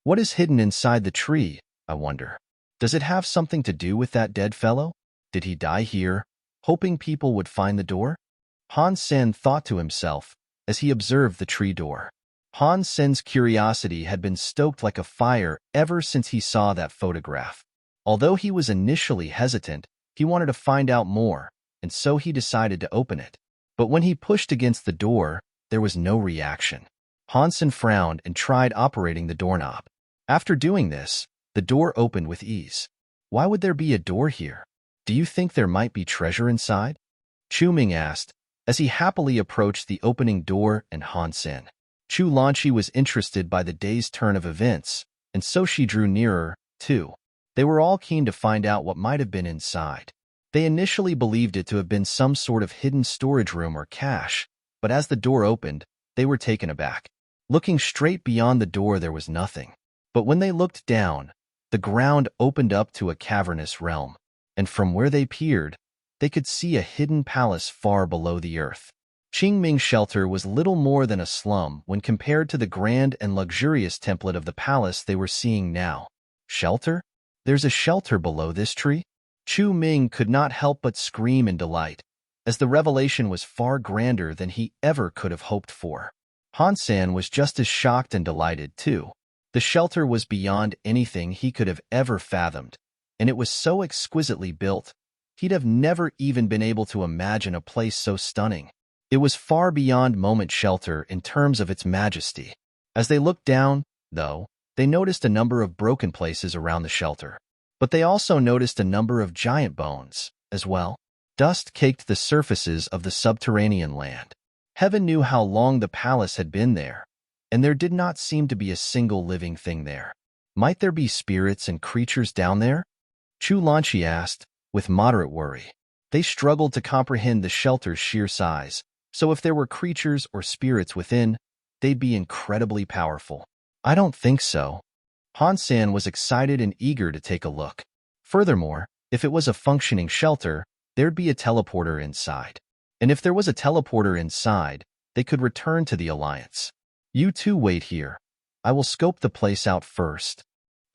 What is hidden inside the tree, I wonder? Does it have something to do with that dead fellow? Did he die here, hoping people would find the door? Han Sen thought to himself as he observed the tree door. Han Sen's curiosity had been stoked like a fire ever since he saw that photograph. Although he was initially hesitant, he wanted to find out more, and so he decided to open it. But when he pushed against the door, there was no reaction. Han Sen frowned and tried operating the doorknob. After doing this, the door opened with ease. Why would there be a door here? Do you think there might be treasure inside? Chu Ming asked, as he happily approached the opening door and Han Sen. Chu Lanqi was interested by the day's turn of events, and so she drew nearer, too. They were all keen to find out what might have been inside. They initially believed it to have been some sort of hidden storage room or cache, but as the door opened, they were taken aback. Looking straight beyond the door, there was nothing. But when they looked down, the ground opened up to a cavernous realm, and from where they peered, they could see a hidden palace far below the earth. Qingming's shelter was little more than a slum when compared to the grand and luxurious template of the palace they were seeing now. Shelter? There's a shelter below this tree? Chu Ming could not help but scream in delight, as the revelation was far grander than he ever could have hoped for. Han Sen was just as shocked and delighted, too. The shelter was beyond anything he could have ever fathomed, and it was so exquisitely built, he'd have never even been able to imagine a place so stunning. It was far beyond moment shelter in terms of its majesty. As they looked down, though, they noticed a number of broken places around the shelter. But they also noticed a number of giant bones, as well. Dust caked the surfaces of the subterranean land. Heaven knew how long the palace had been there, and there did not seem to be a single living thing there. Might there be spirits and creatures down there? Chu Lanqi asked, with moderate worry. They struggled to comprehend the shelter's sheer size, so if there were creatures or spirits within, they'd be incredibly powerful. I don't think so. Han Sen was excited and eager to take a look. Furthermore, if it was a functioning shelter, there'd be a teleporter inside. And if there was a teleporter inside, they could return to the Alliance. You two wait here. I will scope the place out first.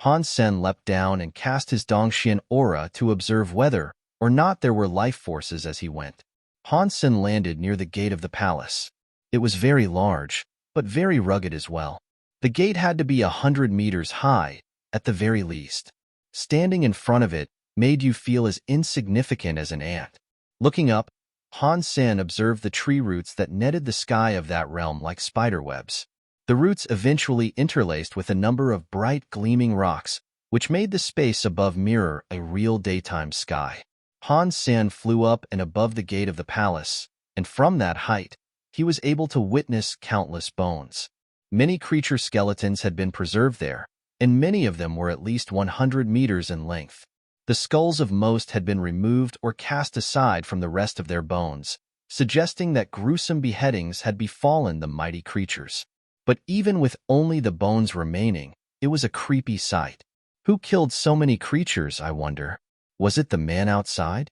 Han Sen leapt down and cast his Dongxian aura to observe whether or not there were life forces as he went. Han Sen landed near the gate of the palace. It was very large, but very rugged as well. The gate had to be 100 meters high, at the very least. Standing in front of it made you feel as insignificant as an ant. Looking up, Han Sen observed the tree roots that netted the sky of that realm like spiderwebs. The roots eventually interlaced with a number of bright, gleaming rocks, which made the space above mirror a real daytime sky. Han Sen flew up and above the gate of the palace, and from that height, he was able to witness countless bones. Many creature skeletons had been preserved there, and many of them were at least 100 meters in length. The skulls of most had been removed or cast aside from the rest of their bones, suggesting that gruesome beheadings had befallen the mighty creatures. But even with only the bones remaining, it was a creepy sight. Who killed so many creatures, I wonder? Was it the man outside?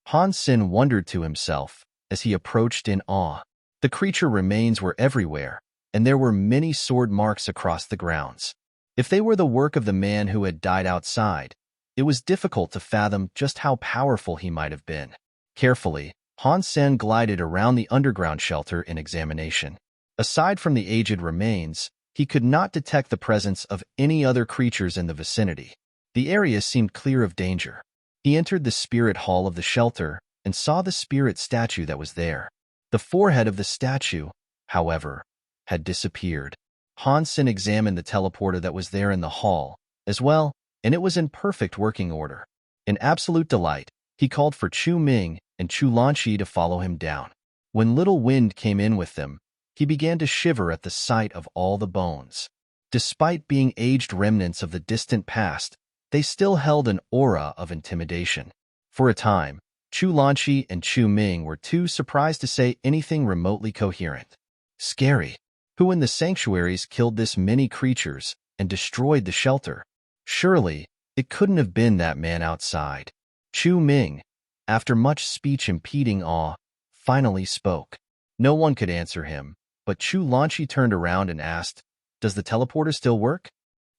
Han Sen wondered to himself as he approached in awe. The creature remains were everywhere, and there were many sword marks across the grounds. If they were the work of the man who had died outside, it was difficult to fathom just how powerful he might have been. Carefully, Han Sen glided around the underground shelter in examination. Aside from the aged remains, he could not detect the presence of any other creatures in the vicinity. The area seemed clear of danger. He entered the spirit hall of the shelter and saw the spirit statue that was there. The forehead of the statue, however, had disappeared. Han Sen examined the teleporter that was there in the hall as well, and it was in perfect working order. In absolute delight, he called for Chu Ming and Chu Lanqi to follow him down. When little wind came in with them, he began to shiver at the sight of all the bones. Despite being aged remnants of the distant past, they still held an aura of intimidation. For a time, Chu Lanqi and Chu Ming were too surprised to say anything remotely coherent. Scary. Who in the sanctuaries killed this many creatures and destroyed the shelter? Surely, it couldn't have been that man outside. Chu Ming, after much speech impeding awe, finally spoke. No one could answer him, but Chu Lanqi turned around and asked, "Does the teleporter still work?"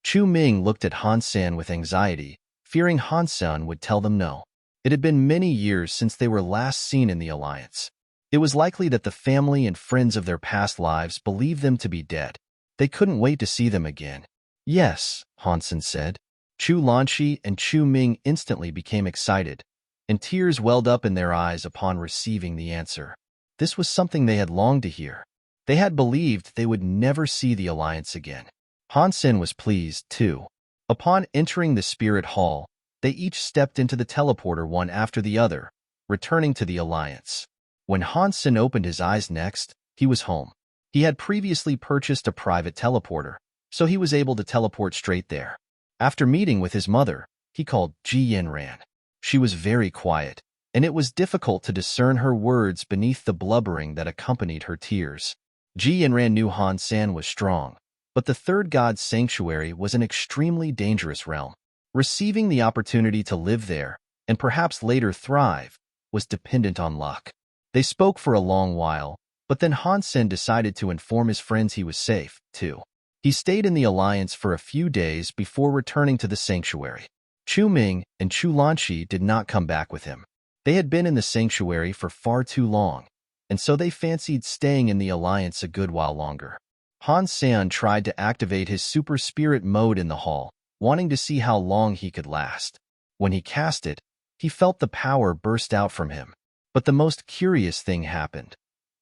Chu Ming looked at Han Sen with anxiety, fearing Han Sen would tell them no. It had been many years since they were last seen in the alliance. It was likely that the family and friends of their past lives believed them to be dead. They couldn't wait to see them again. Yes, Han Sen said. Chu Lanqi and Chu Ming instantly became excited, and tears welled up in their eyes upon receiving the answer. This was something they had longed to hear. They had believed they would never see the alliance again. Han Sen was pleased, too. Upon entering the spirit hall, they each stepped into the teleporter one after the other, returning to the alliance. When Han Sen opened his eyes next, he was home. He had previously purchased a private teleporter, so he was able to teleport straight there. After meeting with his mother, he called Ji Yanran. She was very quiet, and it was difficult to discern her words beneath the blubbering that accompanied her tears. Ji Yanran knew Han Sen was strong, but the third god's sanctuary was an extremely dangerous realm. Receiving the opportunity to live there, and perhaps later thrive, was dependent on luck. They spoke for a long while, but then Han Sen decided to inform his friends he was safe, too. He stayed in the alliance for a few days before returning to the sanctuary. Chu Ming and Chu Lanqi did not come back with him. They had been in the sanctuary for far too long, and so they fancied staying in the alliance a good while longer. Han Sen tried to activate his super spirit mode in the hall, wanting to see how long he could last. When he cast it, he felt the power burst out from him. But the most curious thing happened.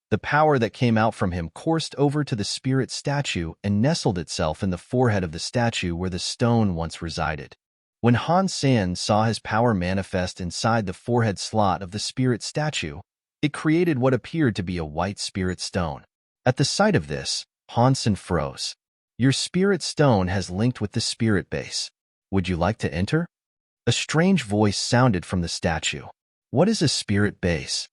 The power that came out from him coursed over to the spirit statue and nestled itself in the forehead of the statue where the stone once resided. When Han Sen saw his power manifest inside the forehead slot of the spirit statue, it created what appeared to be a white spirit stone. At the sight of this, Han Sen froze. Your spirit stone has linked with the spirit base. Would you like to enter? A strange voice sounded from the statue. What is a spirit base?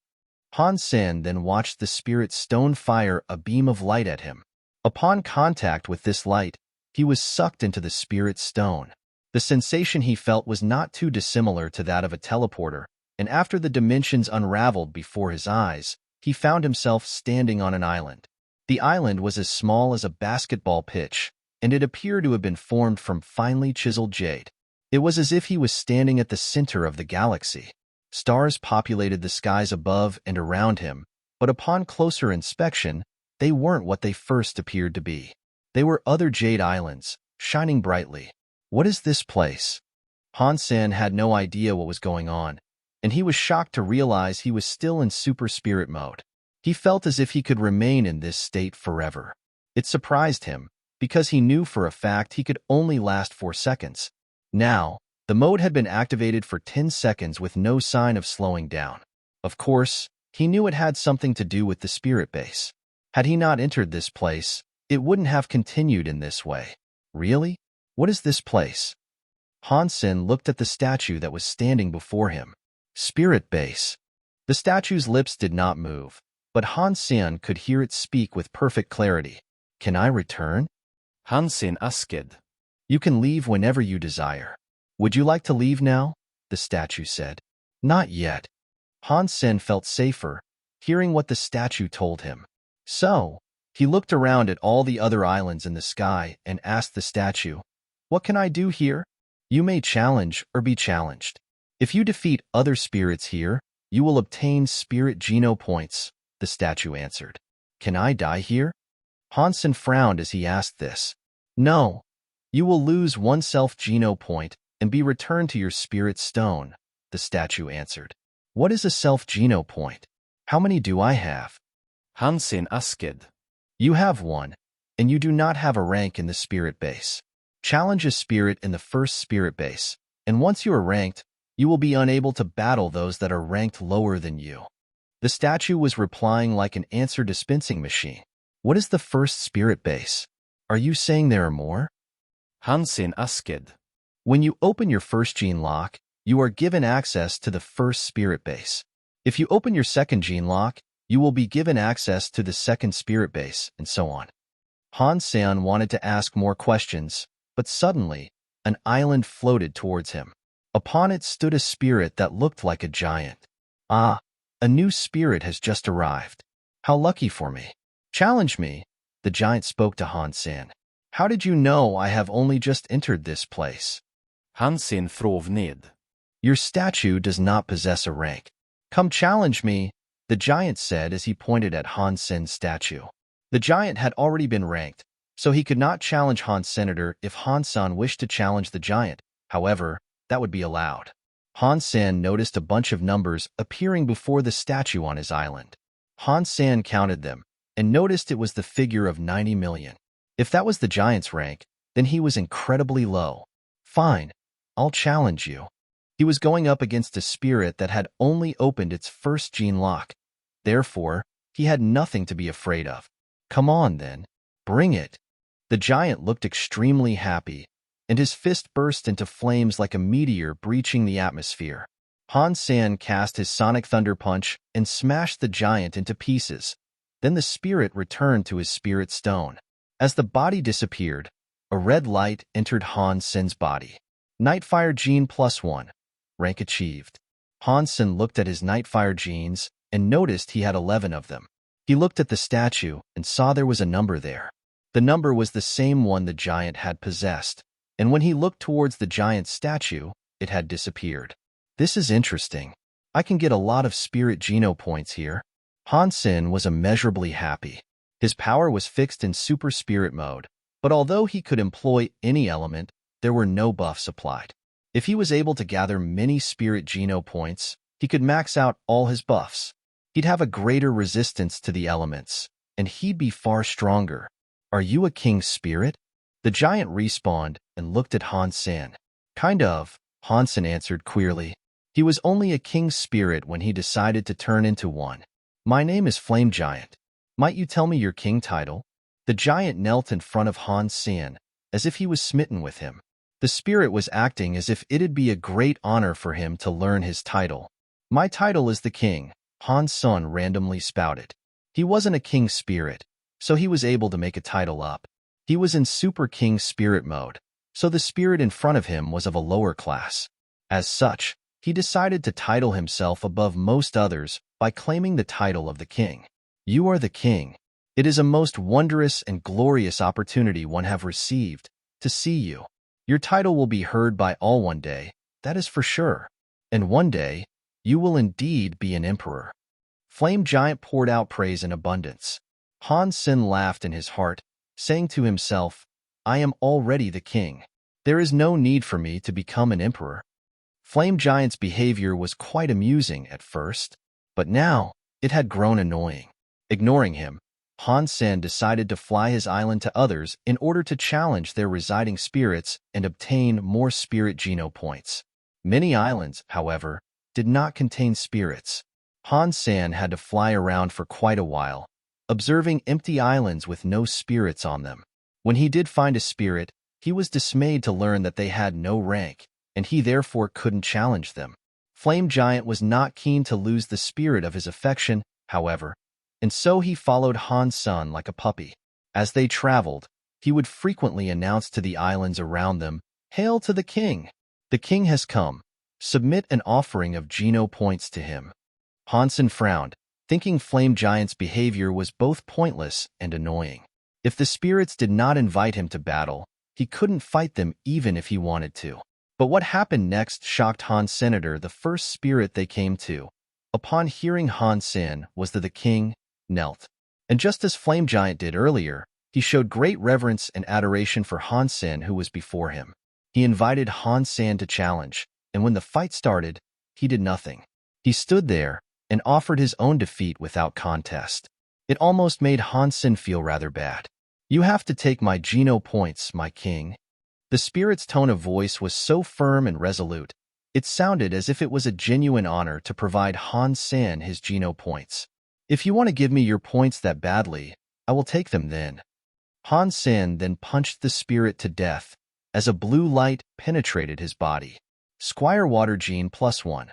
Han Sen then watched the spirit stone fire a beam of light at him. Upon contact with this light, he was sucked into the spirit stone. The sensation he felt was not too dissimilar to that of a teleporter, and after the dimensions unraveled before his eyes, he found himself standing on an island. The island was as small as a basketball pitch, and it appeared to have been formed from finely chiseled jade. It was as if he was standing at the center of the galaxy. Stars populated the skies above and around him, but upon closer inspection, they weren't what they first appeared to be. They were other jade islands, shining brightly. What is this place? Han Sen had no idea what was going on, and he was shocked to realize he was still in super spirit mode. He felt as if he could remain in this state forever. It surprised him, because he knew for a fact he could only last 4 seconds. Now, the mode had been activated for 10 seconds with no sign of slowing down. Of course, he knew it had something to do with the spirit base. Had he not entered this place, it wouldn't have continued in this way. Really? What is this place? Han Sen looked at the statue that was standing before him. Spirit base. The statue's lips did not move, but Han Sen could hear it speak with perfect clarity. Can I return? Han Sen asked. You can leave whenever you desire. Would you like to leave now? The statue said. Not yet. Han Sen felt safer, hearing what the statue told him. So, he looked around at all the other islands in the sky and asked the statue, What can I do here? You may challenge or be challenged. If you defeat other spirits here, you will obtain spirit geno points, the statue answered. Can I die here? Han Sen frowned as he asked this. No. You will lose 1 self-geno point and be returned to your spirit stone, the statue answered. What is a self-geno point? How many do I have? Han Sen asked. You have 1, and you do not have a rank in the spirit base. Challenge a spirit in the first spirit base, and once you are ranked, you will be unable to battle those that are ranked lower than you. The statue was replying like an answer dispensing machine. What is the first spirit base? Are you saying there are more? Han Sen asked. When you open your first gene lock, you are given access to the first spirit base. If you open your second gene lock, you will be given access to the second spirit base, and so on. Han Sen wanted to ask more questions, but suddenly, an island floated towards him. Upon it stood a spirit that looked like a giant. Ah, a new spirit has just arrived. How lucky for me. Challenge me, the giant spoke to Han Sen. How did you know I have only just entered this place? Han Sen frov ned. Your statue does not possess a rank. Come challenge me, the giant said as he pointed at Han Sen's statue. The giant had already been ranked, so he could not challenge Han Senator if Han Sen wished to challenge the giant. However, that would be allowed. Han Sen noticed a bunch of numbers appearing before the statue on his island. Han Sen counted them and noticed it was the figure of 90 million. If that was the giant's rank, then he was incredibly low. Fine, I'll challenge you. He was going up against a spirit that had only opened its first gene lock. Therefore, he had nothing to be afraid of. Come on, then. Bring it. The giant looked extremely happy, and his fist burst into flames like a meteor breaching the atmosphere. Han Sen cast his sonic thunder punch and smashed the giant into pieces. Then the spirit returned to his spirit stone. As the body disappeared, a red light entered Han Sen's body. Nightfire Gene +1. Rank achieved. Han Sen looked at his Nightfire genes and noticed he had 11 of them. He looked at the statue and saw there was a number there. The number was the same one the giant had possessed, and when he looked towards the giant's statue, it had disappeared. This is interesting. I can get a lot of spirit geno points here. Han Sen was immeasurably happy. His power was fixed in super spirit mode, but although he could employ any element, there were no buffs applied. If he was able to gather many spirit geno points, he could max out all his buffs. He'd have a greater resistance to the elements, and he'd be far stronger. Are you a king spirit? The giant respawned and looked at Han Sen. Kind of, Han Sen answered queerly. He was only a king spirit when he decided to turn into one. My name is Flame Giant. Might you tell me your king title? The giant knelt in front of Han Sen, as if he was smitten with him. The spirit was acting as if it'd be a great honor for him to learn his title. My title is the king, Han Sen randomly spouted. He wasn't a king spirit, so he was able to make a title up. He was in super king spirit mode, so the spirit in front of him was of a lower class. As such, he decided to title himself above most others by claiming the title of the king. You are the king. It is a most wondrous and glorious opportunity one have received to see you. Your title will be heard by all one day, that is for sure. And one day, you will indeed be an emperor. Flame Giant poured out praise in abundance. Han Sen laughed in his heart, saying to himself, I am already the king. There is no need for me to become an emperor. Flame Giant's behavior was quite amusing at first, but now it had grown annoying. Ignoring him, Han Sen decided to fly his island to others in order to challenge their residing spirits and obtain more spirit geno points. Many islands, however, did not contain spirits. Han Sen had to fly around for quite a while, observing empty islands with no spirits on them. When he did find a spirit, he was dismayed to learn that they had no rank, and he therefore couldn't challenge them. Flame Giant was not keen to lose the spirit of his affection, however, and so he followed Han Sen like a puppy. As they traveled, he would frequently announce to the islands around them, Hail to the king! The king has come. Submit an offering of geno points to him. Han Sen frowned, thinking Flame Giant's behavior was both pointless and annoying. If the spirits did not invite him to battle, he couldn't fight them even if he wanted to. But what happened next shocked Han Senator. The first spirit they came to, upon hearing Han Sen, was that the king knelt. And just as Flame Giant did earlier, he showed great reverence and adoration for Han Sen who was before him. He invited Han Sen to challenge, and when the fight started, he did nothing. He stood there and offered his own defeat without contest. It almost made Han Sen feel rather bad. You have to take my geno points, my king. The spirit's tone of voice was so firm and resolute, it sounded as if it was a genuine honor to provide Han Sen his geno points. If you want to give me your points that badly, I will take them then. Han Sen then punched the spirit to death as a blue light penetrated his body. Squire Water Gene +1.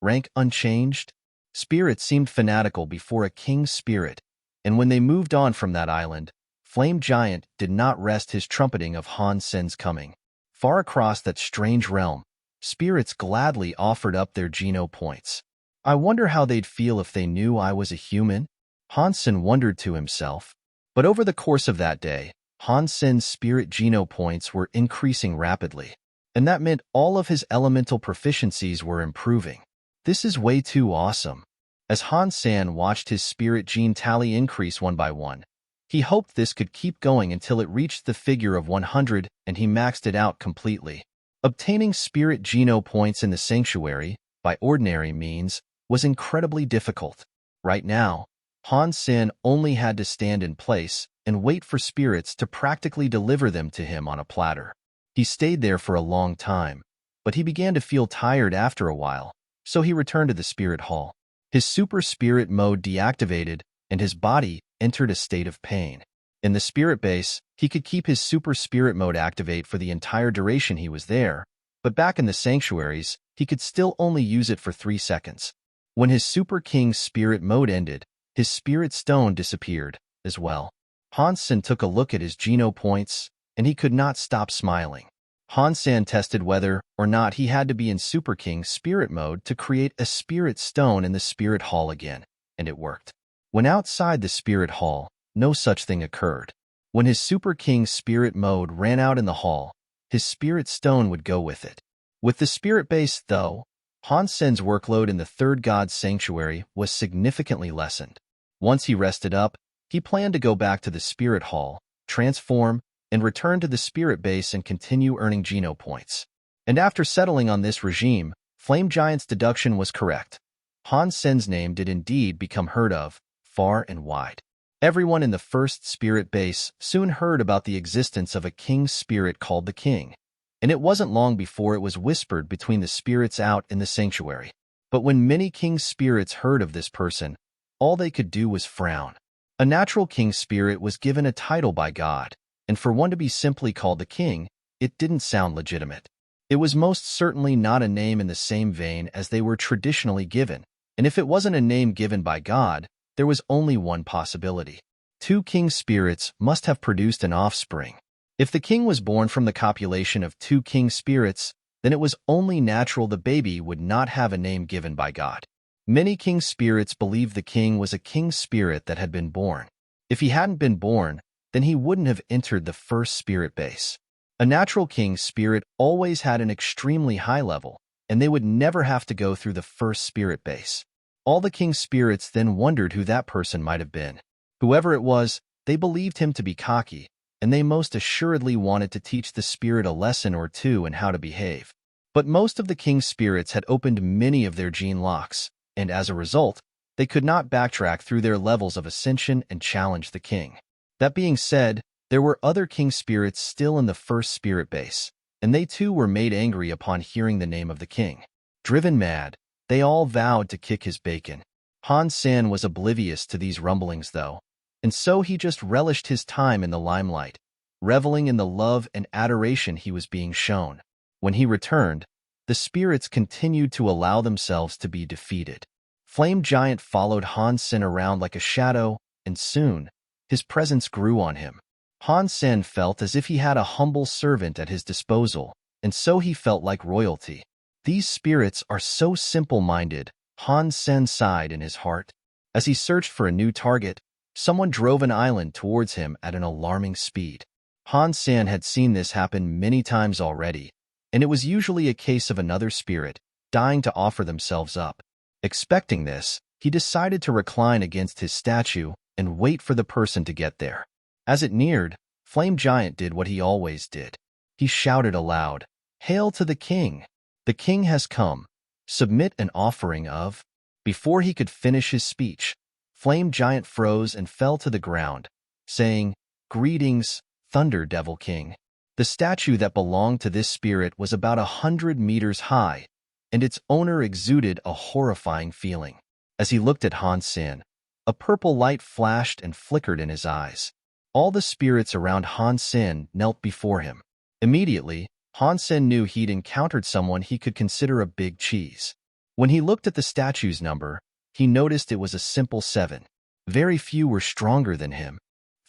Rank unchanged. Spirit seemed fanatical before a king spirit, and when they moved on from that island, Flame Giant did not rest his trumpeting of Han Sen's coming. Far across that strange realm, spirits gladly offered up their geno points. I wonder how they'd feel if they knew I was a human? Han Sen wondered to himself. But over the course of that day, Han Sen's spirit geno points were increasing rapidly, and that meant all of his elemental proficiencies were improving. This is way too awesome. As Han Sen watched his spirit gene tally increase one by one, he hoped this could keep going until it reached the figure of 100 and he maxed it out completely. Obtaining spirit geno points in the sanctuary, by ordinary means, was incredibly difficult. Right now, Han Sen only had to stand in place and wait for spirits to practically deliver them to him on a platter. He stayed there for a long time, but he began to feel tired after a while, so he returned to the spirit hall. His super spirit mode deactivated, and his body entered a state of pain. In the spirit base, he could keep his super spirit mode activate for the entire duration he was there, but back in the sanctuaries, he could still only use it for 3 seconds. When his Super King spirit mode ended, his spirit stone disappeared as well. Han Sen took a look at his geno points, and he could not stop smiling. Han Sen tested whether or not he had to be in Super King spirit mode to create a spirit stone in the spirit hall again, and it worked. When outside the spirit hall, no such thing occurred. When his Super King spirit mode ran out in the hall, his spirit stone would go with it. With the spirit base, though, Han Sen's workload in the third god's sanctuary was significantly lessened. Once he rested up, he planned to go back to the spirit hall, transform, and return to the spirit base and continue earning geno points. And after settling on this regime, Flame Giant's deduction was correct. Han Sen's name did indeed become heard of, far and wide. Everyone in the first spirit base soon heard about the existence of a king spirit called the King, and it wasn't long before it was whispered between the spirits out in the sanctuary. But when many king spirits heard of this person, all they could do was frown. A natural king spirit was given a title by God, and for one to be simply called the King, it didn't sound legitimate. It was most certainly not a name in the same vein as they were traditionally given, and if it wasn't a name given by God, there was only one possibility. 2 king spirits must have produced an offspring. If the king was born from the copulation of 2 king spirits, then it was only natural the baby would not have a name given by God. Many king spirits believed the king was a king spirit that had been born. If he hadn't been born, then he wouldn't have entered the first spirit base. A natural king spirit always had an extremely high level, and they would never have to go through the first spirit base. All the king spirits then wondered who that person might have been. Whoever it was, they believed him to be cocky, and they most assuredly wanted to teach the spirit a lesson or two in how to behave. But most of the king spirits had opened many of their gene locks, and as a result, they could not backtrack through their levels of ascension and challenge the king. That being said, there were other king spirits still in the first spirit base, and they too were made angry upon hearing the name of the king. Driven mad, they all vowed to kick his bacon. Han Sen was oblivious to these rumblings, though, and so he just relished his time in the limelight, reveling in the love and adoration he was being shown. When he returned, the spirits continued to allow themselves to be defeated. Flame Giant followed Han Sen around like a shadow, and soon, his presence grew on him. Han Sen felt as if he had a humble servant at his disposal, and so he felt like royalty. These spirits are so simple-minded, Han Sen sighed in his heart. As he searched for a new target, someone drove an island towards him at an alarming speed. Han Sen had seen this happen many times already, and it was usually a case of another spirit dying to offer themselves up. Expecting this, he decided to recline against his statue and wait for the person to get there. As it neared, Flame Giant did what he always did. He shouted aloud, "Hail to the king! The king has come. Submit an offering of..." Before he could finish his speech, Flame Giant froze and fell to the ground, saying, "Greetings, Thunder Devil King." The statue that belonged to this spirit was about 100 meters high, and its owner exuded a horrifying feeling. As he looked at Han Sen, a purple light flashed and flickered in his eyes. All the spirits around Han Sen knelt before him. Immediately, Han Sen knew he'd encountered someone he could consider a big cheese. When he looked at the statue's number, he noticed it was a simple 7. Very few were stronger than him.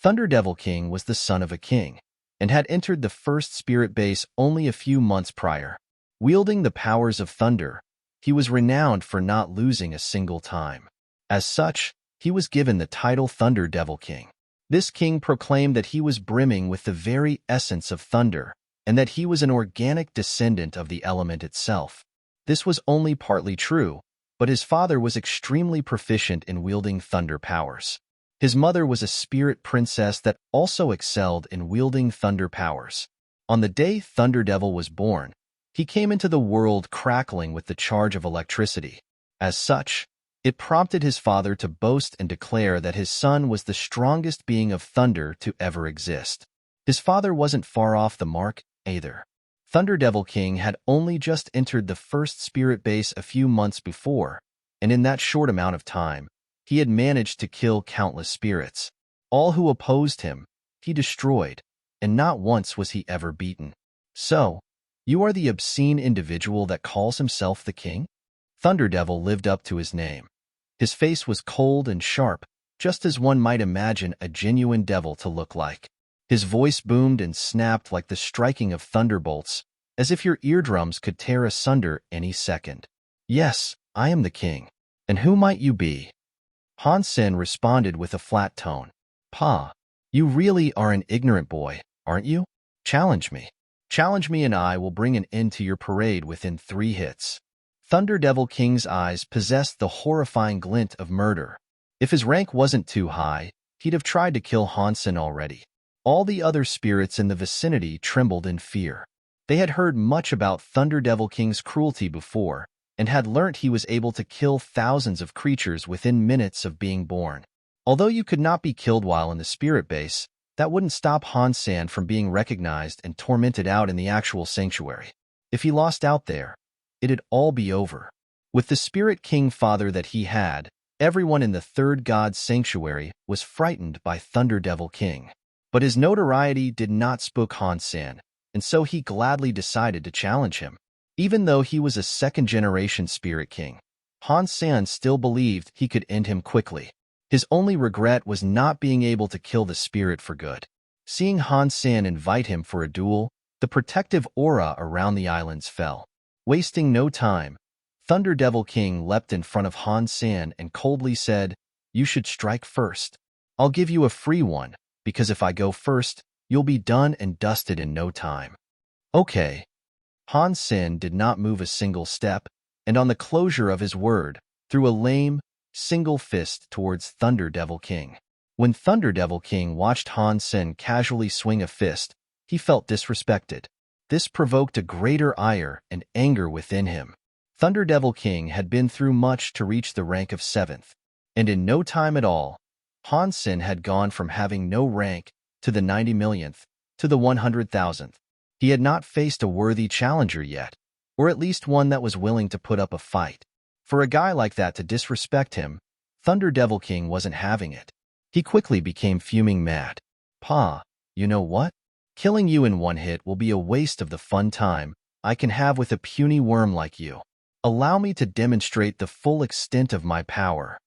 Thunder Devil King was the son of a king, and had entered the first spirit base only a few months prior. Wielding the powers of thunder, he was renowned for not losing a single time. As such, he was given the title Thunder Devil King. This king proclaimed that he was brimming with the very essence of thunder, and that he was an organic descendant of the element itself. This was only partly true, but his father was extremely proficient in wielding thunder powers. His mother was a spirit princess that also excelled in wielding thunder powers. On the day Thunder Devil was born, he came into the world crackling with the charge of electricity. As such, it prompted his father to boast and declare that his son was the strongest being of thunder to ever exist. His father wasn't far off the mark, either. Thunder Devil King had only just entered the first spirit base a few months before, and in that short amount of time, he had managed to kill countless spirits. All who opposed him, he destroyed, and not once was he ever beaten. So, you are the obscene individual that calls himself the king? Thunder Devil lived up to his name. His face was cold and sharp, just as one might imagine a genuine devil to look like. His voice boomed and snapped like the striking of thunderbolts, as if your eardrums could tear asunder any second. Yes, I am the king. And who might you be? Han Sen responded with a flat tone. Pa, you really are an ignorant boy, aren't you? Challenge me. Challenge me and I will bring an end to your parade within 3 hits. Thunder Devil King's eyes possessed the horrifying glint of murder. If his rank wasn't too high, he'd have tried to kill Han Sen already. All the other spirits in the vicinity trembled in fear. They had heard much about Thunder Devil King's cruelty before, and had learnt he was able to kill thousands of creatures within minutes of being born. Although you could not be killed while in the spirit base, that wouldn't stop Han Sen from being recognized and tormented out in the actual sanctuary. If he lost out there, it'd all be over. With the spirit king father that he had, everyone in the third god's sanctuary was frightened by Thunder Devil King. But his notoriety did not spook Han Sen, and so he gladly decided to challenge him. Even though he was a second-generation spirit king, Han Sen still believed he could end him quickly. His only regret was not being able to kill the spirit for good. Seeing Han Sen invite him for a duel, the protective aura around the islands fell. Wasting no time, Thunder Devil King leapt in front of Han Sen and coldly said, "You should strike first. I'll give you a free one, because if I go first, you'll be done and dusted in no time." Okay. Han Sen did not move a single step, and on the closure of his word, threw a lame, single fist towards Thunder Devil King. When Thunder Devil King watched Han Sen casually swing a fist, he felt disrespected. This provoked a greater ire and anger within him. Thunder Devil King had been through much to reach the rank of 7th, and in no time at all, Han Sen had gone from having no rank to the 90 millionth to the 100,000th. He had not faced a worthy challenger yet, or at least one that was willing to put up a fight. For a guy like that to disrespect him, Thunder Devil King wasn't having it. He quickly became fuming mad. "Pa, you know what? Killing you in one hit will be a waste of the fun time I can have with a puny worm like you. Allow me to demonstrate the full extent of my power."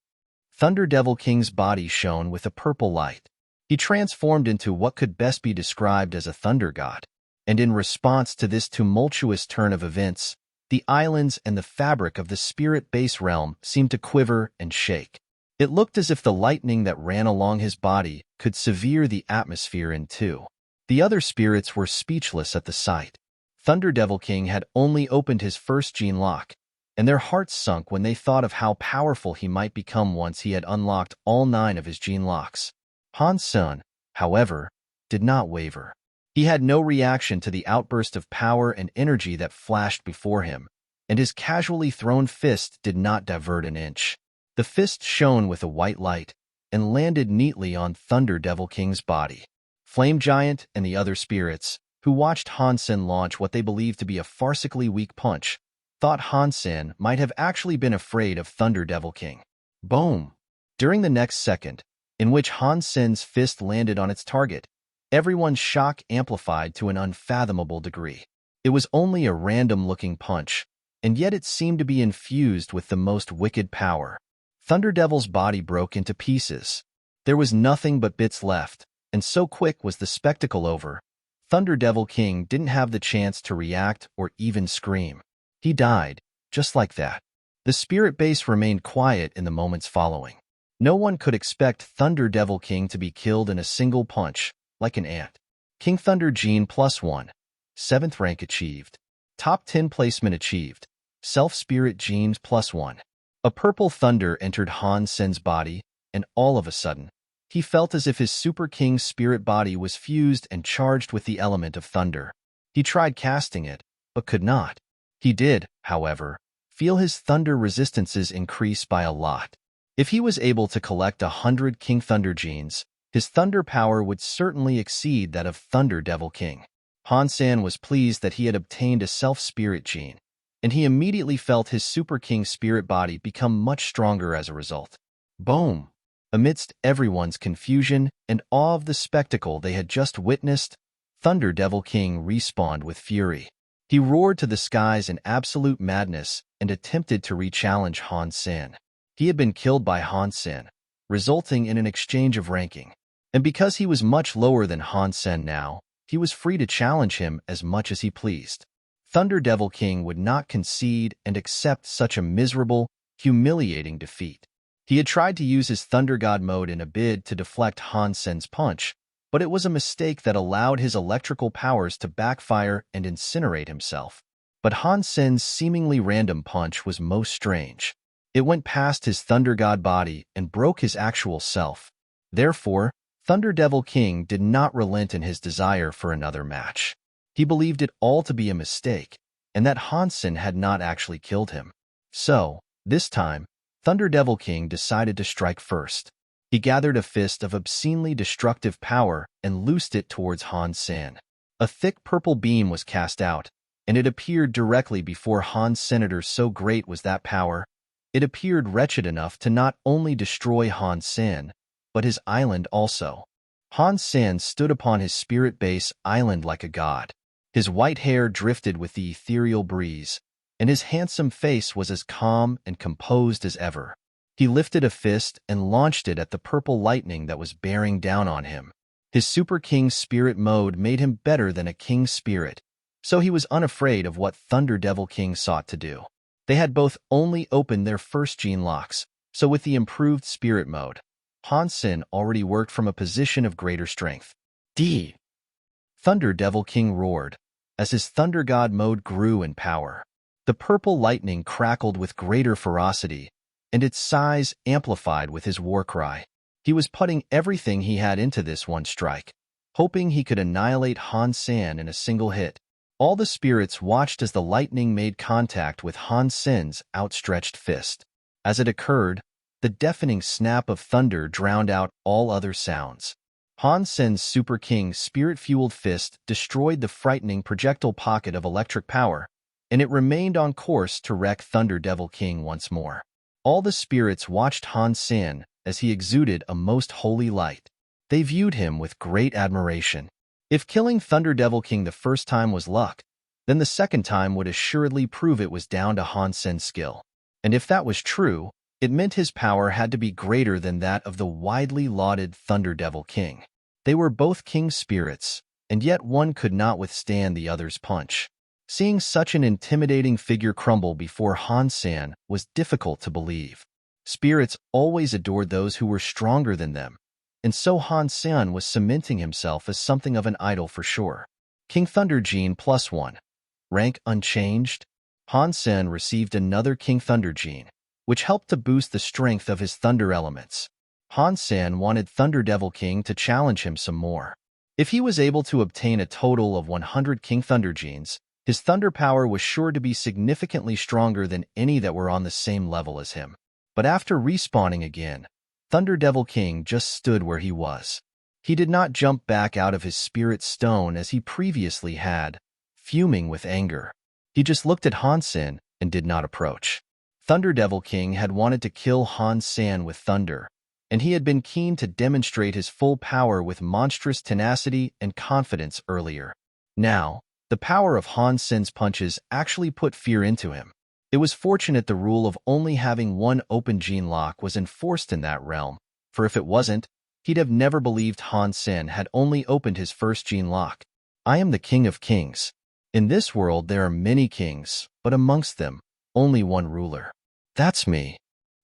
Thunder Devil King's body shone with a purple light. He transformed into what could best be described as a thunder god. And in response to this tumultuous turn of events, the islands and the fabric of the spirit base realm seemed to quiver and shake. It looked as if the lightning that ran along his body could sever the atmosphere in two. The other spirits were speechless at the sight. Thunder Devil King had only opened his first gene lock, and their hearts sunk when they thought of how powerful he might become once he had unlocked all 9 of his gene locks. Han Sen, however, did not waver. He had no reaction to the outburst of power and energy that flashed before him, and his casually thrown fist did not divert an inch. The fist shone with a white light and landed neatly on Thunder Devil King's body. Flame Giant and the other spirits, who watched Han Sen launch what they believed to be a farcically weak punch, thought Han Sen might have actually been afraid of Thunder Devil King. Boom! During the next second, in which Han Sen's fist landed on its target, everyone's shock amplified to an unfathomable degree. It was only a random-looking punch, and yet it seemed to be infused with the most wicked power. Thunder Devil's body broke into pieces. There was nothing but bits left, and so quick was the spectacle over, Thunder Devil King didn't have the chance to react or even scream. He died, just like that. The spirit base remained quiet in the moments following. No one could expect Thunder Devil King to be killed in a single punch, like an ant. King Thunder Gene +1. 7th rank achieved. Top 10 placement achieved. Self-Spirit Genes +1. A purple thunder entered Han Sen's body, and all of a sudden, he felt as if his Super King spirit body was fused and charged with the element of thunder. He tried casting it, but could not. He did, however, feel his thunder resistances increase by a lot. If he was able to collect 100 King Thunder genes, his thunder power would certainly exceed that of Thunder Devil King. Han Sen was pleased that he had obtained a self-spirit gene, and he immediately felt his Super King spirit body become much stronger as a result. Boom! Amidst everyone's confusion and awe of the spectacle they had just witnessed, Thunder Devil King respawned with fury. He roared to the skies in absolute madness and attempted to re-challenge Han Sen. He had been killed by Han Sen, resulting in an exchange of ranking. And because he was much lower than Han Sen now, he was free to challenge him as much as he pleased. Thunder Devil King would not concede and accept such a miserable, humiliating defeat. He had tried to use his Thunder God mode in a bid to deflect Han Sen's punch, but it was a mistake that allowed his electrical powers to backfire and incinerate himself. But Han Sen's seemingly random punch was most strange. It went past his Thunder God body and broke his actual self. Therefore, Thunder Devil King did not relent in his desire for another match. He believed it all to be a mistake, and that Han Sen had not actually killed him. So, this time, Thunder Devil King decided to strike first. He gathered a fist of obscenely destructive power and loosed it towards Han Sen. A thick purple beam was cast out, and it appeared directly before Han's senator. So great was that power, it appeared wretched enough to not only destroy Han Sen, but his island also. Han Sen stood upon his spirit-base island like a god. His white hair drifted with the ethereal breeze, and his handsome face was as calm and composed as ever. He lifted a fist and launched it at the purple lightning that was bearing down on him. His Super King spirit mode made him better than a king spirit, so he was unafraid of what Thunder Devil King sought to do. They had both only opened their first gene locks, so with the improved spirit mode, Han Sen already worked from a position of greater strength. D. Thunder Devil King roared, as his Thunder God mode grew in power. The purple lightning crackled with greater ferocity, and its size amplified with his war cry. He was putting everything he had into this one strike, hoping he could annihilate Han Sen in a single hit. All the spirits watched as the lightning made contact with Han Sen's outstretched fist. As it occurred, the deafening snap of thunder drowned out all other sounds. Han Sen's Super King spirit-fueled fist destroyed the frightening projectile pocket of electric power, and it remained on course to wreck Thunder Devil King once more. All the spirits watched Han Sen as he exuded a most holy light. They viewed him with great admiration. If killing Thunder Devil King the first time was luck, then the second time would assuredly prove it was down to Han Sen's skill. And if that was true, it meant his power had to be greater than that of the widely lauded Thunder Devil King. They were both king spirits, and yet one could not withstand the other's punch. Seeing such an intimidating figure crumble before Han Sen was difficult to believe. Spirits always adored those who were stronger than them, and so Han Sen was cementing himself as something of an idol for sure. King Thunder Gene +1. Rank unchanged. Han Sen received another King Thunder Gene, which helped to boost the strength of his thunder elements. Han Sen wanted Thunder Devil King to challenge him some more. If he was able to obtain a total of 100 King Thunder Genes, his thunder power was sure to be significantly stronger than any that were on the same level as him. But after respawning again, Thunder Devil King just stood where he was. He did not jump back out of his spirit stone as he previously had, fuming with anger. He just looked at Han Sen and did not approach. Thunder Devil King had wanted to kill Han Sen with thunder, and he had been keen to demonstrate his full power with monstrous tenacity and confidence earlier. Now, the power of Han Sen's punches actually put fear into him. It was fortunate the rule of only having one open gene lock was enforced in that realm, for if it wasn't, he'd have never believed Han Sen had only opened his first gene lock. I am the King of Kings. In this world there are many kings, but amongst them, only one ruler. That's me.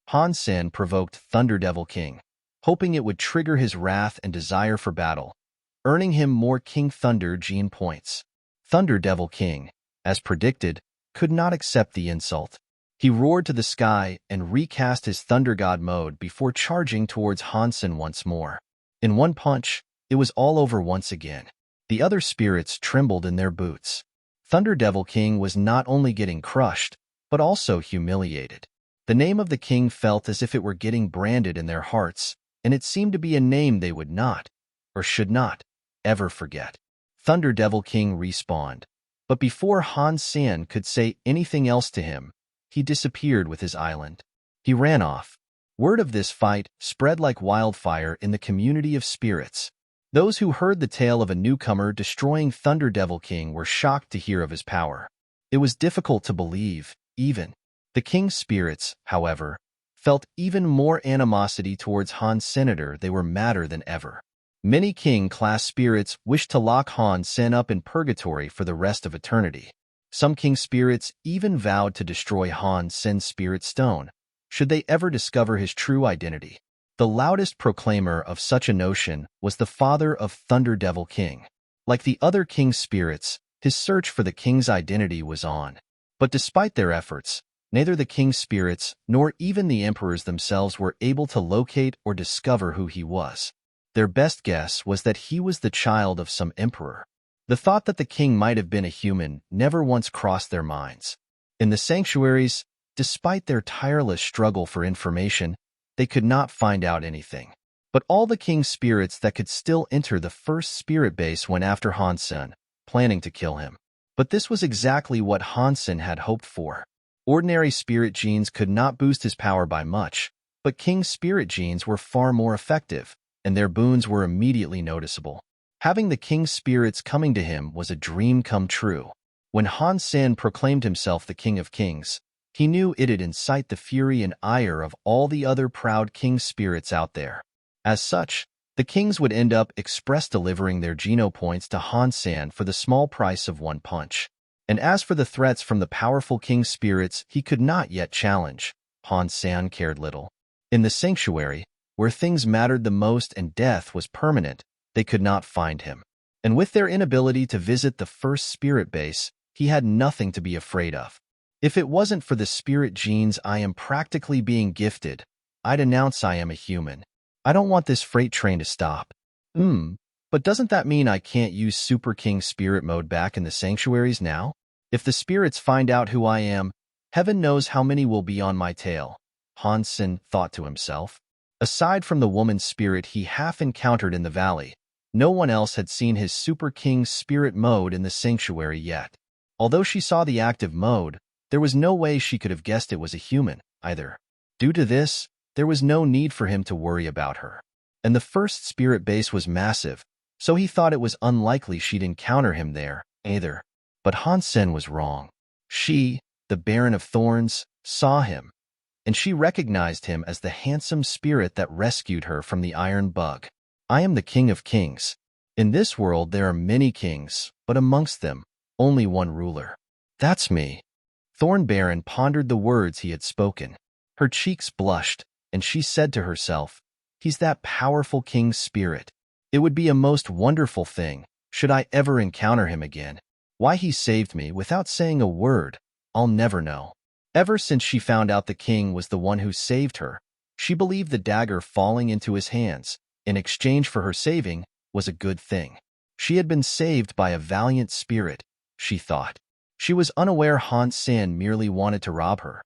Han Sen provoked Thunder Devil King, hoping it would trigger his wrath and desire for battle, earning him more King Thunder gene points. Thunder Devil King, as predicted, could not accept the insult. He roared to the sky and recast his Thunder God mode before charging towards Han Sen once more. In one punch, it was all over once again. The other spirits trembled in their boots. Thunder Devil King was not only getting crushed, but also humiliated. The name of the king felt as if it were getting branded in their hearts, and it seemed to be a name they would not, or should not, ever forget. Thunder Devil King respawned, but before Han Sen could say anything else to him, he disappeared with his island. He ran off. Word of this fight spread like wildfire in the community of spirits. Those who heard the tale of a newcomer destroying Thunder Devil King were shocked to hear of his power. It was difficult to believe, even. The king's spirits, however, felt even more animosity towards Han Senator. They were madder than ever. Many king-class spirits wished to lock Han Sen up in purgatory for the rest of eternity. Some king spirits even vowed to destroy Han Sen's spirit stone, should they ever discover his true identity. The loudest proclaimer of such a notion was the father of Thunder Devil King. Like the other king spirits, his search for the king's identity was on. But despite their efforts, neither the king's spirits nor even the emperors themselves were able to locate or discover who he was. Their best guess was that he was the child of some emperor. The thought that the king might have been a human never once crossed their minds. In the sanctuaries, despite their tireless struggle for information, they could not find out anything. But all the king's spirits that could still enter the first spirit base went after Han Sen, planning to kill him. But this was exactly what Han Sen had hoped for. Ordinary spirit genes could not boost his power by much, but king's spirit genes were far more effective, and their boons were immediately noticeable. Having the king's spirits coming to him was a dream come true. When Han Sen proclaimed himself the King of Kings, he knew it'd incite the fury and ire of all the other proud king spirits out there. As such, the kings would end up express delivering their Geno points to Han Sen for the small price of one punch. And as for the threats from the powerful king spirits he could not yet challenge, Han Sen cared little. In the sanctuary, where things mattered the most and death was permanent, they could not find him. And with their inability to visit the first spirit base, he had nothing to be afraid of. If it wasn't for the spirit genes I am practically being gifted, I'd announce I am a human. I don't want this freight train to stop. But doesn't that mean I can't use Super King Spirit mode back in the sanctuaries now? If the spirits find out who I am, heaven knows how many will be on my tail, Han Sen thought to himself. Aside from the woman spirit he half encountered in the valley, no one else had seen his Super King Spirit mode in the sanctuary yet. Although she saw the active mode, there was no way she could have guessed it was a human, either. Due to this, there was no need for him to worry about her. And the first spirit base was massive, so he thought it was unlikely she'd encounter him there, either. But Han Sen was wrong. She, the Baron of Thorns, saw him, and she recognized him as the handsome spirit that rescued her from the iron bug. I am the King of Kings. In this world there are many kings, but amongst them, only one ruler. That's me. Thorn Baron pondered the words he had spoken. Her cheeks blushed, and she said to herself, he's that powerful king's spirit. It would be a most wonderful thing, should I ever encounter him again. Why he saved me without saying a word, I'll never know. Ever since she found out the king was the one who saved her, she believed the dagger falling into his hands, in exchange for her saving, was a good thing. She had been saved by a valiant spirit, she thought. She was unaware Han Sen merely wanted to rob her.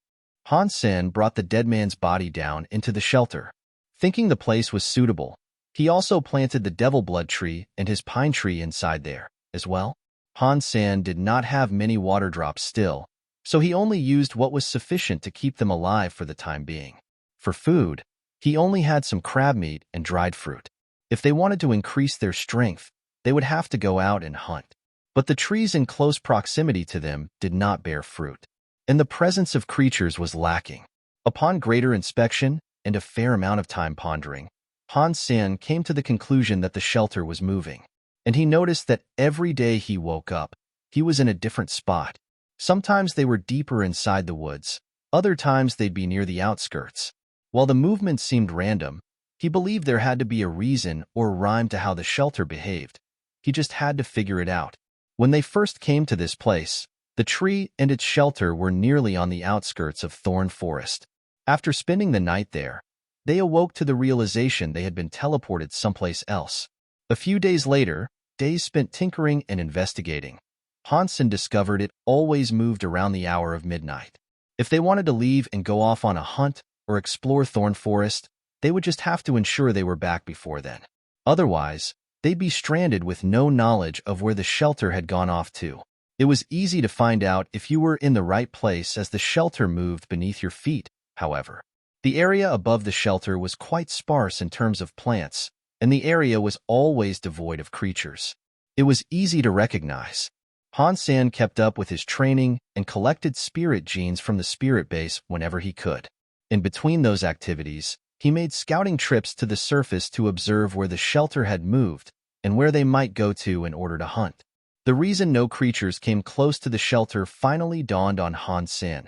Han Sen brought the dead man's body down into the shelter. Thinking the place was suitable, he also planted the devil blood tree and his pine tree inside there, as well. Han Sen did not have many water drops still, so he only used what was sufficient to keep them alive for the time being. For food, he only had some crab meat and dried fruit. If they wanted to increase their strength, they would have to go out and hunt. But the trees in close proximity to them did not bear fruit, and the presence of creatures was lacking. Upon greater inspection and a fair amount of time pondering, Han Sen came to the conclusion that the shelter was moving, and he noticed that every day he woke up, he was in a different spot. Sometimes they were deeper inside the woods, other times they'd be near the outskirts. While the movement seemed random, he believed there had to be a reason or rhyme to how the shelter behaved. He just had to figure it out. When they first came to this place, the tree and its shelter were nearly on the outskirts of thorn forest. After spending the night there, they awoke to the realization they had been teleported someplace else. A few days later, days spent tinkering and investigating, Han Sen discovered it always moved around the hour of midnight. If they wanted to leave and go off on a hunt or explore thorn forest, they would just have to ensure they were back before then. Otherwise, they'd be stranded with no knowledge of where the shelter had gone off to. It was easy to find out if you were in the right place as the shelter moved beneath your feet, however. The area above the shelter was quite sparse in terms of plants, and the area was always devoid of creatures. It was easy to recognize. Han Sen kept up with his training and collected spirit genes from the spirit base whenever he could. In between those activities, he made scouting trips to the surface to observe where the shelter had moved and where they might go to in order to hunt. The reason no creatures came close to the shelter finally dawned on Han Sen.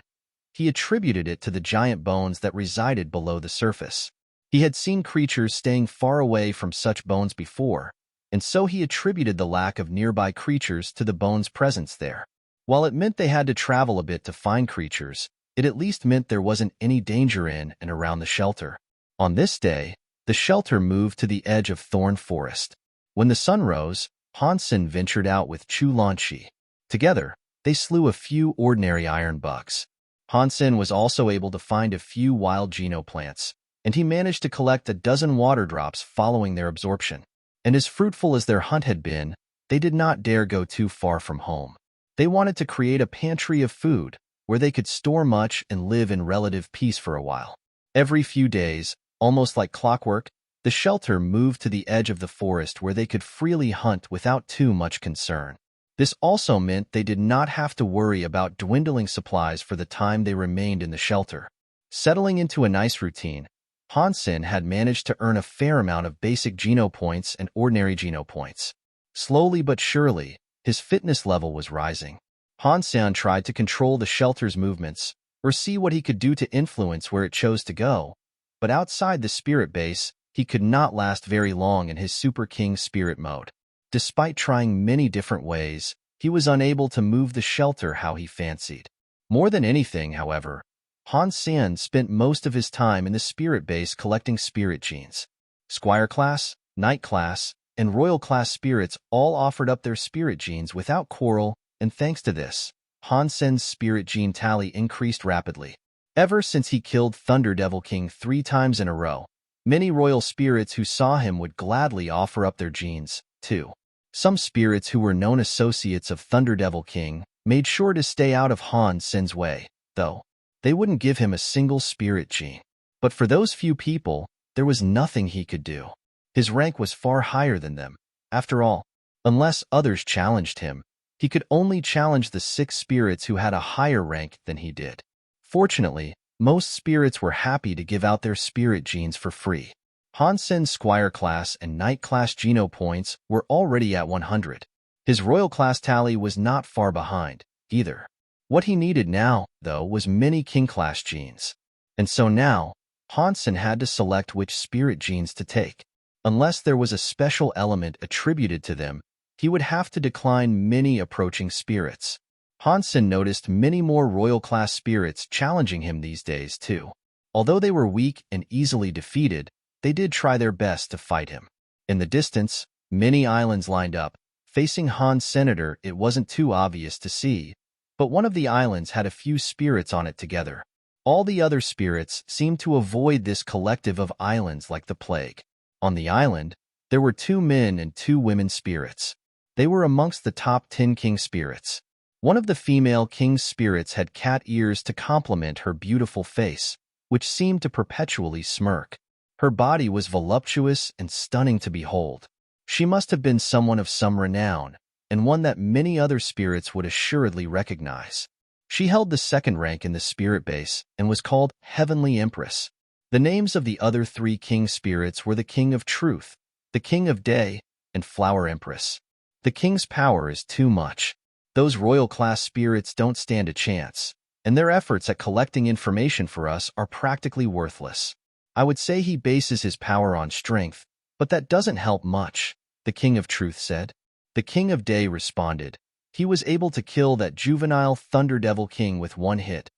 He attributed it to the giant bones that resided below the surface. He had seen creatures staying far away from such bones before, and so he attributed the lack of nearby creatures to the bones' presence there. While it meant they had to travel a bit to find creatures, it at least meant there wasn't any danger in and around the shelter. On this day, the shelter moved to the edge of thorn forest. When the sun rose, Han Sen ventured out with Chu Lanqi. Together, they slew a few ordinary iron bugs. Han Sen was also able to find a few wild geno plants, and he managed to collect a dozen water drops following their absorption. And as fruitful as their hunt had been, they did not dare go too far from home. They wanted to create a pantry of food where they could store much and live in relative peace for a while. Every few days, almost like clockwork, the shelter moved to the edge of the forest where they could freely hunt without too much concern. This also meant they did not have to worry about dwindling supplies for the time they remained in the shelter. Settling into a nice routine, Han Sen had managed to earn a fair amount of basic geno points and ordinary geno points. Slowly but surely, his fitness level was rising. Han Sen tried to control the shelter's movements, or see what he could do to influence where it chose to go, but outside the spirit base, he could not last very long in his Super King spirit mode. Despite trying many different ways, he was unable to move the shelter how he fancied. More than anything, however, Han Sen spent most of his time in the spirit base collecting spirit genes. Squire class, Knight class, and Royal class spirits all offered up their spirit genes without quarrel, and thanks to this, Han Sen's spirit gene tally increased rapidly. Ever since he killed Thunder Devil King 3 times in a row, many royal spirits who saw him would gladly offer up their genes, too. Some spirits who were known associates of Thunder Devil King made sure to stay out of Han Sen's way, though. They wouldn't give him a single spirit gene. But for those few people, there was nothing he could do. His rank was far higher than them. After all, unless others challenged him, he could only challenge the 6 spirits who had a higher rank than he did. Fortunately, most spirits were happy to give out their spirit genes for free. Han Sen's Squire class and Knight class geno points were already at 100. His Royal class tally was not far behind, either. What he needed now, though, was many King class genes. And so now, Han Sen had to select which spirit genes to take. Unless there was a special element attributed to them, he would have to decline many approaching spirits. Han Sen noticed many more Royal class spirits challenging him these days, too. Although they were weak and easily defeated, they did try their best to fight him. In the distance, many islands lined up. Facing Han's senator, it wasn't too obvious to see, but one of the islands had a few spirits on it together. All the other spirits seemed to avoid this collective of islands like the plague. On the island, there were 2 men and 2 women spirits. They were amongst the top 10 king spirits. One of the female king's spirits had cat ears to complement her beautiful face, which seemed to perpetually smirk. Her body was voluptuous and stunning to behold. She must have been someone of some renown, and one that many other spirits would assuredly recognize. She held the 2nd rank in the spirit base and was called Heavenly Empress. The names of the other 3 king spirits were the King of Truth, the King of Day, and Flower Empress. The king's power is too much. Those royal class spirits don't stand a chance, and their efforts at collecting information for us are practically worthless. I would say he bases his power on strength, but that doesn't help much, the King of Truth said. The King of Day responded. He was able to kill that juvenile Thunder Devil King with one hit.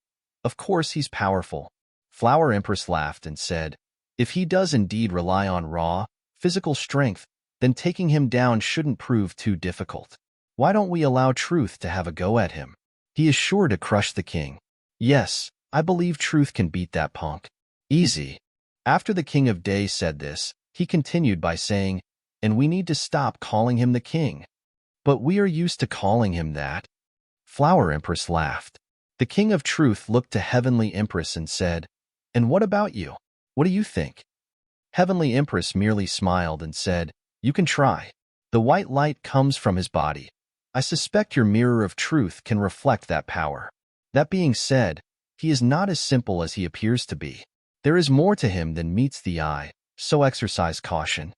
Of course he's powerful. Flower Empress laughed and said, if he does indeed rely on raw, physical strength, then taking him down shouldn't prove too difficult. Why don't we allow Truth to have a go at him? He is sure to crush the king. Yes, I believe Truth can beat that punk. Easy. After the King of Day said this, he continued by saying, and we need to stop calling him the king. But we are used to calling him that. Flower Empress laughed. The King of Truth looked to Heavenly Empress and said, and what about you? What do you think? Heavenly Empress merely smiled and said, you can try. The white light comes from his body. I suspect your mirror of truth can reflect that power. That being said, he is not as simple as he appears to be. There is more to him than meets the eye, so exercise caution.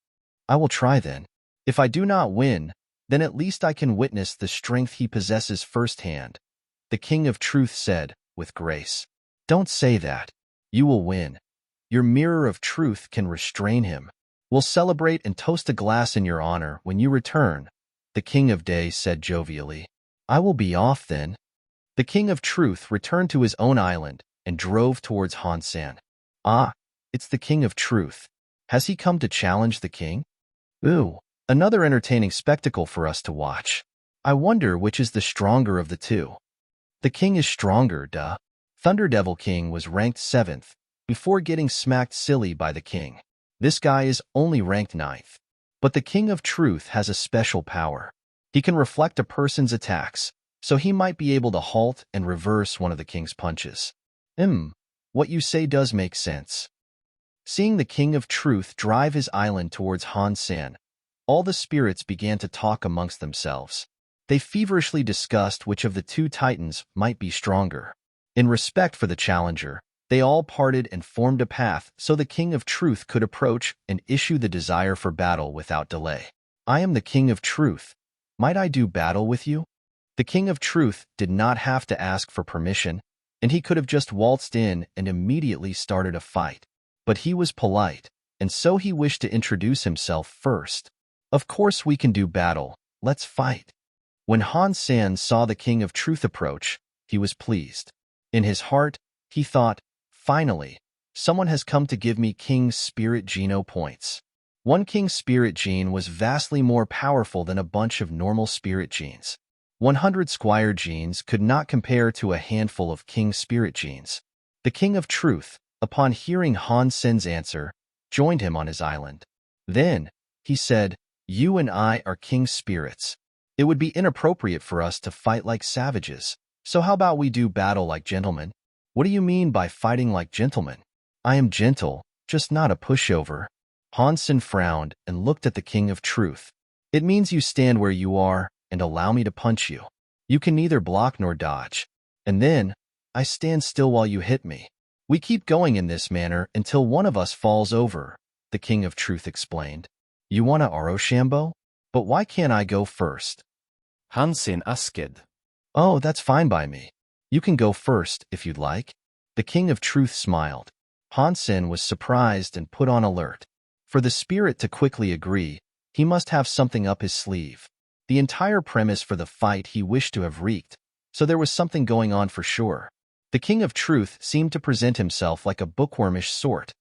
I will try then. If I do not win, then at least I can witness the strength he possesses firsthand. The King of Truth said, with grace. Don't say that. You will win. Your mirror of truth can restrain him. We'll celebrate and toast a glass in your honor when you return, the King of Day said jovially. I will be off then. The King of Truth returned to his own island and drove towards Han Sen. Ah, it's the King of Truth. Has he come to challenge the king? Ooh, another entertaining spectacle for us to watch. I wonder which is the stronger of the two. The king is stronger, duh. Thunder Devil King was ranked 7th, before getting smacked silly by the king. This guy is only ranked 9th. But the King of Truth has a special power. He can reflect a person's attacks, so he might be able to halt and reverse one of the king's punches. What you say does make sense. Seeing the King of Truth drive his island towards Han Sen, all the spirits began to talk amongst themselves. They feverishly discussed which of the two titans might be stronger. In respect for the challenger, they all parted and formed a path so the King of Truth could approach and issue the desire for battle without delay. I am the King of Truth. Might I do battle with you? The King of Truth did not have to ask for permission, and he could have just waltzed in and immediately started a fight. But he was polite, and so he wished to introduce himself first. Of course we can do battle. Let's fight. When Han Sen saw the King of Truth approach, he was pleased. In his heart, he thought, finally, someone has come to give me King Spirit Geno points. One King Spirit Gene was vastly more powerful than a bunch of normal Spirit Genes. 100 Squire Genes could not compare to a handful of King Spirit Genes. The King of Truth, upon hearing Han Sen's answer, joined him on his island. Then, he said, you and I are King Spirits. It would be inappropriate for us to fight like savages, so how about we do battle like gentlemen? What do you mean by fighting like gentlemen? I am gentle, just not a pushover. Han Sen frowned and looked at the King of Truth. It means you stand where you are and allow me to punch you. You can neither block nor dodge. And then, I stand still while you hit me. We keep going in this manner until one of us falls over, the King of Truth explained. You want a Aroshambo? But why can't I go first? Han Sen asked. Oh, that's fine by me. You can go first, if you'd like. The King of Truth smiled. Han Sen was surprised and put on alert. For the spirit to quickly agree, he must have something up his sleeve. The entire premise for the fight he wished to have wreaked, so there was something going on for sure. The King of Truth seemed to present himself like a bookwormish sort.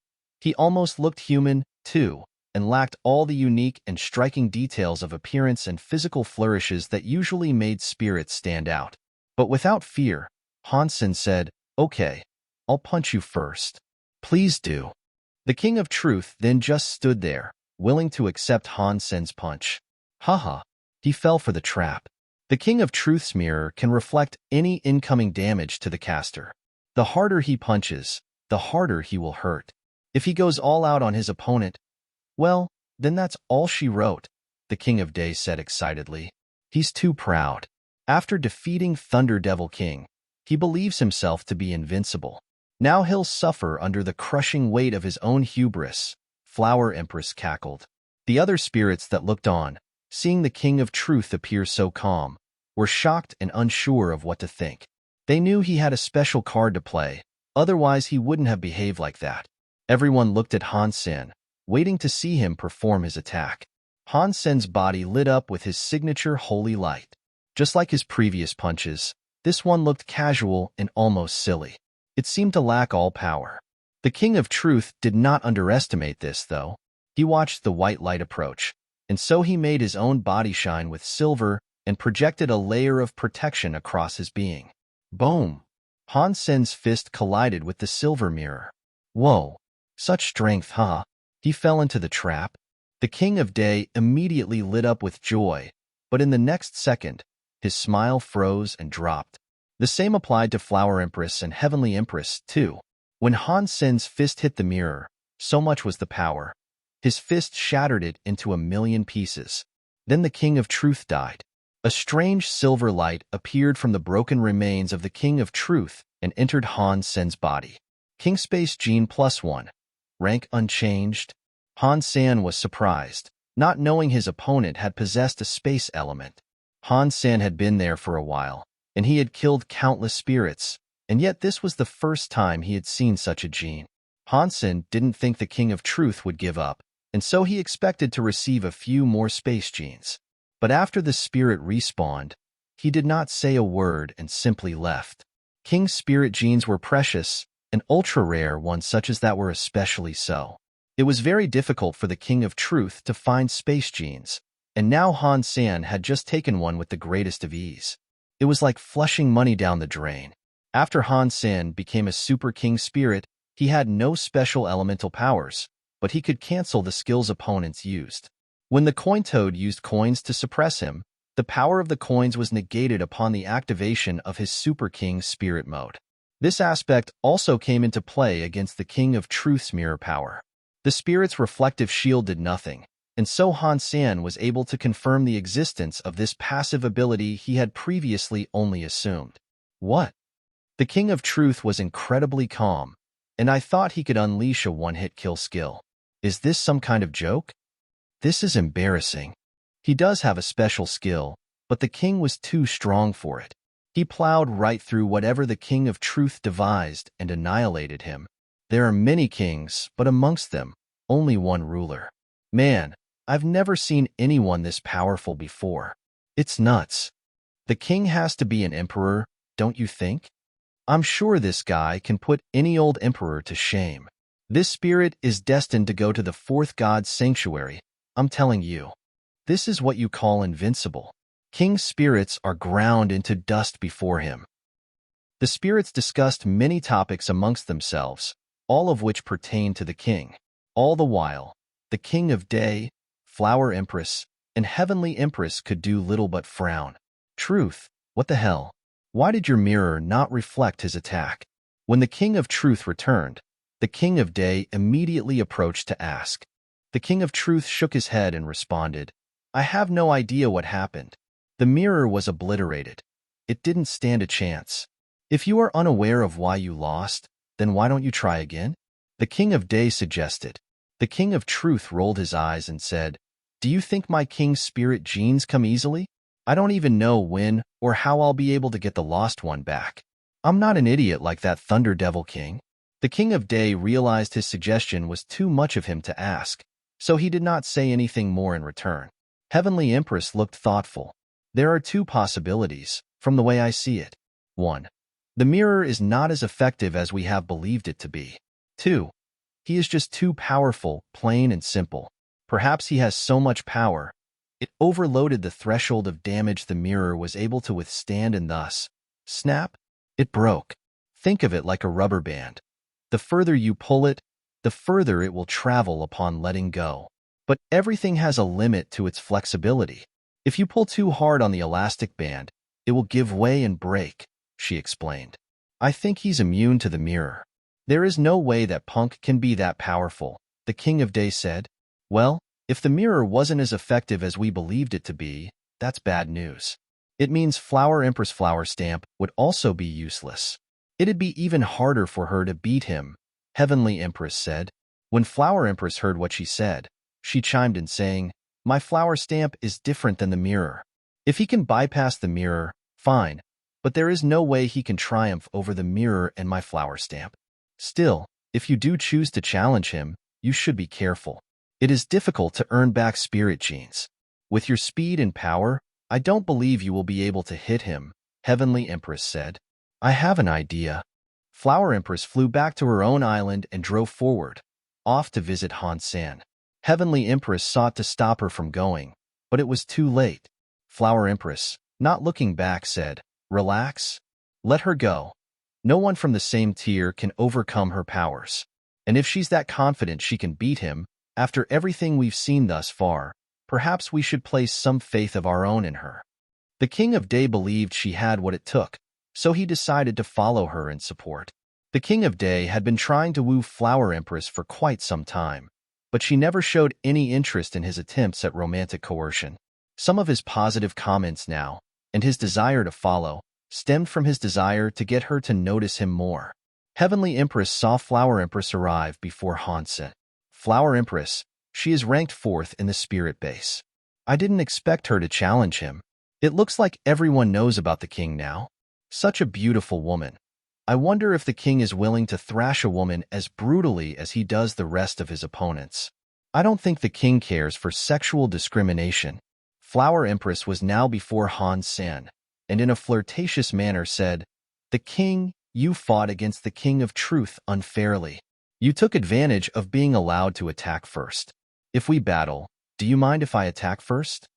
He almost looked human, too, and lacked all the unique and striking details of appearance and physical flourishes that usually made spirits stand out. But without fear, Han Sen said, okay, I'll punch you first. Please do. The King of Truth then just stood there, willing to accept Han Sen's punch. Haha, he fell for the trap. The King of Truth's mirror can reflect any incoming damage to the caster. The harder he punches, the harder he will hurt. If he goes all out on his opponent, well, then that's all she wrote, the King of Day said excitedly. He's too proud. After defeating Thunder Devil King, he believes himself to be invincible. Now he'll suffer under the crushing weight of his own hubris, Flower Empress cackled. The other spirits that looked on, seeing the King of Truth appear so calm, were shocked and unsure of what to think. They knew he had a special card to play, otherwise he wouldn't have behaved like that. Everyone looked at Han Sen, waiting to see him perform his attack. Han Sen's body lit up with his signature holy light. Just like his previous punches, this one looked casual and almost silly. It seemed to lack all power. The King of Truth did not underestimate this, though. He watched the white light approach, and so he made his own body shine with silver and projected a layer of protection across his being. Boom! Han Sen's fist collided with the silver mirror. Whoa! Such strength, huh? He fell into the trap. The King of Day immediately lit up with joy, but in the next second, his smile froze and dropped. The same applied to Flower Empress and Heavenly Empress, too. When Han Sen's fist hit the mirror, so much was the power. His fist shattered it into a million pieces. Then the King of Truth died. A strange silver light appeared from the broken remains of the King of Truth and entered Han Sen's body. King Space Gene +1. Rank unchanged. Han Sen was surprised, not knowing his opponent had possessed a space element. Han Sen had been there for a while, and he had killed countless spirits, and yet this was the first time he had seen such a gene. Han Sen didn't think the King of Truth would give up, and so he expected to receive a few more space genes. But after the spirit respawned, he did not say a word and simply left. King Spirit genes were precious, and ultra-rare ones such as that were especially so. It was very difficult for the King of Truth to find space genes, and now Han Sen had just taken one with the greatest of ease. It was like flushing money down the drain. After Han Sen became a Super King Spirit, he had no special elemental powers, but he could cancel the skills opponents used. When the Coin Toad used coins to suppress him, the power of the coins was negated upon the activation of his Super King Spirit mode. This aspect also came into play against the King of Truth's mirror power. The spirit's reflective shield did nothing, and so Han Sen was able to confirm the existence of this passive ability he had previously only assumed. What? The King of Truth was incredibly calm, and I thought he could unleash a one-hit kill skill. Is this some kind of joke? This is embarrassing. He does have a special skill, but the king was too strong for it. He plowed right through whatever the King of Truth devised and annihilated him. There are many kings, but amongst them, only one ruler. Man, I've never seen anyone this powerful before. It's nuts. The king has to be an emperor, don't you think? I'm sure this guy can put any old emperor to shame. This spirit is destined to go to the fourth god's sanctuary, I'm telling you. This is what you call invincible. King spirits are ground into dust before him. The spirits discussed many topics amongst themselves, all of which pertain to the king. All the while, the King of Day, Flower Empress, and Heavenly Empress could do little but frown. Truth, what the hell? Why did your mirror not reflect his attack? When the King of Truth returned, the King of Day immediately approached to ask. The King of Truth shook his head and responded, I have no idea what happened. The mirror was obliterated. It didn't stand a chance. If you are unaware of why you lost, then why don't you try again? The King of Day suggested. The King of Truth rolled his eyes and said, Do you think my King Spirit genes come easily? I don't even know when or how I'll be able to get the lost one back. I'm not an idiot like that Thunder Devil King. The King of Day realized his suggestion was too much of him to ask, so he did not say anything more in return. Heavenly Empress looked thoughtful. There are two possibilities, from the way I see it. 1. The mirror is not as effective as we have believed it to be. 2. He is just too powerful, plain and simple. Perhaps he has so much power, it overloaded the threshold of damage the mirror was able to withstand and thus, snap, it broke. Think of it like a rubber band. The further you pull it, the further it will travel upon letting go. But everything has a limit to its flexibility. If you pull too hard on the elastic band, it will give way and break, she explained. I think he's immune to the mirror. There is no way that punk can be that powerful, the King of Day said. Well, if the mirror wasn't as effective as we believed it to be, that's bad news. It means Flower Empress Flower Stamp would also be useless. It'd be even harder for her to beat him, Heavenly Empress said. When Flower Empress heard what she said, she chimed in saying, My Flower Stamp is different than the mirror. If he can bypass the mirror, fine, but there is no way he can triumph over the mirror and my Flower Stamp. Still, If you do choose to challenge him, you should be careful. It is difficult to earn back spirit genes. With your speed and power, I don't believe you will be able to hit him, Heavenly Empress said. I have an idea. Flower Empress flew back to her own island and drove forward, off to visit Han Sen. Heavenly Empress sought to stop her from going, but it was too late. Flower Empress, not looking back, said, "Relax. Let her go. No one from the same tier can overcome her powers. And if she's that confident she can beat him, after everything we've seen thus far, perhaps we should place some faith of our own in her." The King of Day believed she had what it took, so he decided to follow her in support. The King of Day had been trying to woo Flower Empress for quite some time, but she never showed any interest in his attempts at romantic coercion. Some of his positive comments now, and his desire to follow, stemmed from his desire to get her to notice him more. Heavenly Empress saw Flower Empress arrive before Han Sen. Flower Empress, she is ranked 4th in the spirit base. I didn't expect her to challenge him. It looks like everyone knows about the king now. Such a beautiful woman. I wonder if the king is willing to thrash a woman as brutally as he does the rest of his opponents. I don't think the king cares for sexual discrimination. Flower Empress was now before Han Sen, and in a flirtatious manner said, "The king, you fought against the king of truth unfairly. You took advantage of being allowed to attack first. If we battle, do you mind if I attack first?"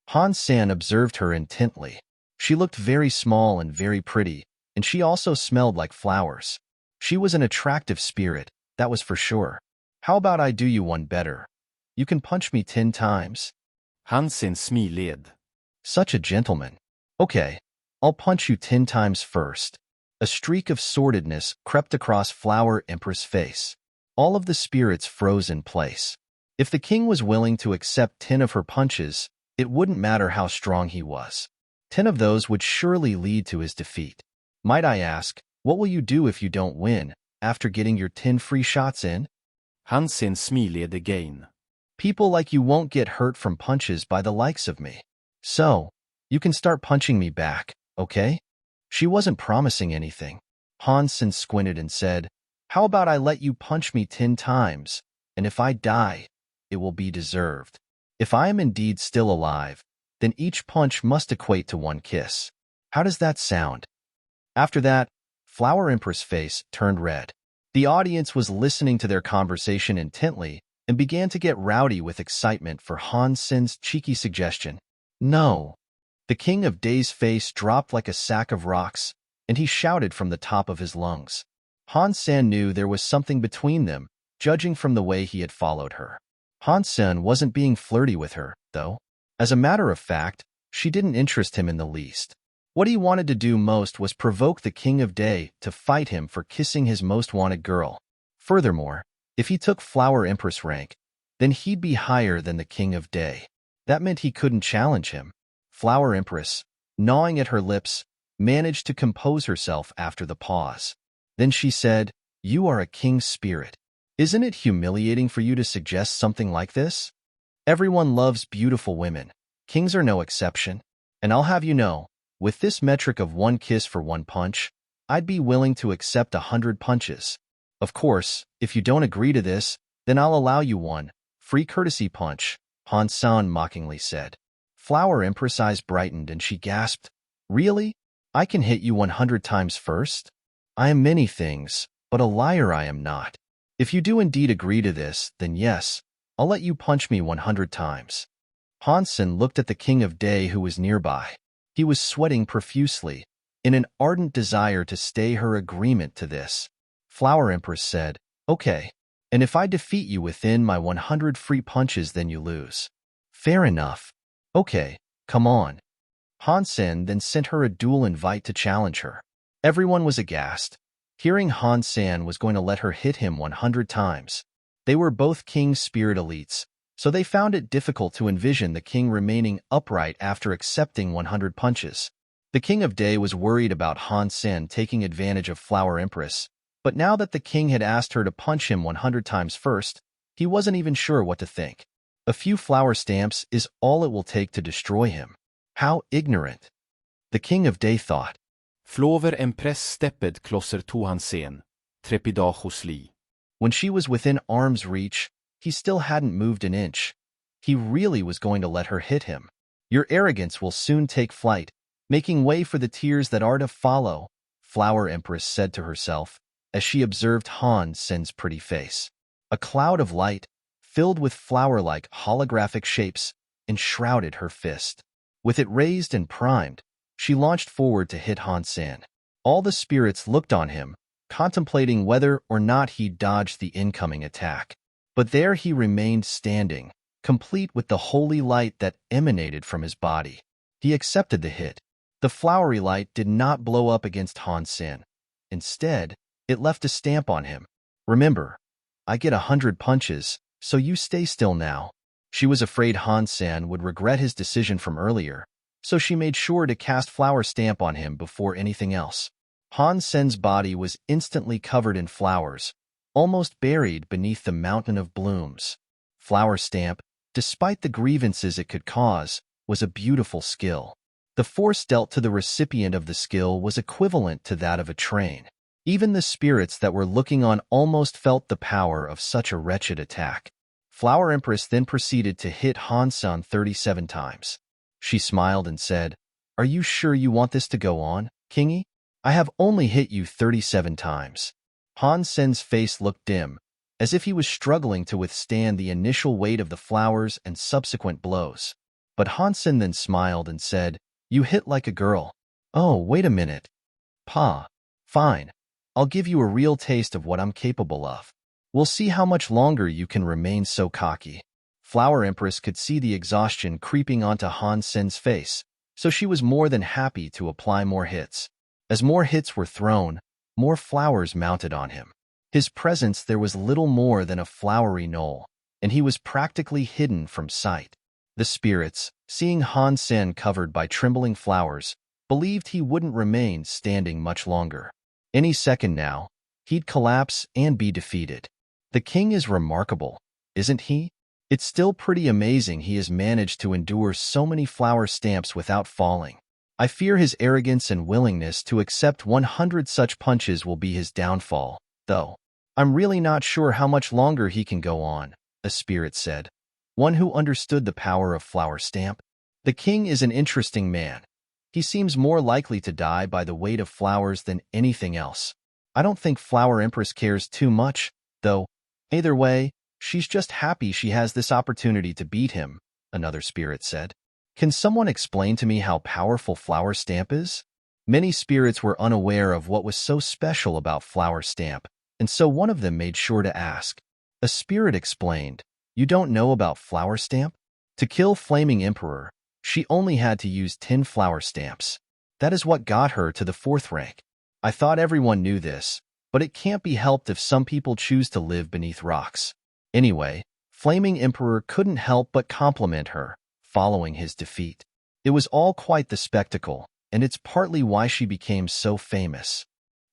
Han Sen observed her intently. She looked very small and very pretty, and she also smelled like flowers. She was an attractive spirit, that was for sure. "How about I do you one better? You can punch me 10 times. Han Sen smiled. Such a gentleman. Okay, I'll punch you 10 times first. A streak of sordidness crept across Flower Empress' face. All of the spirits froze in place. If the king was willing to accept 10 of her punches, it wouldn't matter how strong he was. 10 of those would surely lead to his defeat. Might I ask, what will you do if you don't win, after getting your 10 free shots in? Han Sen smiled again. People like you won't get hurt from punches by the likes of me. So, you can start punching me back, okay? She wasn't promising anything. Han Sen squinted and said, "How about I let you punch me 10 times, and if I die, it will be deserved. If I am indeed still alive, then each punch must equate to 1 kiss. How does that sound?" After that, Flower Empress' face turned red. The audience was listening to their conversation intently and began to get rowdy with excitement for Han Sen's cheeky suggestion. No. The King of Day's face dropped like a sack of rocks, and he shouted from the top of his lungs. Han Sen knew there was something between them, judging from the way he had followed her. Han Sen wasn't being flirty with her, though. As a matter of fact, she didn't interest him in the least. What he wanted to do most was provoke the King of Day to fight him for kissing his most wanted girl. Furthermore, if he took Flower Empress rank, then he'd be higher than the King of Day. That meant he couldn't challenge him. Flower Empress, gnawing at her lips, managed to compose herself after the pause. Then she said, "You are a king's spirit. Isn't it humiliating for you to suggest something like this? Everyone loves beautiful women. Kings are no exception. And I'll have you know, with this metric of 1 kiss for 1 punch, I'd be willing to accept 100 punches. Of course, if you don't agree to this, then I'll allow you 1 free courtesy punch," Han Sen mockingly said. Flower Empress' eyes brightened and she gasped, "Really? I can hit you 100 times first? I am many things, but a liar I am not. If you do indeed agree to this, then yes, I'll let you punch me 100 times. Han Sen looked at the King of Day who was nearby. He was sweating profusely, in an ardent desire to stay her agreement to this. Flower Empress said, "Okay, and if I defeat you within my 100 free punches, then you lose." "Fair enough. Okay, come on." Han Sen then sent her a duel invite to challenge her. Everyone was aghast, hearing Han Sen was going to let her hit him 100 times. They were both King Spirit elites, so they found it difficult to envision the king remaining upright after accepting 100 punches. The King of Day was worried about Han Sen taking advantage of Flower Empress, but now that the king had asked her to punch him 100 times first, he wasn't even sure what to think. A few flower stamps is all it will take to destroy him. How ignorant! The King of Day thought. Flower Empress stepped closer to Han Sen, trepidationsly. When she was within arm's reach, he still hadn't moved an inch. He really was going to let her hit him. Your arrogance will soon take flight, making way for the tears that are to follow, Flower Empress said to herself as she observed Han Sen's pretty face. A cloud of light, filled with flower-like holographic shapes, enshrouded her fist. With it raised and primed, she launched forward to hit Han Sen. All the spirits looked on him, contemplating whether or not he dodged the incoming attack. But there he remained standing, complete with the holy light that emanated from his body. He accepted the hit. The flowery light did not blow up against Han Sen. Instead, it left a stamp on him. Remember, I get 100 punches, so you stay still now. She was afraid Han Sen would regret his decision from earlier, so she made sure to cast flower stamp on him before anything else. Han Sen's body was instantly covered in flowers, almost buried beneath the mountain of blooms. Flower stamp, despite the grievances it could cause, was a beautiful skill. The force dealt to the recipient of the skill was equivalent to that of a train. Even the spirits that were looking on almost felt the power of such a wretched attack. Flower Empress then proceeded to hit Han Sen 37 times. She smiled and said, "Are you sure you want this to go on, Kingy? I have only hit you 37 times." Han Sen's face looked dim, as if he was struggling to withstand the initial weight of the flowers and subsequent blows. But Han Sen then smiled and said, "You hit like a girl." "Oh, wait a minute. Pa. Fine. I'll give you a real taste of what I'm capable of. We'll see how much longer you can remain so cocky." Flower Empress could see the exhaustion creeping onto Han Sen's face, so she was more than happy to apply more hits. As more hits were thrown, more flowers mounted on him. His presence there was little more than a flowery knoll, and he was practically hidden from sight. The spirits, seeing Han Sen covered by trembling flowers, believed he wouldn't remain standing much longer. Any second now, he'd collapse and be defeated. The king is remarkable, isn't he? It's still pretty amazing he has managed to endure so many flower stamps without falling. I fear his arrogance and willingness to accept 100 such punches will be his downfall, though. I'm really not sure how much longer he can go on, a spirit said, one who understood the power of flower stamp. The king is an interesting man. He seems more likely to die by the weight of flowers than anything else. I don't think Flower Empress cares too much, though. Either way, she's just happy she has this opportunity to beat him, another spirit said. Can someone explain to me how powerful flower stamp is? Many spirits were unaware of what was so special about flower stamp, and so one of them made sure to ask. A spirit explained, "You don't know about flower stamp? To kill Flaming Emperor, she only had to use 10 flower stamps. That is what got her to the 4th rank. I thought everyone knew this, but it can't be helped if some people choose to live beneath rocks." Anyway, Flaming Emperor couldn't help but compliment her, following his defeat. It was all quite the spectacle, and it's partly why she became so famous.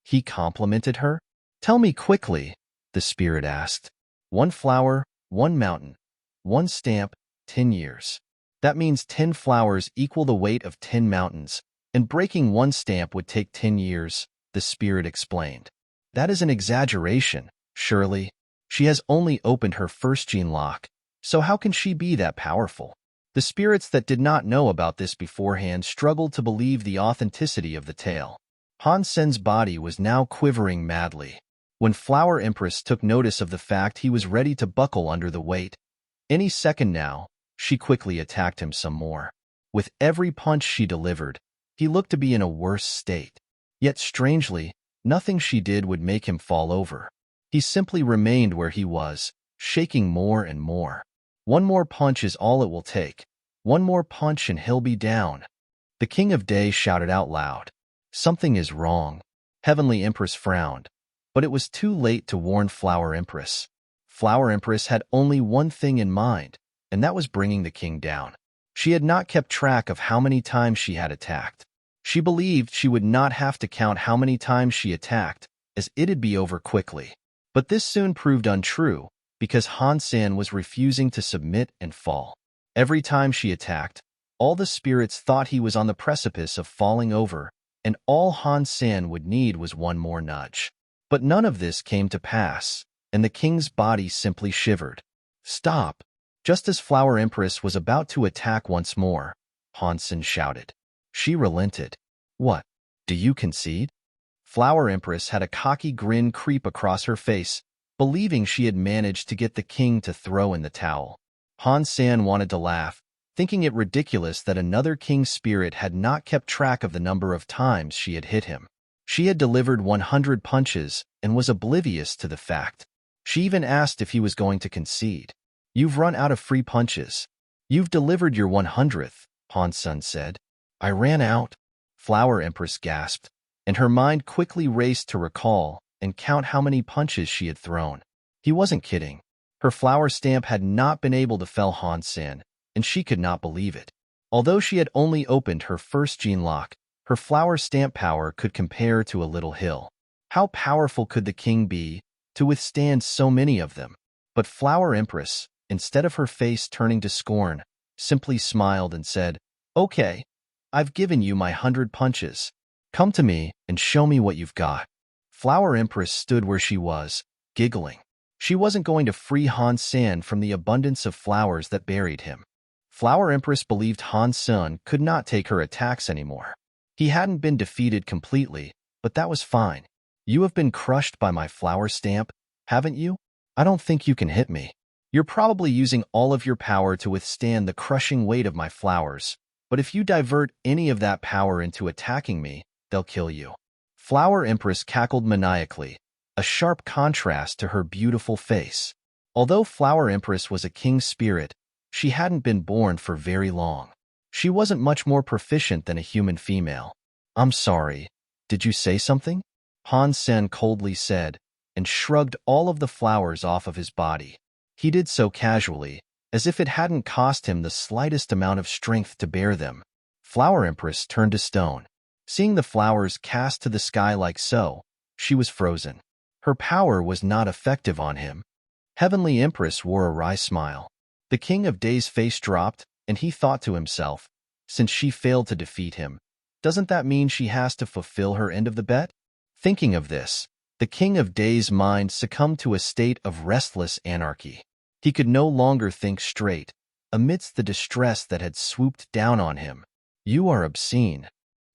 He complimented her? "Tell me quickly," the spirit asked. "1 flower, 1 mountain, 1 stamp, 10 years. That means 10 flowers equal the weight of 10 mountains, and breaking 1 stamp would take 10 years, the spirit explained. That is an exaggeration, surely. She has only opened her first gene lock, so how can she be that powerful? The spirits that did not know about this beforehand struggled to believe the authenticity of the tale. Han Sen's body was now quivering madly. When Flower Empress took notice of the fact he was ready to buckle under the weight, any second now, she quickly attacked him some more. With every punch she delivered, he looked to be in a worse state. Yet strangely, nothing she did would make him fall over. He simply remained where he was, shaking more and more. 1 more punch is all it will take. 1 more punch and he'll be down. The King of Day shouted out loud. Something is wrong. Heavenly Empress frowned, but it was too late to warn Flower Empress. Flower Empress had only one thing in mind, and that was bringing the king down. She had not kept track of how many times she had attacked. She believed she would not have to count how many times she attacked, as it'd be over quickly. But this soon proved untrue, because Han Sen was refusing to submit and fall. Every time she attacked, all the spirits thought he was on the precipice of falling over, and all Han Sen would need was 1 more nudge. But none of this came to pass. and the king's body simply shivered. Stop! Just as Flower Empress was about to attack once more, Han Sen shouted. She relented. What? Do you concede? Flower Empress had a cocky grin creep across her face, believing she had managed to get the king to throw in the towel. Han Sen wanted to laugh, thinking it ridiculous that another king spirit had not kept track of the number of times she had hit him. She had delivered 100 punches and was oblivious to the fact. She even asked if he was going to concede. You've run out of free punches. You've delivered your 100th, Han Sen said. I ran out, Flower Empress gasped, and her mind quickly raced to recall and count how many punches she had thrown. He wasn't kidding. Her flower stamp had not been able to fell Han Sen, and she could not believe it. Although she had only opened her first gene lock, her flower stamp power could compare to a little hill. How powerful could the king be to withstand so many of them? But Flower Empress, instead of her face turning to scorn, simply smiled and said, Okay, I've given you my 100 punches. Come to me and show me what you've got. Flower Empress stood where she was, giggling. She wasn't going to free Han Sen from the abundance of flowers that buried him. Flower Empress believed Han Sen could not take her attacks anymore. He hadn't been defeated completely, but that was fine. You have been crushed by my flower stamp, haven't you? I don't think you can hit me. You're probably using all of your power to withstand the crushing weight of my flowers, but if you divert any of that power into attacking me, they'll kill you. Flower Empress cackled maniacally, a sharp contrast to her beautiful face. Although Flower Empress was a king spirit, she hadn't been born for very long. She wasn't much more proficient than a human female. I'm sorry, did you say something? Han Sen coldly said, and shrugged all of the flowers off of his body. He did so casually, as if it hadn't cost him the slightest amount of strength to bear them. Flower Empress turned to stone. Seeing the flowers cast to the sky like so, she was frozen. Her power was not effective on him. Heavenly Empress wore a wry smile. The King of Day's face dropped, and he thought to himself, since she failed to defeat him, doesn't that mean she has to fulfill her end of the bet? Thinking of this, the King of Day's mind succumbed to a state of restless anarchy. He could no longer think straight, amidst the distress that had swooped down on him. You are obscene.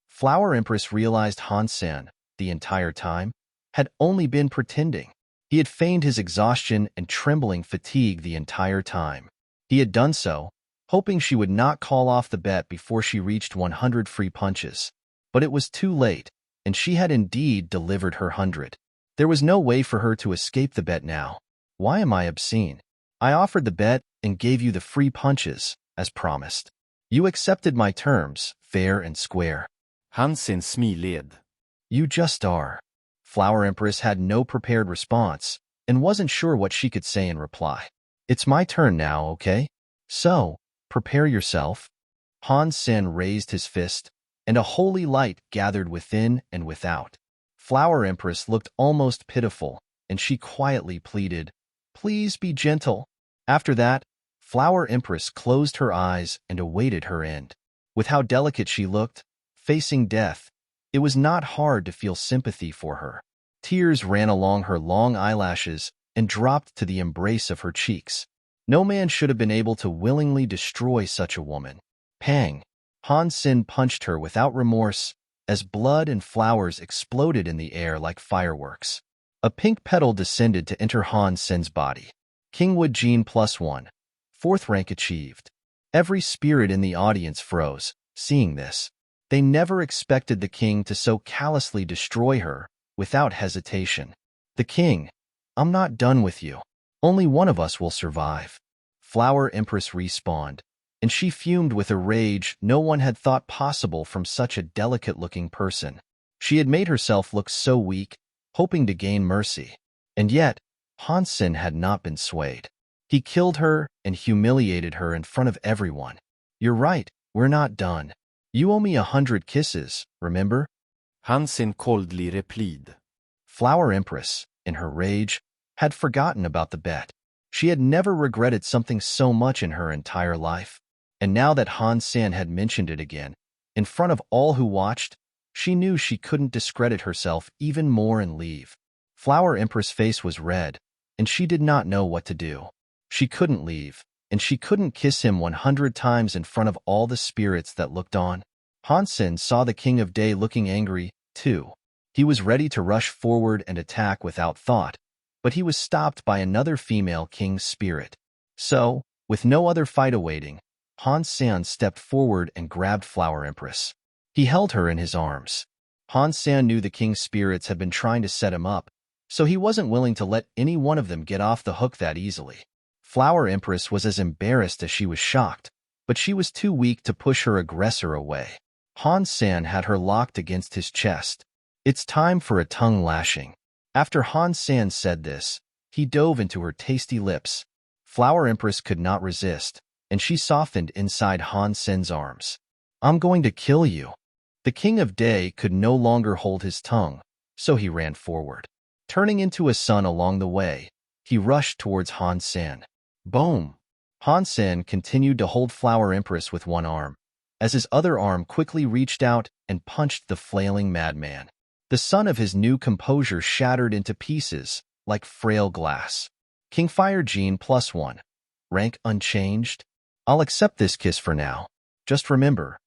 Flower Empress realized Han Sen, the entire time, had only been pretending. He had feigned his exhaustion and trembling fatigue the entire time. He had done so, hoping she would not call off the bet before she reached 100 free punches. But it was too late, and she had indeed delivered her 100. There was no way for her to escape the bet now. Why am I obscene? I offered the bet and gave you the free punches, as promised. You accepted my terms, fair and square. Han Sen smiled. You just are. Flower Empress had no prepared response, and wasn't sure what she could say in reply. It's my turn now, okay? So, prepare yourself. Han Sen raised his fist, and a holy light gathered within and without. Flower Empress looked almost pitiful, and she quietly pleaded, Please be gentle. After that, Flower Empress closed her eyes and awaited her end. With how delicate she looked, facing death, it was not hard to feel sympathy for her. Tears ran along her long eyelashes and dropped to the embrace of her cheeks. No man should have been able to willingly destroy such a woman. Pang! Han Sen punched her without remorse as blood and flowers exploded in the air like fireworks. A pink petal descended to enter Han Sen's body. Kingwood Gene +1. 4th rank achieved. Every spirit in the audience froze, seeing this. They never expected the king to so callously destroy her, without hesitation. The king, I'm not done with you. Only one of us will survive. Flower Empress respawned, and she fumed with a rage no one had thought possible from such a delicate-looking person. She had made herself look so weak, hoping to gain mercy. And yet, Han Sen had not been swayed. He killed her and humiliated her in front of everyone. You're right, we're not done. You owe me 100 kisses, remember? Han Sen coldly replied. Flower Empress, in her rage, had forgotten about the bet. She had never regretted something so much in her entire life. And now that Han Sen had mentioned it again, in front of all who watched, she knew she couldn't discredit herself even more and leave. Flower Empress' face was red, and she did not know what to do. She couldn't leave, and she couldn't kiss him 100 times in front of all the spirits that looked on. Han Sen saw the King of Day looking angry, too. He was ready to rush forward and attack without thought, but he was stopped by another female king's spirit. So, with no other fight awaiting, Han Sen stepped forward and grabbed Flower Empress. He held her in his arms. Han Sen knew the king's spirits had been trying to set him up, so he wasn't willing to let any one of them get off the hook that easily. Flower Empress was as embarrassed as she was shocked, but she was too weak to push her aggressor away. Han Sen had her locked against his chest. It's time for a tongue lashing. After Han Sen said this, he dove into her tasty lips. Flower Empress could not resist, and she softened inside Han Sen's arms. I'm going to kill you. The King of Day could no longer hold his tongue, so he ran forward. Turning into a sun along the way, he rushed towards Han Sen. Boom! Han Sen continued to hold Flower Empress with one arm, as his other arm quickly reached out and punched the flailing madman. The sun of his new composure shattered into pieces like frail glass. Kingfire Gene +1. Rank unchanged. I'll accept this kiss for now. Just remember,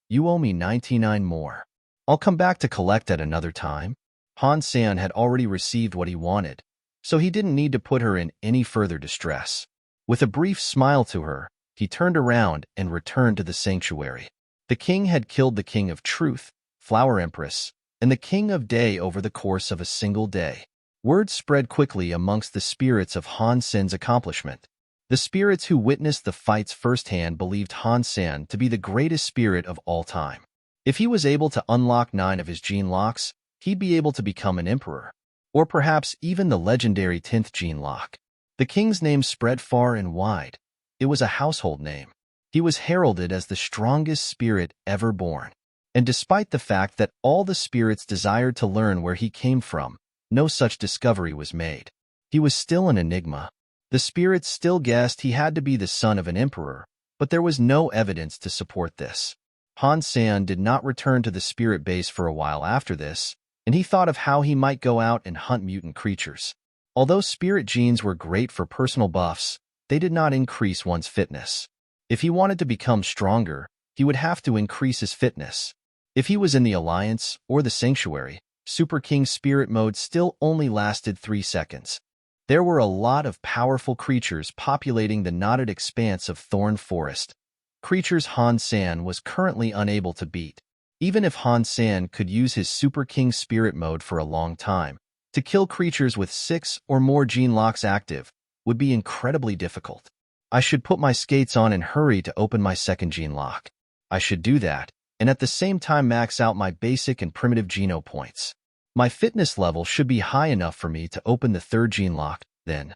you owe me 99 more. I'll come back to collect at another time. Han Sen had already received what he wanted, so he didn't need to put her in any further distress. With a brief smile to her, he turned around and returned to the sanctuary. The king had killed the King of Truth, Flower Empress, and the King of Day over the course of a single day. Word spread quickly amongst the spirits of Han Sen's accomplishment. The spirits who witnessed the fights firsthand believed Han Sen to be the greatest spirit of all time. If he was able to unlock 9 of his gene locks, he'd be able to become an emperor, or perhaps even the legendary 10th gene lock. The king's name spread far and wide. It was a household name. He was heralded as the strongest spirit ever born. And despite the fact that all the spirits desired to learn where he came from, no such discovery was made. He was still an enigma. The spirits still guessed he had to be the son of an emperor, but there was no evidence to support this. Han Sen did not return to the spirit base for a while after this, and he thought of how he might go out and hunt mutant creatures. Although spirit genes were great for personal buffs, they did not increase one's fitness. If he wanted to become stronger, he would have to increase his fitness. If he was in the Alliance or the Sanctuary, Super King Spirit Mode still only lasted 3 seconds. There were a lot of powerful creatures populating the knotted expanse of Thorn Forest. Creatures Han Sen was currently unable to beat. Even if Han Sen could use his Super King Spirit Mode for a long time, to kill creatures with 6 or more gene locks active would be incredibly difficult. I should put my skates on and hurry to open my second gene lock. I should do that, and at the same time max out my basic and primitive geno points. My fitness level should be high enough for me to open the third gene lock, then.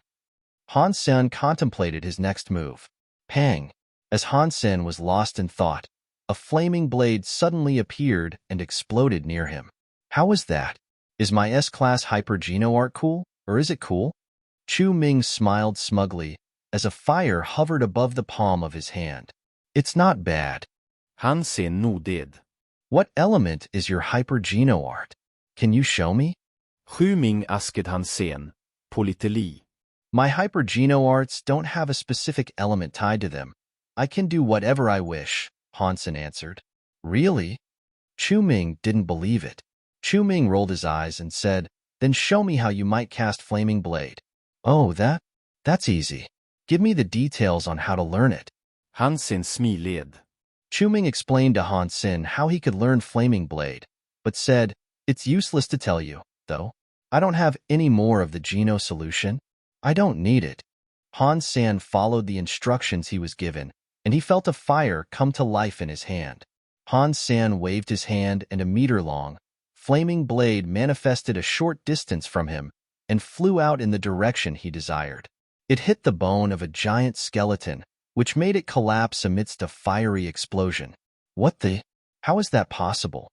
Han Sen contemplated his next move. Pang! As Han Sen was lost in thought, a flaming blade suddenly appeared and exploded near him. How was that? Is my S-Class Hyper Geno art cool, or is it cool? Chu Ming smiled smugly as a fire hovered above the palm of his hand. It's not bad. Han Sen nodded. What element is your Hyper Geno art? Can you show me? Chu Ming asked Han Sen, på lite li. My Hyper Geno arts don't have a specific element tied to them. I can do whatever I wish, Han Sen answered. Really? Chu Ming didn't believe it. Chu Ming rolled his eyes and said, then show me how you might cast Flaming Blade. Oh, that's easy. Give me the details on how to learn it. Han Sen smiled. Chu Ming explained to Han Sen how he could learn Flaming Blade, but said, it's useless to tell you, though. I don't have any more of the Geno solution. I don't need it. Han Sen followed the instructions he was given, and he felt a fire come to life in his hand. Han Sen waved his hand, and a meter-long, Flaming Blade manifested a short distance from him and flew out in the direction he desired. It hit the bone of a giant skeleton, which made it collapse amidst a fiery explosion. What the? How is that possible?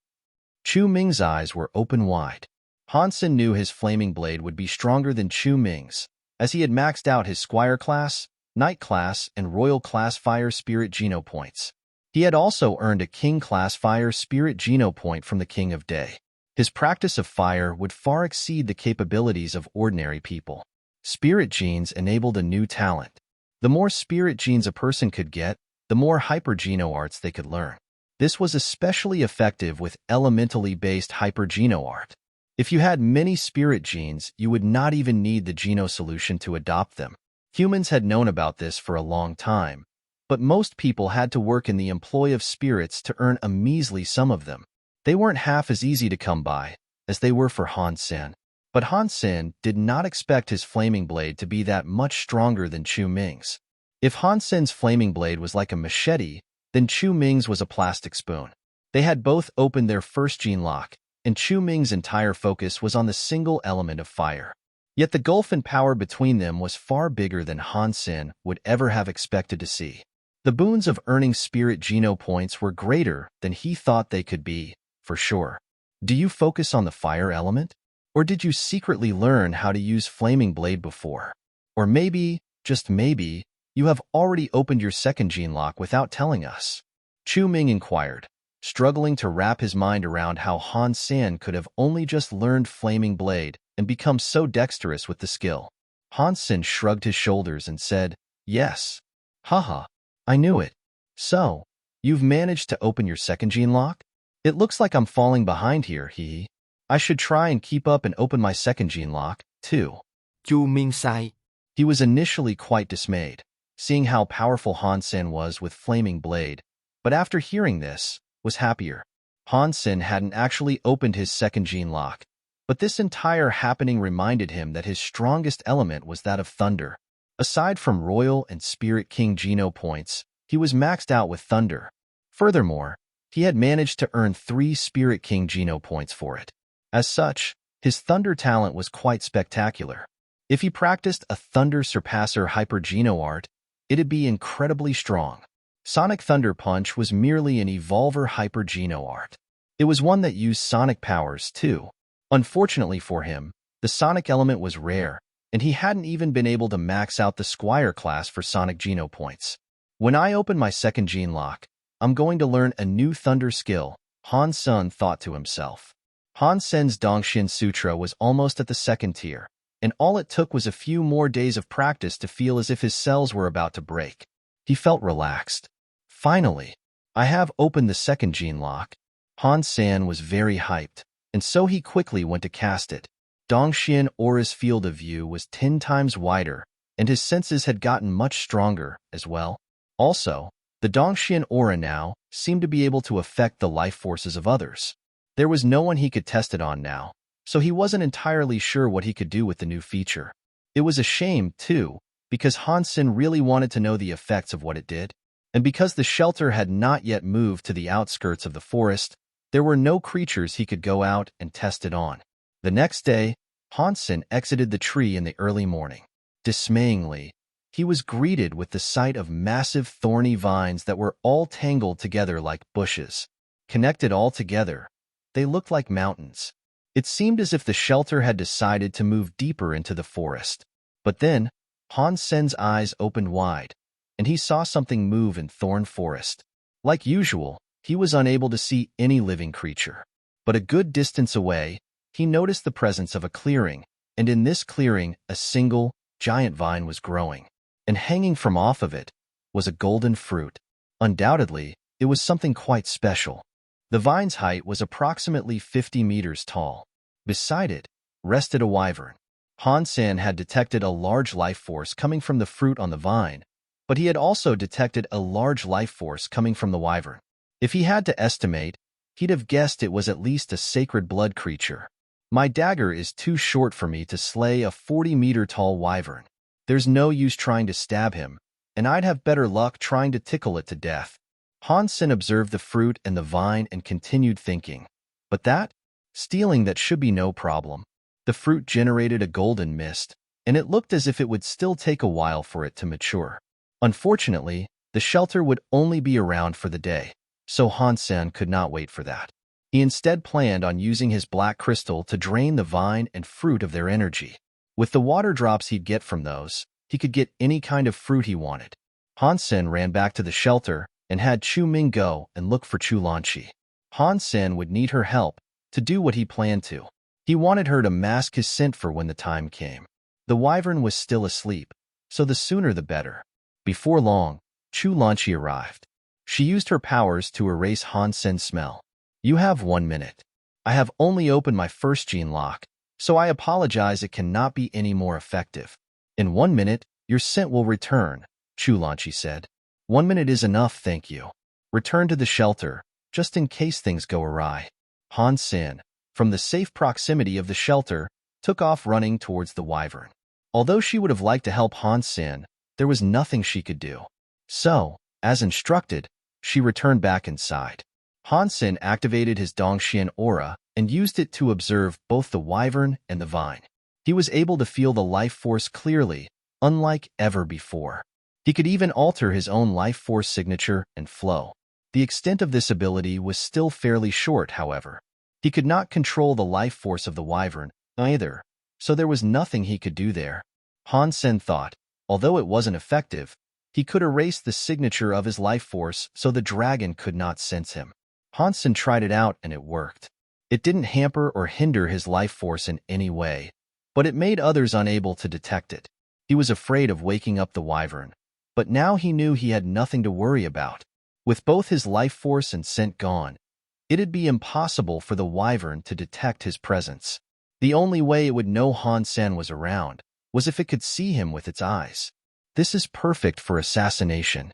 Chu Ming's eyes were open wide. Han Sen knew his Flaming Blade would be stronger than Chu Ming's, as he had maxed out his Squire class, Knight class, and Royal class Fire Spirit Geno points. He had also earned a King class Fire Spirit Geno point from the King of Day. His practice of fire would far exceed the capabilities of ordinary people. Spirit genes enabled a new talent. The more spirit genes a person could get, the more hypergeno arts they could learn. This was especially effective with elementally based hypergeno art. If you had many spirit genes, you would not even need the geno solution to adopt them. Humans had known about this for a long time, but most people had to work in the employ of spirits to earn a measly sum of them. They weren't half as easy to come by as they were for Han Sen. But Han Sen did not expect his flaming blade to be that much stronger than Chu Ming's. If Han Sen's flaming blade was like a machete, then Chu Ming's was a plastic spoon. They had both opened their first gene lock, and Chu Ming's entire focus was on the single element of fire. Yet the gulf in power between them was far bigger than Han Sen would ever have expected to see. The boons of earning spirit geno points were greater than he thought they could be, for sure. Do you focus on the fire element? Or did you secretly learn how to use flaming blade before? Or maybe, just maybe, you have already opened your second gene lock without telling us? Chu Ming inquired, struggling to wrap his mind around how Han Sen could have only just learned flaming blade and become so dexterous with the skill. Han Sen shrugged his shoulders and said, "Yes. Haha, I knew it. So, you've managed to open your second gene lock? It looks like I'm falling behind here, hee. I should try and keep up and open my second gene lock, too." Chu Ming sighed. He was initially quite dismayed, seeing how powerful Han Sen was with flaming blade, but after hearing this, was happier. Han Sen hadn't actually opened his second gene lock, but this entire happening reminded him that his strongest element was that of thunder. Aside from Royal and Spirit King Geno points, he was maxed out with thunder. Furthermore, he had managed to earn 3 Spirit King Geno points for it. As such, his thunder talent was quite spectacular. If he practiced a Thunder Surpasser Hypergeno art, it'd be incredibly strong. Sonic Thunder Punch was merely an Evolver Hypergeno art. It was one that used sonic powers, too. Unfortunately for him, the sonic element was rare, and he hadn't even been able to max out the Squire class for Sonic Geno points. When I open my second gene lock, I'm going to learn a new thunder skill, Han Sen thought to himself. Han Sen's Dongxian Sutra was almost at the second tier, and all it took was a few more days of practice to feel as if his cells were about to break. He felt relaxed. Finally, I have opened the second gene lock. Han Sen was very hyped, and so he quickly went to cast it. Dongxian Aura's field of view was 10 times wider, and his senses had gotten much stronger as well. Also, the Dongxian Aura now seemed to be able to affect the life forces of others. There was no one he could test it on now, so he wasn't entirely sure what he could do with the new feature. It was a shame, too, because Han Sen really wanted to know the effects of what it did, and because the shelter had not yet moved to the outskirts of the forest, there were no creatures he could go out and test it on. The next day, Han Sen exited the tree in the early morning. Dismayingly, he was greeted with the sight of massive thorny vines that were all tangled together like bushes. Connected all together, they looked like mountains. It seemed as if the shelter had decided to move deeper into the forest. But then, Han Sen's eyes opened wide, and he saw something move in Thorn Forest. Like usual, he was unable to see any living creature. But a good distance away, he noticed the presence of a clearing, and in this clearing, a single, giant vine was growing. And hanging from off of it was a golden fruit. Undoubtedly, it was something quite special. The vine's height was approximately 50 meters tall. Beside it rested a wyvern. Han Sen had detected a large life force coming from the fruit on the vine, but he had also detected a large life force coming from the wyvern. If he had to estimate, he'd have guessed it was at least a sacred blood creature. My dagger is too short for me to slay a 40-meter-tall wyvern. There's no use trying to stab him, and I'd have better luck trying to tickle it to death. Han Sen observed the fruit and the vine and continued thinking. But that? Stealing that should be no problem. The fruit generated a golden mist, and it looked as if it would still take a while for it to mature. Unfortunately, the shelter would only be around for the day, so Han Sen could not wait for that. He instead planned on using his black crystal to drain the vine and fruit of their energy. With the water drops he'd get from those, he could get any kind of fruit he wanted. Han Sen ran back to the shelter and had Chu Ming go and look for Chu Lanqi. Han Sen would need her help to do what he planned to. He wanted her to mask his scent for when the time came. The wyvern was still asleep, so the sooner the better. Before long, Chulanchi arrived. She used her powers to erase Han Sen's smell. You have 1 minute. I have only opened my first gene lock, so I apologize it cannot be any more effective. In 1 minute, your scent will return, Chulanchi said. 1 minute is enough, thank you. Return to the shelter, just in case things go awry. Han Sen, from the safe proximity of the shelter, took off running towards the wyvern. Although she would have liked to help Han Sen, there was nothing she could do. So, as instructed, she returned back inside. Han Sen activated his Dongxian aura and used it to observe both the wyvern and the vine. He was able to feel the life force clearly, unlike ever before. He could even alter his own life force signature and flow. The extent of this ability was still fairly short, however. He could not control the life force of the wyvern either, so there was nothing he could do there. Han Sen thought, although it wasn't effective, he could erase the signature of his life force so the dragon could not sense him. Han Sen tried it out and it worked. It didn't hamper or hinder his life force in any way, but it made others unable to detect it. He was afraid of waking up the wyvern, but now he knew he had nothing to worry about. With both his life force and scent gone, it'd be impossible for the wyvern to detect his presence. The only way it would know Han Sen was around was if it could see him with its eyes. This is perfect for assassination.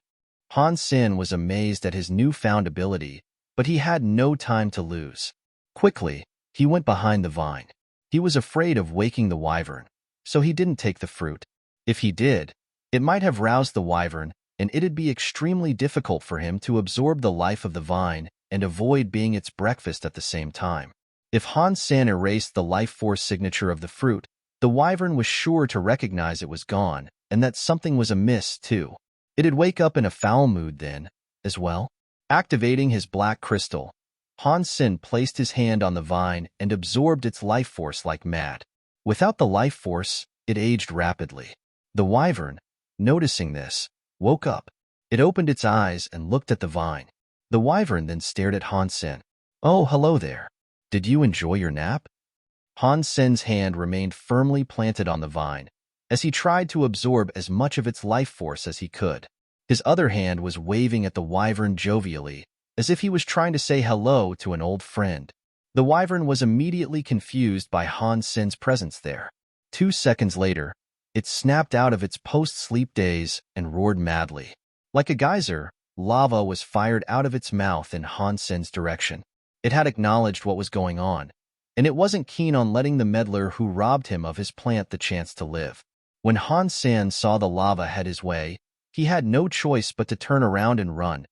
Han Sen was amazed at his newfound ability, but he had no time to lose. Quickly, he went behind the vine. He was afraid of waking the wyvern, so he didn't take the fruit. If he did, it might have roused the wyvern, and it'd be extremely difficult for him to absorb the life of the vine and avoid being its breakfast at the same time. If Han Sen erased the life force signature of the fruit, the wyvern was sure to recognize it was gone, and that something was amiss, too. It'd wake up in a foul mood then, as well. Activating his black crystal, Han Sen placed his hand on the vine and absorbed its life force like mad. Without the life force, it aged rapidly. The wyvern, noticing this, woke up. It opened its eyes and looked at the vine. The wyvern then stared at Han Sen. Oh, hello there. Did you enjoy your nap? Han Sen's hand remained firmly planted on the vine, as he tried to absorb as much of its life force as he could. His other hand was waving at the wyvern jovially, as if he was trying to say hello to an old friend. The wyvern was immediately confused by Han Sen's presence there. 2 seconds later, it snapped out of its post-sleep daze and roared madly. Like a geyser, lava was fired out of its mouth in Han Sen's direction. It had acknowledged what was going on, and it wasn't keen on letting the meddler who robbed him of his plant the chance to live. When Han Sen saw the lava head his way, he had no choice but to turn around and run,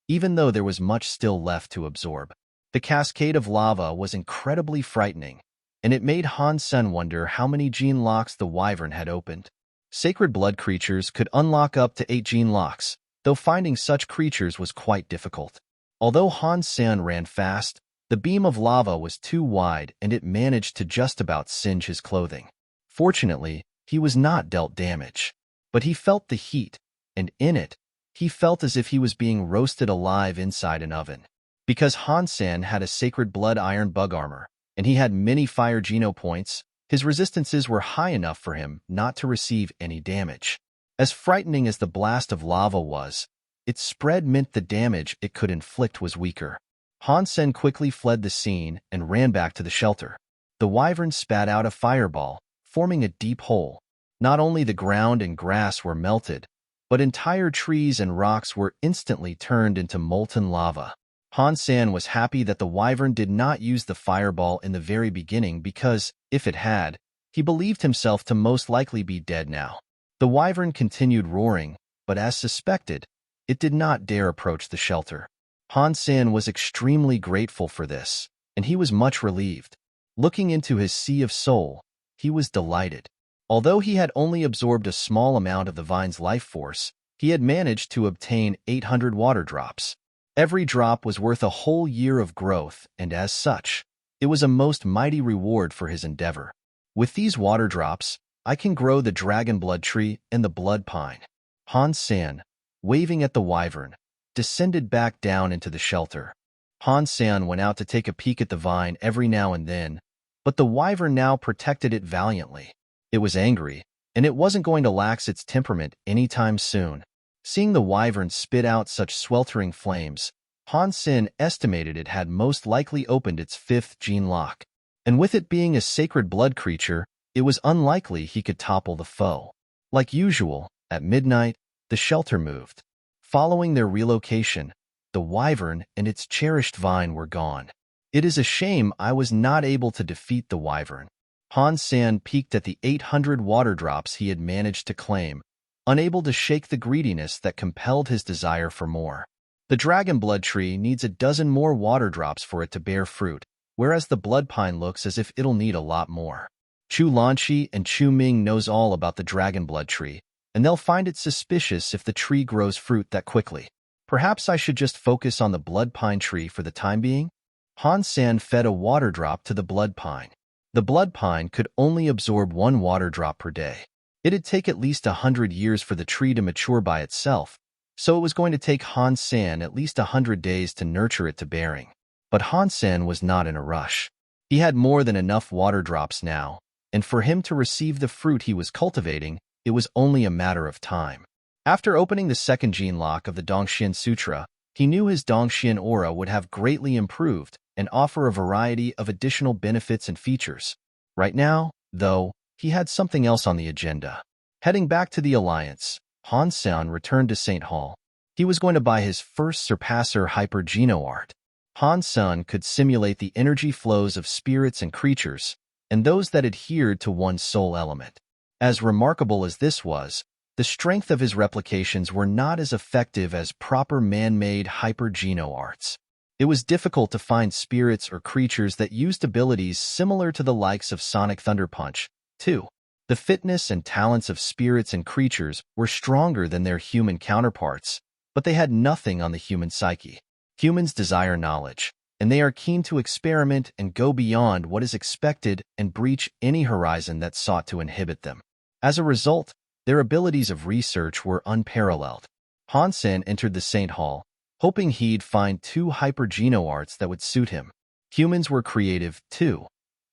even though there was much still left to absorb. The cascade of lava was incredibly frightening, and it made Han Sen wonder how many gene locks the wyvern had opened. Sacred blood creatures could unlock up to 8 gene locks, though finding such creatures was quite difficult. Although Han Sen ran fast, the beam of lava was too wide and it managed to just about singe his clothing. Fortunately, he was not dealt damage, but he felt the heat, and in it, he felt as if he was being roasted alive inside an oven. Because Han Sen had a sacred blood iron bug armor, and he had many fire geno points, his resistances were high enough for him not to receive any damage. As frightening as the blast of lava was, its spread meant the damage it could inflict was weaker. Han Sen quickly fled the scene and ran back to the shelter. The wyvern spat out a fireball, forming a deep hole. Not only the ground and grass were melted, but entire trees and rocks were instantly turned into molten lava. Han Sen was happy that the wyvern did not use the fireball in the very beginning because, if it had, he believed himself to most likely be dead now. The wyvern continued roaring, but as suspected, it did not dare approach the shelter. Han Sen was extremely grateful for this, and he was much relieved. Looking into his sea of soul, he was delighted. Although he had only absorbed a small amount of the vine's life force, he had managed to obtain 800 water drops. Every drop was worth a whole year of growth, and as such, it was a most mighty reward for his endeavor. With these water drops, I can grow the dragon blood tree and the blood pine. Han Sen, waving at the wyvern, descended back down into the shelter. Han Sen went out to take a peek at the vine every now and then, but the wyvern now protected it valiantly. It was angry, and it wasn't going to lax its temperament anytime soon. Seeing the wyvern spit out such sweltering flames, Han Sen estimated it had most likely opened its fifth gene lock. And with it being a sacred blood creature, it was unlikely he could topple the foe. Like usual, at midnight, the shelter moved. Following their relocation, the wyvern and its cherished vine were gone. It is a shame I was not able to defeat the wyvern. Han Sen peeked at the 800 water drops he had managed to claim, unable to shake the greediness that compelled his desire for more. The dragon blood tree needs a dozen more water drops for it to bear fruit, whereas the blood pine looks as if it'll need a lot more. Chu Lanqi and Chu Ming knows all about the dragon blood tree, and they'll find it suspicious if the tree grows fruit that quickly. Perhaps I should just focus on the blood pine tree for the time being? Han Sen fed a water drop to the blood pine. The blood pine could only absorb one water drop per day. It'd take at least 100 years for the tree to mature by itself, so it was going to take Han Sen at least 100 days to nurture it to bearing. But Han Sen was not in a rush. He had more than enough water drops now, and for him to receive the fruit he was cultivating, it was only a matter of time. After opening the second gene lock of the Dongxian Sutra, he knew his Dongxian aura would have greatly improved and offer a variety of additional benefits and features. Right now, though, he had something else on the agenda. Heading back to the Alliance, Han Sen returned to St. Hall. He was going to buy his first Surpasser Hyper-Geno art. Han Sen could simulate the energy flows of spirits and creatures, and those that adhered to one soul element. As remarkable as this was, the strength of his replications were not as effective as proper man-made Hyper-Geno arts. It was difficult to find spirits or creatures that used abilities similar to the likes of Sonic Thunder Punch, too. The fitness and talents of spirits and creatures were stronger than their human counterparts, but they had nothing on the human psyche. Humans desire knowledge, and they are keen to experiment and go beyond what is expected and breach any horizon that sought to inhibit them. As a result, their abilities of research were unparalleled. Han Sen entered the Saint Hall, hoping he'd find 2 Hyper-Geno arts that would suit him. Humans were creative, too,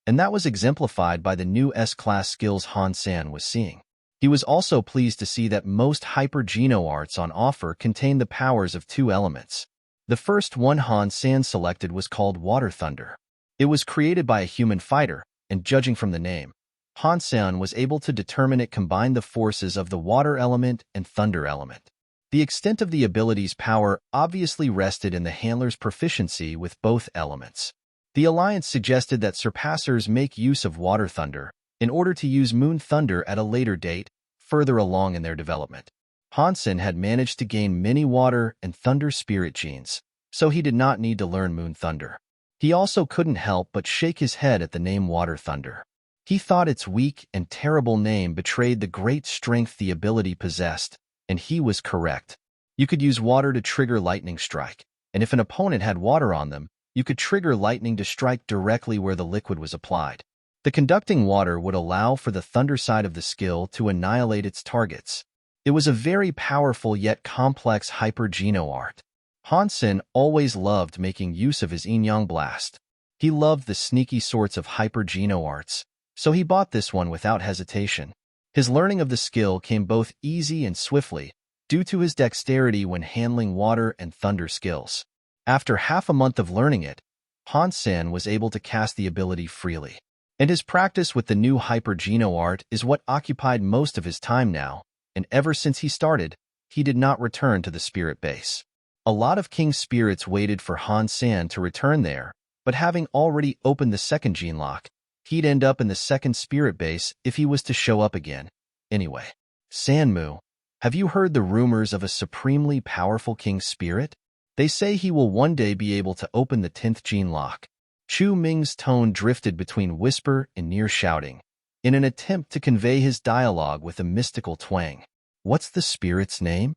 and that was exemplified by the new S-class skills Han Sen was seeing. He was also pleased to see that most Hyper-Geno arts on offer contained the powers of 2 elements. The first one Han Sen selected was called Water Thunder. It was created by a human fighter, and judging from the name, Han Sen was able to determine it combined the forces of the water element and thunder element. The extent of the ability's power obviously rested in the handler's proficiency with both elements. The Alliance suggested that Surpassers make use of Water Thunder in order to use Moon Thunder at a later date, further along in their development. Han Sen had managed to gain many Water and Thunder spirit genes, so he did not need to learn Moon Thunder. He also couldn't help but shake his head at the name Water Thunder. He thought its weak and terrible name betrayed the great strength the ability possessed, and he was correct. You could use water to trigger lightning strike, and if an opponent had water on them, you could trigger lightning to strike directly where the liquid was applied. The conducting water would allow for the thunder side of the skill to annihilate its targets. It was a very powerful yet complex Hyper-Geno art. Han Sen always loved making use of his Yin-Yang Blast. He loved the sneaky sorts of Hyper-Geno arts, so he bought this one without hesitation. His learning of the skill came both easy and swiftly, due to his dexterity when handling water and thunder skills. After half a month of learning it, Han Sen was able to cast the ability freely. And his practice with the new Hyper-Geno art is what occupied most of his time now, and ever since he started, he did not return to the spirit base. A lot of King spirits waited for Han Sen to return there, but having already opened the second gene lock, he'd end up in the second spirit base if he was to show up again. Anyway, Sanmu, have you heard the rumors of a supremely powerful king spirit? They say he will one day be able to open the 10th gene lock. Chu Ming's tone drifted between whisper and near shouting, in an attempt to convey his dialogue with a mystical twang. What's the spirit's name?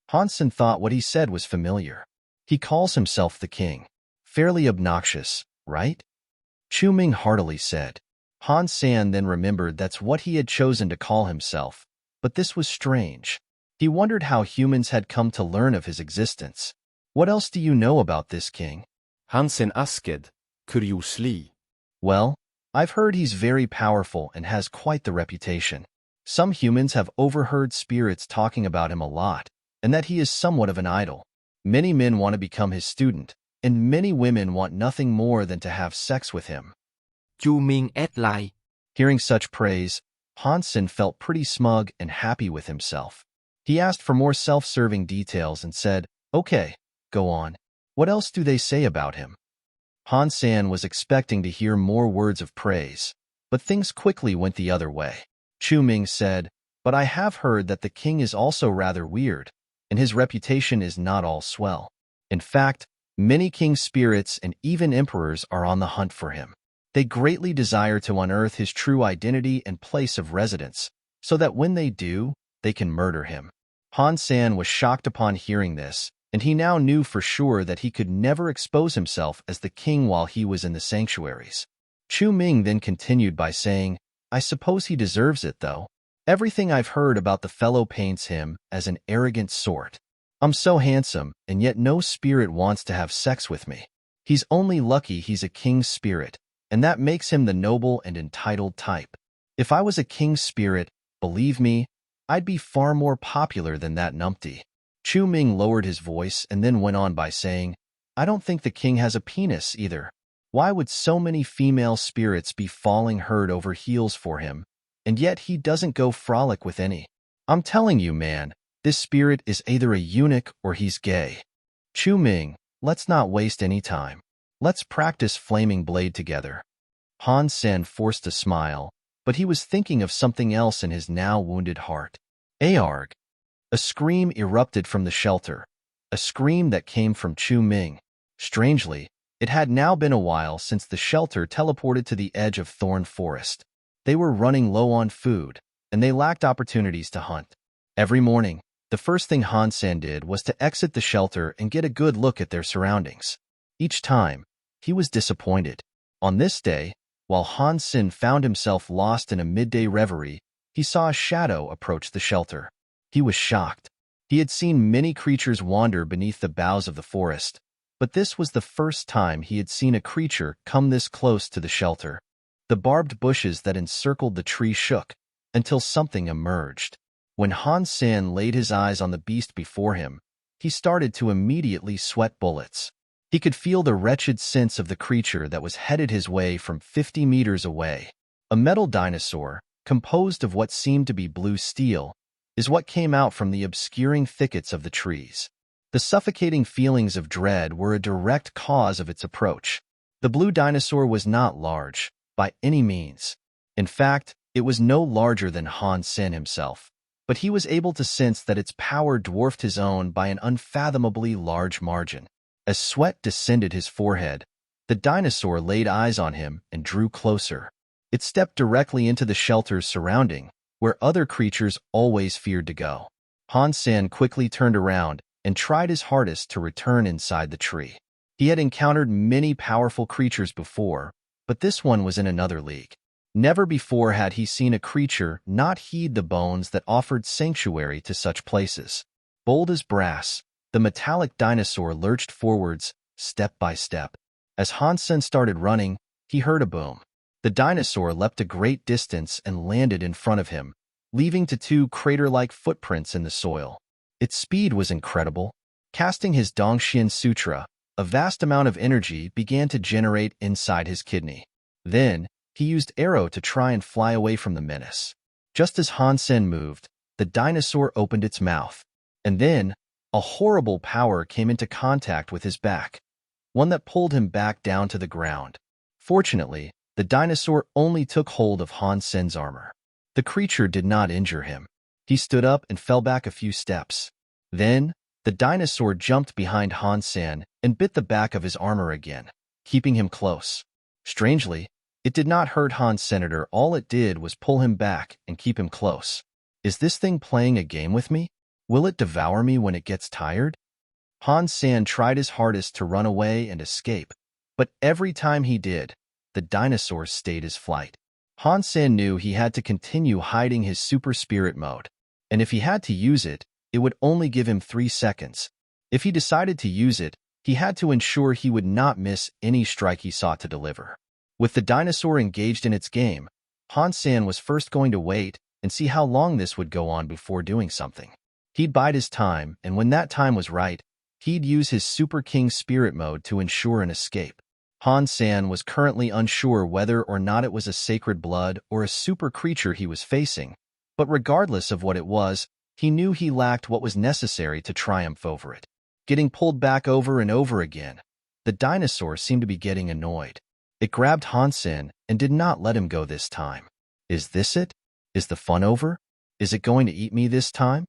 Han Sen thought what he said was familiar. He calls himself the king. Fairly obnoxious, right? Chu Ming heartily said. Han Sen then remembered that's what he had chosen to call himself, but this was strange. He wondered how humans had come to learn of his existence. What else do you know about this king? Han Sen asked, curiously. Well, I've heard he's very powerful and has quite the reputation. Some humans have overheard spirits talking about him a lot, and that he is somewhat of an idol. Many men want to become his student, and many women want nothing more than to have sex with him. Chu Minh line. Hearing such praise, Han Sen felt pretty smug and happy with himself. He asked for more self-serving details and said, "Okay, go on. What else do they say about him?" Han Sen was expecting to hear more words of praise, but things quickly went the other way. Chu Ming said, "But I have heard that the king is also rather weird, and his reputation is not all swell. In fact, many king spirits and even emperors are on the hunt for him. They greatly desire to unearth his true identity and place of residence, so that when they do, they can murder him." Han Sen was shocked upon hearing this, and he now knew for sure that he could never expose himself as the king while he was in the sanctuaries. Chu Ming then continued by saying, "I suppose he deserves it, though. Everything I've heard about the fellow paints him as an arrogant sort. I'm so handsome, and yet no spirit wants to have sex with me. He's only lucky he's a king's spirit, and that makes him the noble and entitled type. If I was a king's spirit, believe me, I'd be far more popular than that numpty." Chu Ming lowered his voice and then went on by saying, "I don't think the king has a penis either. Why would so many female spirits be falling head over heels for him, and yet he doesn't go frolic with any? I'm telling you, man, this spirit is either a eunuch or he's gay. Chu Ming, let's not waste any time. Let's practice Flaming Blade together." Han Sen forced a smile, but he was thinking of something else in his now wounded heart. Arg! A scream erupted from the shelter, a scream that came from Chu Ming. Strangely, it had now been a while since the shelter teleported to the edge of Thorn Forest. They were running low on food, and they lacked opportunities to hunt. Every morning, the first thing Han Sen did was to exit the shelter and get a good look at their surroundings. Each time, he was disappointed. On this day, while Han Sen found himself lost in a midday reverie, he saw a shadow approach the shelter. He was shocked. He had seen many creatures wander beneath the boughs of the forest, but this was the first time he had seen a creature come this close to the shelter. The barbed bushes that encircled the tree shook, until something emerged. When Han Sen laid his eyes on the beast before him, he started to immediately sweat bullets. He could feel the wretched sense of the creature that was headed his way from 50 meters away. A metal dinosaur, composed of what seemed to be blue steel, is what came out from the obscuring thickets of the trees. The suffocating feelings of dread were a direct cause of its approach. The blue dinosaur was not large, by any means. In fact, it was no larger than Han Sen himself, but he was able to sense that its power dwarfed his own by an unfathomably large margin. As sweat descended his forehead, the dinosaur laid eyes on him and drew closer. It stepped directly into the shelter's surrounding, where other creatures always feared to go. Han Sen quickly turned around and tried his hardest to return inside the tree. He had encountered many powerful creatures before, but this one was in another league. Never before had he seen a creature not heed the bones that offered sanctuary to such places. Bold as brass, the metallic dinosaur lurched forwards, step by step. As Han Sen started running, he heard a boom. The dinosaur leapt a great distance and landed in front of him, leaving two crater-like footprints in the soil. Its speed was incredible. Casting his Dongxian Sutra, a vast amount of energy began to generate inside his kidney. Then, he used arrow to try and fly away from the menace. Just as Han Sen moved, the dinosaur opened its mouth, and then, a horrible power came into contact with his back, one that pulled him back down to the ground. Fortunately, the dinosaur only took hold of Han Sen's armor. The creature did not injure him. He stood up and fell back a few steps. Then, the dinosaur jumped behind Han Sen and bit the back of his armor again, keeping him close. Strangely, it did not hurt Han Senator. All it did was pull him back and keep him close. Is this thing playing a game with me? Will it devour me when it gets tired? Han Sen tried his hardest to run away and escape, but every time he did, the dinosaur stayed his flight. Han Sen knew he had to continue hiding his super spirit mode, and if he had to use it, it would only give him 3 seconds. If he decided to use it, he had to ensure he would not miss any strike he sought to deliver. With the dinosaur engaged in its game, Han Sen was first going to wait and see how long this would go on before doing something. He'd bide his time, and when that time was right, he'd use his Super King Spirit Mode to ensure an escape. Han Sen was currently unsure whether or not it was a sacred blood or a super creature he was facing, but regardless of what it was, he knew he lacked what was necessary to triumph over it. Getting pulled back over and over again, the dinosaur seemed to be getting annoyed. It grabbed Han Sen and did not let him go this time. Is this it? Is the fun over? Is it going to eat me this time?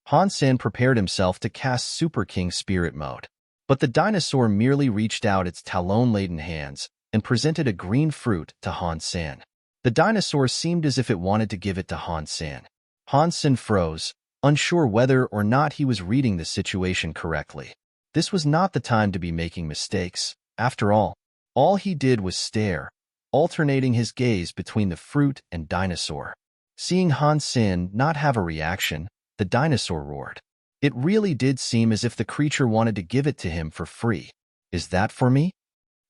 Han Sen prepared himself to cast Super King Spirit Mode, but the dinosaur merely reached out its talon-laden hands and presented a green fruit to Han Sen. The dinosaur seemed as if it wanted to give it to Han Sen. Han Sen froze, unsure whether or not he was reading the situation correctly. This was not the time to be making mistakes. After all he did was stare, alternating his gaze between the fruit and dinosaur. Seeing Han Sen not have a reaction, the dinosaur roared. It really did seem as if the creature wanted to give it to him for free. Is that for me?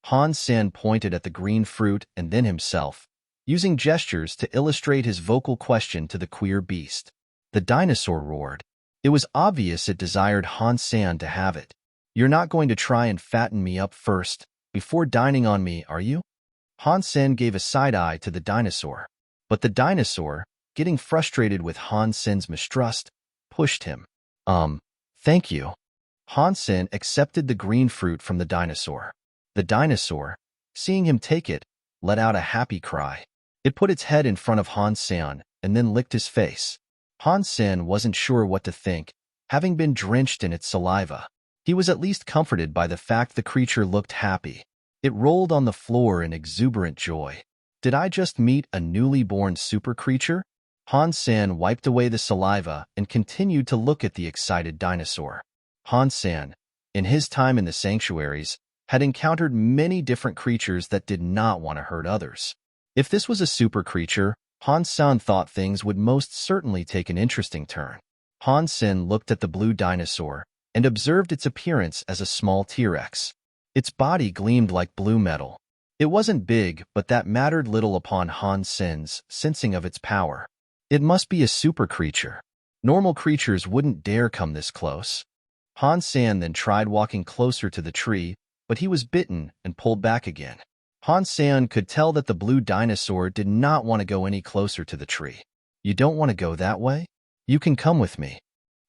Han Sen pointed at the green fruit and then himself, using gestures to illustrate his vocal question to the queer beast. The dinosaur roared. It was obvious it desired Han Sen to have it. You're not going to try and fatten me up first, before dining on me, are you? Han Sen gave a side-eye to the dinosaur. But the dinosaur, getting frustrated with Han Sen's mistrust, pushed him. Thank you. Han Sen accepted the green fruit from the dinosaur. The dinosaur, seeing him take it, let out a happy cry. It put its head in front of Han Sen and then licked his face. Han Sen wasn't sure what to think, having been drenched in its saliva. He was at least comforted by the fact the creature looked happy. It rolled on the floor in exuberant joy. Did I just meet a newly born super creature? Han Sen wiped away the saliva and continued to look at the excited dinosaur. Han Sen, in his time in the sanctuaries, had encountered many different creatures that did not want to hurt others. If this was a super creature, Han Sen thought things would most certainly take an interesting turn. Han Sen looked at the blue dinosaur and observed its appearance as a small T-Rex. Its body gleamed like blue metal. It wasn't big, but that mattered little upon Han Sen's sensing of its power. It must be a super creature. Normal creatures wouldn't dare come this close. Han Sen then tried walking closer to the tree, but he was bitten and pulled back again. Han Sen could tell that the blue dinosaur did not want to go any closer to the tree. You don't want to go that way? You can come with me.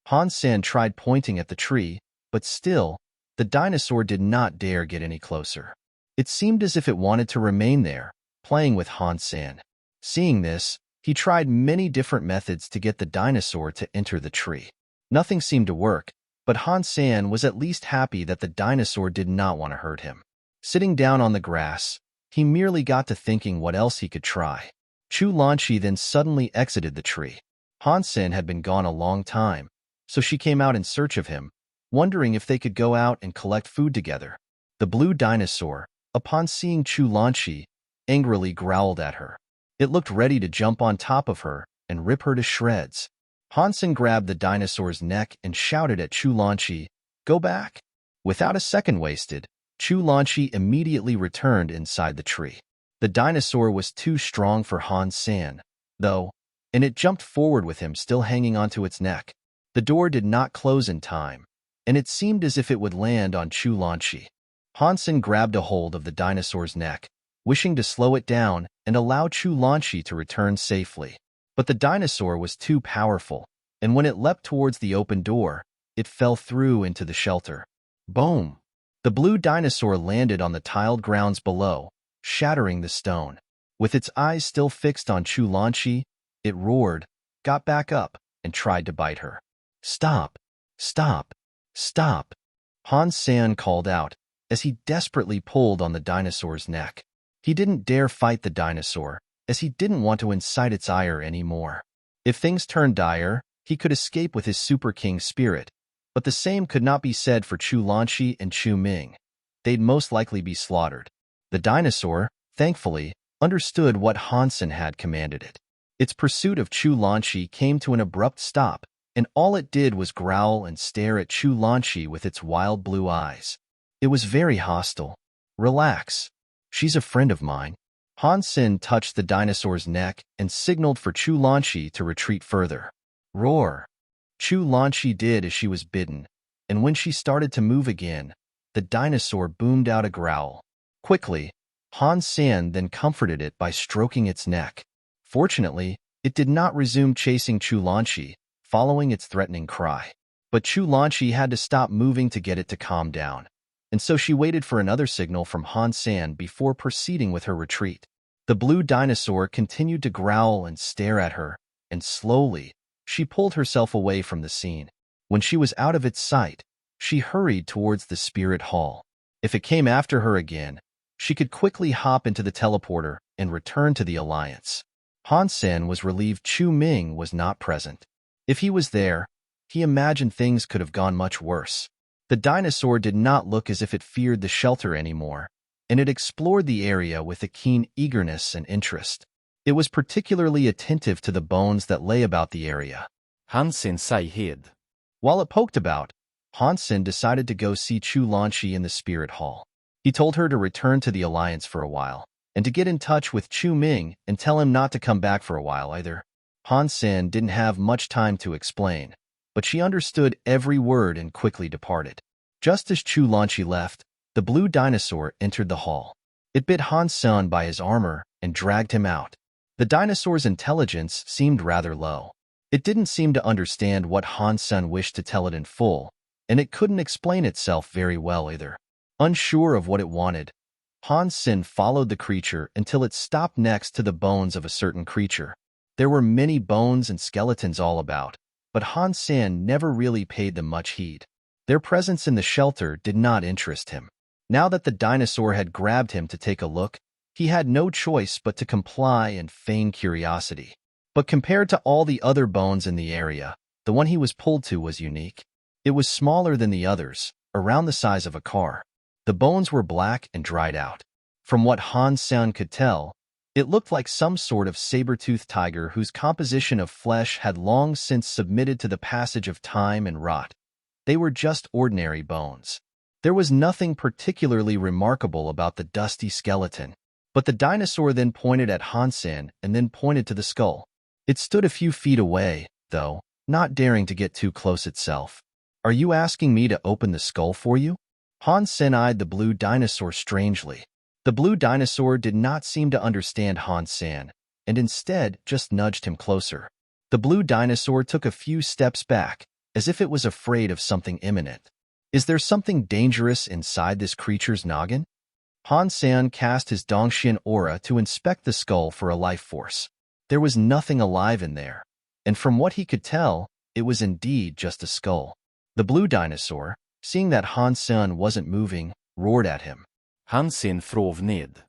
Han Sen tried pointing at the tree, but still, the dinosaur did not dare get any closer. It seemed as if it wanted to remain there, playing with Han Sen. Seeing this, he tried many different methods to get the dinosaur to enter the tree. Nothing seemed to work, but Han Sen was at least happy that the dinosaur did not want to hurt him. Sitting down on the grass, he merely got to thinking what else he could try. Chu Lanchi then suddenly exited the tree. Han Sen had been gone a long time, so she came out in search of him, wondering if they could go out and collect food together. The blue dinosaur, upon seeing Chu Lanchi, angrily growled at her. It looked ready to jump on top of her and rip her to shreds. Han Sen grabbed the dinosaur's neck and shouted at Chu Lanchi, "Go back!" Without a second wasted, Chu Lanchi immediately returned inside the tree. The dinosaur was too strong for Han Sen, though, and it jumped forward with him still hanging onto its neck. The door did not close in time, and it seemed as if it would land on Chu Lanchi. Han Sen grabbed a hold of the dinosaur's neck, wishing to slow it down and allow Chu Lanchi to return safely. But the dinosaur was too powerful, and when it leapt towards the open door, it fell through into the shelter. Boom! The blue dinosaur landed on the tiled grounds below, shattering the stone. With its eyes still fixed on Chu Lanchi, it roared, got back up, and tried to bite her. Stop! Stop! Stop! Han Sen called out, as he desperately pulled on the dinosaur's neck. He didn't dare fight the dinosaur, as he didn't want to incite its ire anymore. If things turned dire, he could escape with his Super King spirit, but the same could not be said for Chu Lanchi and Chu Ming. They'd most likely be slaughtered. The dinosaur, thankfully, understood what Han Sen had commanded it. Its pursuit of Chu Lanchi came to an abrupt stop, and all it did was growl and stare at Chu Lanchi with its wild blue eyes. It was very hostile. Relax. She's a friend of mine. Han Sen touched the dinosaur's neck and signaled for Chu Lanshi to retreat further. Roar! Chu Lanshi did as she was bidden, and when she started to move again, the dinosaur boomed out a growl. Quickly, Han Sen then comforted it by stroking its neck. Fortunately, it did not resume chasing Chu Lanshi, following its threatening cry. But Chu Lanshi had to stop moving to get it to calm down, and so she waited for another signal from Han Sen before proceeding with her retreat. The blue dinosaur continued to growl and stare at her, and slowly, she pulled herself away from the scene. When she was out of its sight, she hurried towards the spirit hall. If it came after her again, she could quickly hop into the teleporter and return to the Alliance. Han Sen was relieved Chu Ming was not present. If he was there, he imagined things could have gone much worse. The dinosaur did not look as if it feared the shelter anymore, and it explored the area with a keen eagerness and interest. It was particularly attentive to the bones that lay about the area. Han Sen säghed. While it poked about, Han Sen decided to go see Chu Lanshi in the spirit hall. He told her to return to the Alliance for a while, and to get in touch with Chu Ming and tell him not to come back for a while either. Han Sen didn't have much time to explain, but she understood every word and quickly departed. Just as Chu Lanshi left, the blue dinosaur entered the hall. It bit Han Sen by his armor and dragged him out. The dinosaur's intelligence seemed rather low. It didn't seem to understand what Han Sen wished to tell it in full, and it couldn't explain itself very well either. Unsure of what it wanted, Han Sen followed the creature until it stopped next to the bones of a certain creature. There were many bones and skeletons all about, but Han Sen never really paid them much heed. Their presence in the shelter did not interest him. Now that the dinosaur had grabbed him to take a look, he had no choice but to comply and feign curiosity. But compared to all the other bones in the area, the one he was pulled to was unique. It was smaller than the others, around the size of a car. The bones were black and dried out. From what Han Sen could tell, it looked like some sort of saber-toothed tiger whose composition of flesh had long since submitted to the passage of time and rot. They were just ordinary bones. There was nothing particularly remarkable about the dusty skeleton. But the dinosaur then pointed at Han Sen and then pointed to the skull. It stood a few feet away, though, not daring to get too close itself. "Are you asking me to open the skull for you?" Han Sen eyed the blue dinosaur strangely. The blue dinosaur did not seem to understand Han Sen, and instead just nudged him closer. The blue dinosaur took a few steps back, as if it was afraid of something imminent. Is there something dangerous inside this creature's noggin? Han Sen cast his Dongxian aura to inspect the skull for a life force. There was nothing alive in there, and from what he could tell, it was indeed just a skull. The blue dinosaur, seeing that Han Sen wasn't moving, roared at him. Han Sen frov ned.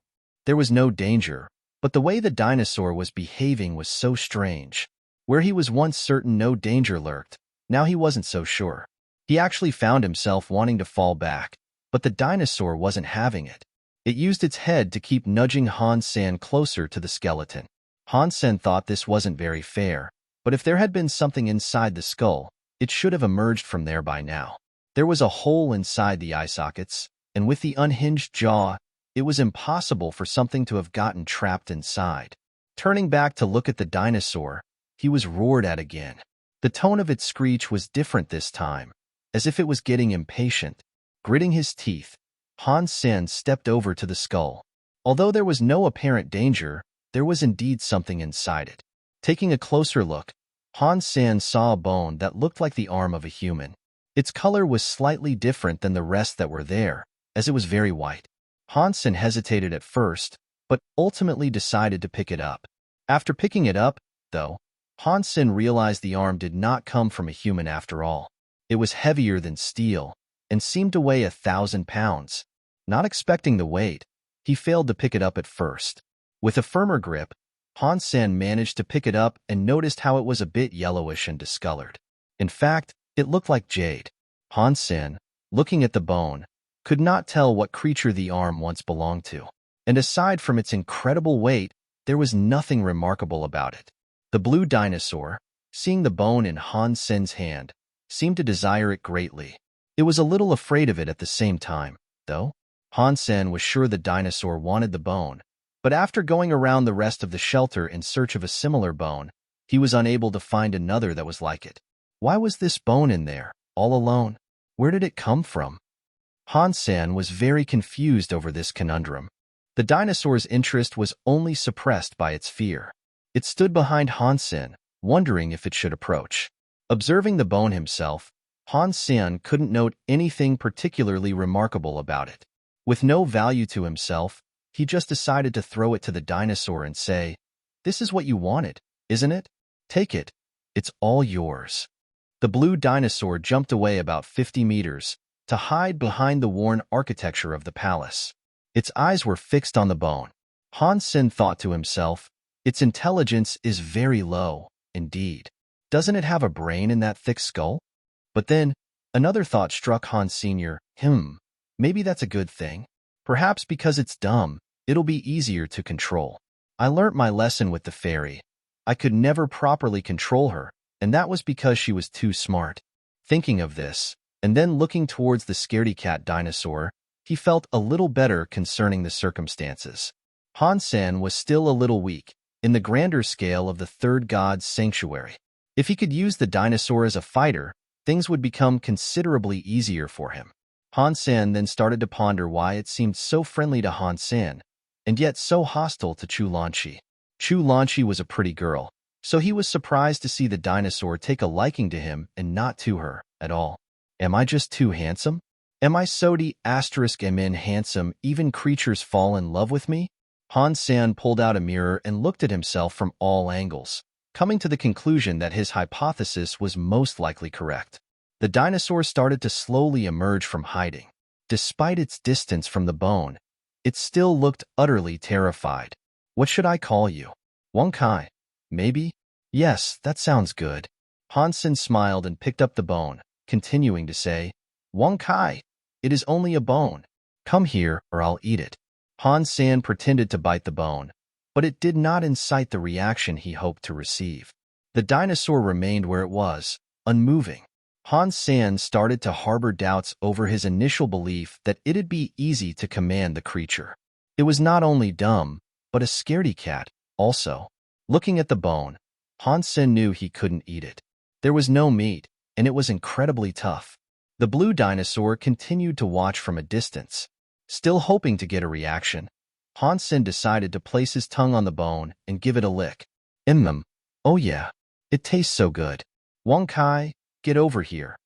There was no danger, but the way the dinosaur was behaving was so strange. Where he was once certain no danger lurked, now he wasn't so sure. He actually found himself wanting to fall back, but the dinosaur wasn't having it. It used its head to keep nudging Han Sen closer to the skeleton. Han Sen thought this wasn't very fair, but if there had been something inside the skull, it should have emerged from there by now. There was a hole inside the eye sockets, and with the unhinged jaw, it was impossible for something to have gotten trapped inside. Turning back to look at the dinosaur, he was roared at again. The tone of its screech was different this time, as if it was getting impatient. Gritting his teeth, Han Sen stepped over to the skull. Although there was no apparent danger, there was indeed something inside it. Taking a closer look, Han Sen saw a bone that looked like the arm of a human. Its color was slightly different than the rest that were there, as it was very white. Han Sen hesitated at first, but ultimately decided to pick it up. After picking it up, though, Han Sen realized the arm did not come from a human after all. It was heavier than steel, and seemed to weigh 1,000 pounds. Not expecting the weight, he failed to pick it up at first. With a firmer grip, Han Sen managed to pick it up and noticed how it was a bit yellowish and discolored. In fact, it looked like jade. Han Sen, looking at the bone, could not tell what creature the arm once belonged to. And aside from its incredible weight, there was nothing remarkable about it. The blue dinosaur, seeing the bone in Han Sen's hand, seemed to desire it greatly. It was a little afraid of it at the same time, though. Han Sen was sure the dinosaur wanted the bone, But after going around the rest of the shelter in search of a similar bone, he was unable to find another that was like it. Why was this bone in there, all alone? Where did it come from? Han Sen was very confused over this conundrum. The dinosaur's interest was only suppressed by its fear. It stood behind Han Sen, wondering if it should approach. Observing the bone himself, Han Sen couldn't note anything particularly remarkable about it. With no value to himself, he just decided to throw it to the dinosaur and say, "This is what you wanted, isn't it? Take it. It's all yours." The blue dinosaur jumped away about 50 meters to hide behind the worn architecture of the palace. Its eyes were fixed on the bone. Han Sen thought to himself, its intelligence is very low, indeed. Doesn't it have a brain in that thick skull? But then, another thought struck Han Sr. Maybe that's a good thing. Perhaps because it's dumb, it'll be easier to control. I learnt my lesson with the fairy. I could never properly control her, and that was because she was too smart. Thinking of this, and then looking towards the scaredy cat dinosaur, he felt a little better concerning the circumstances. Han Sen was still a little weak in the grander scale of the third god's sanctuary. If he could use the dinosaur as a fighter, things would become considerably easier for him. Han Sen then started to ponder why it seemed so friendly to Han Sen, and yet so hostile to Chu Lanchi. Chu Lanchi was a pretty girl, so he was surprised to see the dinosaur take a liking to him and not to her at all. Am I just too handsome? Am I so handsome even creatures fall in love with me? Han Sen pulled out a mirror and looked at himself from all angles, coming to the conclusion that his hypothesis was most likely correct. The dinosaur started to slowly emerge from hiding. Despite its distance from the bone, it still looked utterly terrified. What should I call you? Wang Kai, maybe? Yes, that sounds good. Han Sen smiled and picked up the bone, continuing to say, Wang Kai, it is only a bone. Come here or I'll eat it. Han Sen pretended to bite the bone, but it did not incite the reaction he hoped to receive. The dinosaur remained where it was, unmoving. Han Sen started to harbor doubts over his initial belief that it'd be easy to command the creature. It was not only dumb, but a scaredy cat, also. Looking at the bone, Han Sen knew he couldn't eat it. There was no meat, and it was incredibly tough. The blue dinosaur continued to watch from a distance. Still hoping to get a reaction, Han Sen decided to place his tongue on the bone and give it a lick. Oh yeah, it tastes so good. Wang Kai, get over here.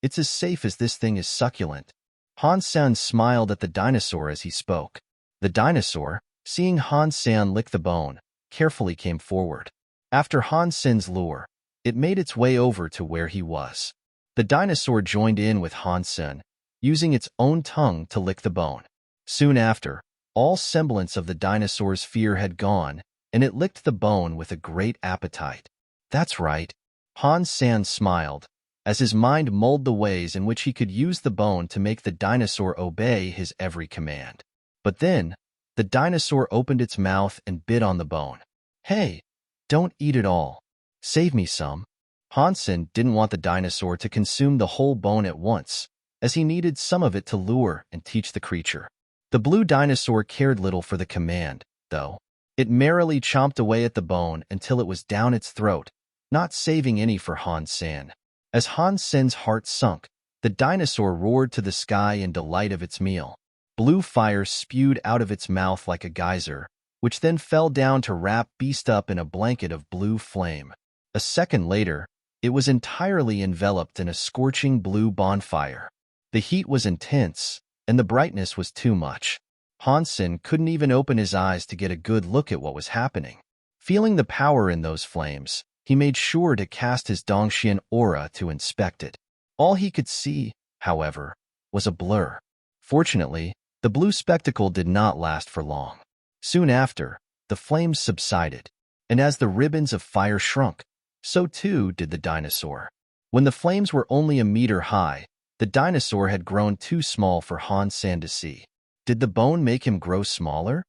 It's as safe as this thing is succulent. Han Sen smiled at the dinosaur as he spoke. The dinosaur, seeing Han Sen lick the bone, carefully came forward. After Han Sen's lure, it made its way over to where he was. The dinosaur joined in with Han Sen, using its own tongue to lick the bone. Soon after, all semblance of the dinosaur's fear had gone, and it licked the bone with a great appetite. That's right. Han Sen smiled, as his mind mulled the ways in which he could use the bone to make the dinosaur obey his every command. But then, the dinosaur opened its mouth and bit on the bone. Hey, don't eat it all. Save me some. Han Sen didn't want the dinosaur to consume the whole bone at once, as he needed some of it to lure and teach the creature. The blue dinosaur cared little for the command, though. It merrily chomped away at the bone until it was down its throat, not saving any for Han Sen. As Han Sen's heart sunk, the dinosaur roared to the sky in delight of its meal. Blue fire spewed out of its mouth like a geyser, which then fell down to wrap beast up in a blanket of blue flame. A second later, it was entirely enveloped in a scorching blue bonfire. The heat was intense, and the brightness was too much. Han Sen couldn't even open his eyes to get a good look at what was happening. Feeling the power in those flames, he made sure to cast his Dongxian aura to inspect it. All he could see, however, was a blur. Fortunately, the blue spectacle did not last for long. Soon after, the flames subsided, and as the ribbons of fire shrunk, so too did the dinosaur. When the flames were only a meter high, the dinosaur had grown too small for Han Sen to see. Did the bone make him grow smaller?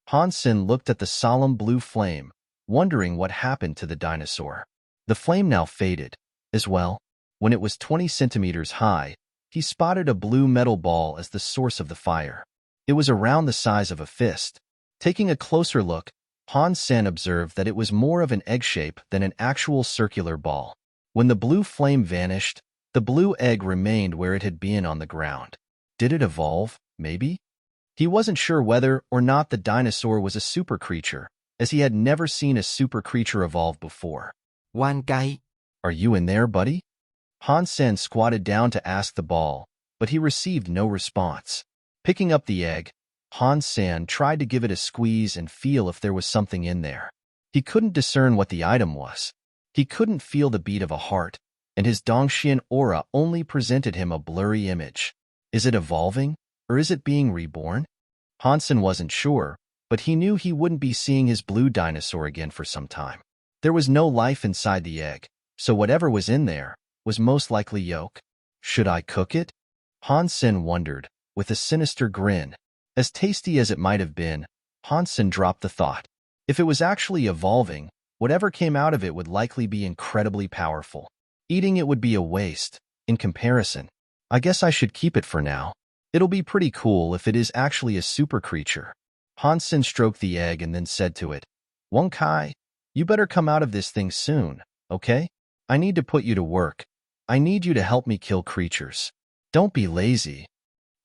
Han Sen looked at the solemn blue flame, wondering what happened to the dinosaur. The flame now faded, as well. When it was 20 centimeters high, he spotted a blue metal ball as the source of the fire. It was around the size of a fist, Taking a closer look, Han Sen observed that it was more of an egg shape than an actual circular ball. When the blue flame vanished, the blue egg remained where it had been on the ground. Did it evolve, maybe? He wasn't sure whether or not the dinosaur was a super creature, as he had never seen a super creature evolve before. One guy. Are you in there, buddy? Han Sen squatted down to ask the ball, but he received no response. Picking up the egg, Han Sen tried to give it a squeeze and feel if there was something in there. He couldn't discern what the item was. He couldn't feel the beat of a heart, and his Dongxian aura only presented him a blurry image. Is it evolving, or is it being reborn? Han Sen wasn't sure, but he knew he wouldn't be seeing his blue dinosaur again for some time. There was no life inside the egg, so whatever was in there was most likely yolk. Should I cook it? Han Sen wondered, with a sinister grin. As tasty as it might have been, Han Sen dropped the thought. If it was actually evolving, whatever came out of it would likely be incredibly powerful. Eating it would be a waste. In comparison, I guess I should keep it for now. It'll be pretty cool if it is actually a super creature. Han Sen stroked the egg and then said to it, Wang Kai, you better come out of this thing soon, okay? I need to put you to work. I need you to help me kill creatures. Don't be lazy.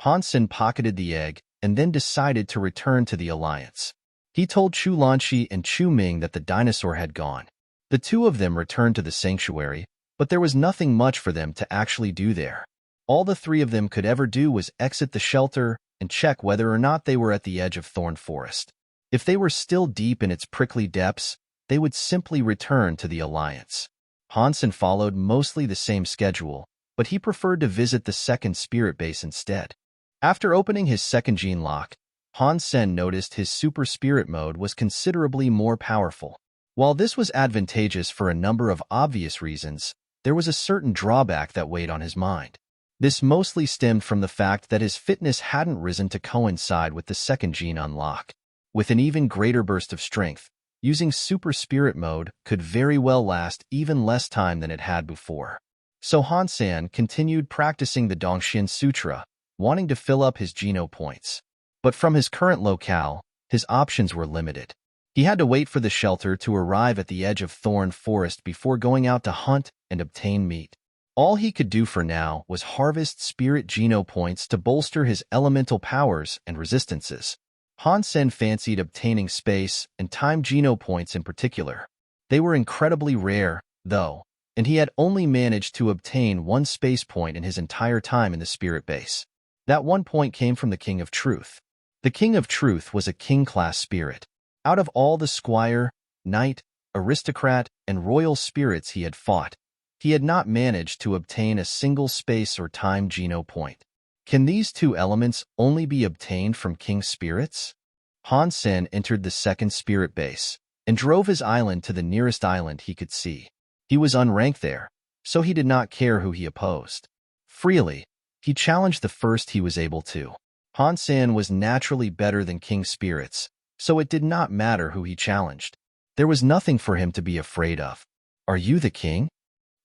Han Sen pocketed the egg and then decided to return to the Alliance. He told Chu Lanshi and Chu Ming that the dinosaur had gone. The two of them returned to the sanctuary, but there was nothing much for them to actually do there. All the three of them could ever do was exit the shelter and check whether or not they were at the edge of Thorn Forest. If they were still deep in its prickly depths, they would simply return to the Alliance. Han Sen followed mostly the same schedule, but he preferred to visit the second spirit base instead. After opening his second gene lock, Han Sen noticed his super spirit mode was considerably more powerful. While this was advantageous for a number of obvious reasons, there was a certain drawback that weighed on his mind. This mostly stemmed from the fact that his fitness hadn't risen to coincide with the second gene unlock. With an even greater burst of strength, using super spirit mode could very well last even less time than it had before. So Han Sen continued practicing the Dongxian Sutra, wanting to fill up his Geno points. But from his current locale, his options were limited. He had to wait for the shelter to arrive at the edge of Thorn Forest before going out to hunt and obtain meat. All he could do for now was harvest spirit Geno points to bolster his elemental powers and resistances. Han Sen fancied obtaining space and time Geno points in particular. They were incredibly rare, though, and he had only managed to obtain one space point in his entire time in the spirit base. That one point came from the King of Truth. The King of Truth was a king-class spirit. Out of all the squire, knight, aristocrat, and royal spirits he had fought, he had not managed to obtain a single space or time Geno point. Can these two elements only be obtained from king spirits? Han Sen entered the second spirit base and drove his island to the nearest island he could see. He was unranked there, so he did not care who he opposed. Freely, he challenged the first he was able to. Han Sen was naturally better than king spirits, so it did not matter who he challenged. There was nothing for him to be afraid of. Are you the king?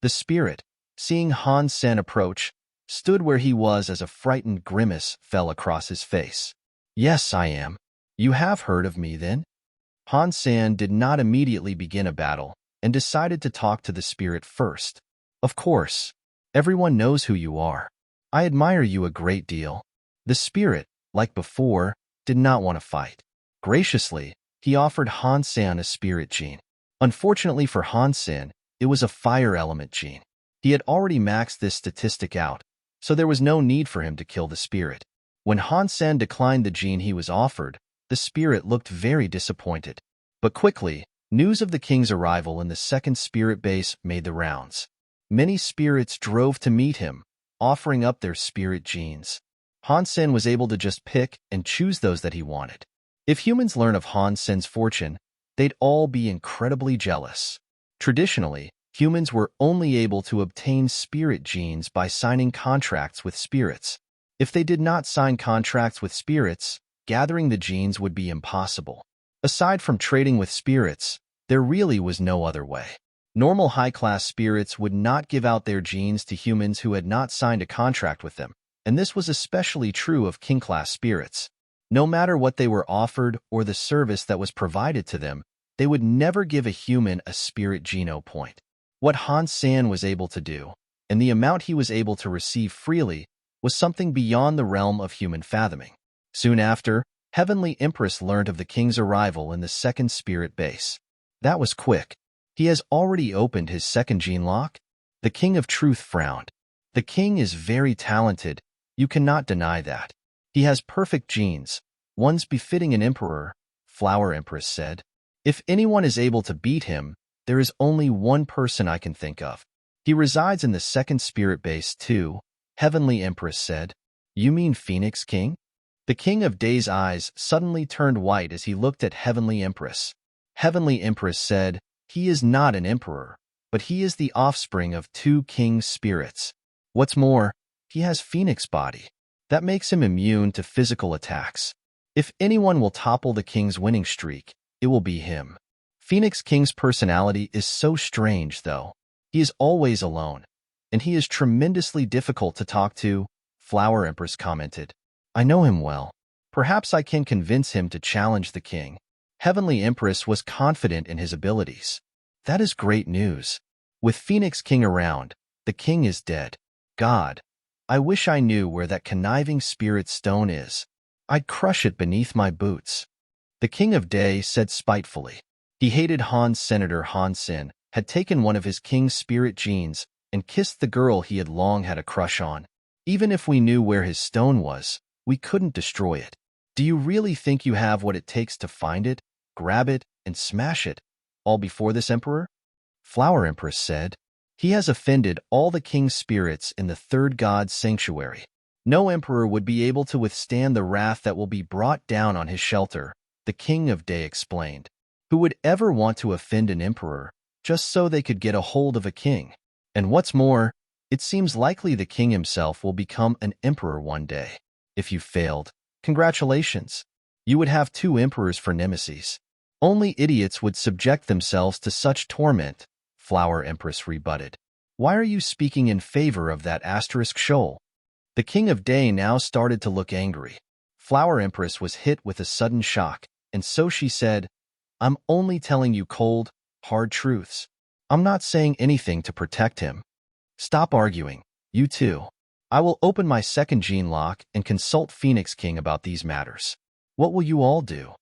The spirit, seeing Han Sen approach, stood where he was as a frightened grimace fell across his face. Yes, I am. You have heard of me, then? Han Sen did not immediately begin a battle and decided to talk to the spirit first. Of course. Everyone knows who you are. I admire you a great deal. The spirit, like before, did not want to fight. Graciously, he offered Han Sen a spirit gene. Unfortunately for Han Sen, it was a fire element gene. He had already maxed this statistic out, so there was no need for him to kill the spirit. When Han Sen declined the gene he was offered, the spirit looked very disappointed. But quickly, news of the king's arrival in the second spirit base made the rounds. Many spirits drove to meet him, offering up their spirit genes. Han Sen was able to just pick and choose those that he wanted. If humans learn of Han Sen's fortune, they'd all be incredibly jealous. Traditionally, humans were only able to obtain spirit genes by signing contracts with spirits. If they did not sign contracts with spirits, gathering the genes would be impossible. Aside from trading with spirits, there really was no other way. Normal high-class spirits would not give out their genes to humans who had not signed a contract with them, and this was especially true of king-class spirits. No matter what they were offered or the service that was provided to them, they would never give a human a spirit geno point. What Han Sen was able to do, and the amount he was able to receive freely, was something beyond the realm of human fathoming. Soon after, Heavenly Empress learned of the king's arrival in the second spirit base. That was quick. He has already opened his second gene lock? The King of Truth frowned. The king is very talented, you cannot deny that. He has perfect genes, ones befitting an emperor, Flower Empress said. If anyone is able to beat him, there is only one person I can think of. He resides in the second spirit base too, Heavenly Empress said. You mean Phoenix King? The King of Day's eyes suddenly turned white as he looked at Heavenly Empress. Heavenly Empress said, he is not an emperor, but he is the offspring of two king spirits. What's more, he has Phoenix body. That makes him immune to physical attacks. If anyone will topple the king's winning streak, it will be him. Phoenix King's personality is so strange, though. He is always alone, and he is tremendously difficult to talk to, Flower Empress commented. I know him well. Perhaps I can convince him to challenge the king. Heavenly Empress was confident in his abilities. That is great news. With Phoenix King around, the king is dead. God, I wish I knew where that conniving spirit stone is. I'd crush it beneath my boots. The King of Day said spitefully. He hated Senator Han Sen, had taken one of his king's spirit genes and kissed the girl he had long had a crush on. Even if we knew where his stone was, we couldn't destroy it. Do you really think you have what it takes to find it, grab it, and smash it, all before this emperor? Flower Empress said. He has offended all the king's spirits in the third god's sanctuary. No emperor would be able to withstand the wrath that will be brought down on his shelter, the King of Day explained. Who would ever want to offend an emperor, just so they could get a hold of a king? And what's more, it seems likely the king himself will become an emperor one day. If you failed, congratulations. You would have two emperors for nemesis. Only idiots would subject themselves to such torment, Flower Empress rebutted. Why are you speaking in favor of that asterisk shoal? The King of Day now started to look angry. Flower Empress was hit with a sudden shock, and so she said, I'm only telling you cold, hard truths. I'm not saying anything to protect him. Stop arguing, you two. I will open my second gene lock and consult Phoenix King about these matters. What will you all do?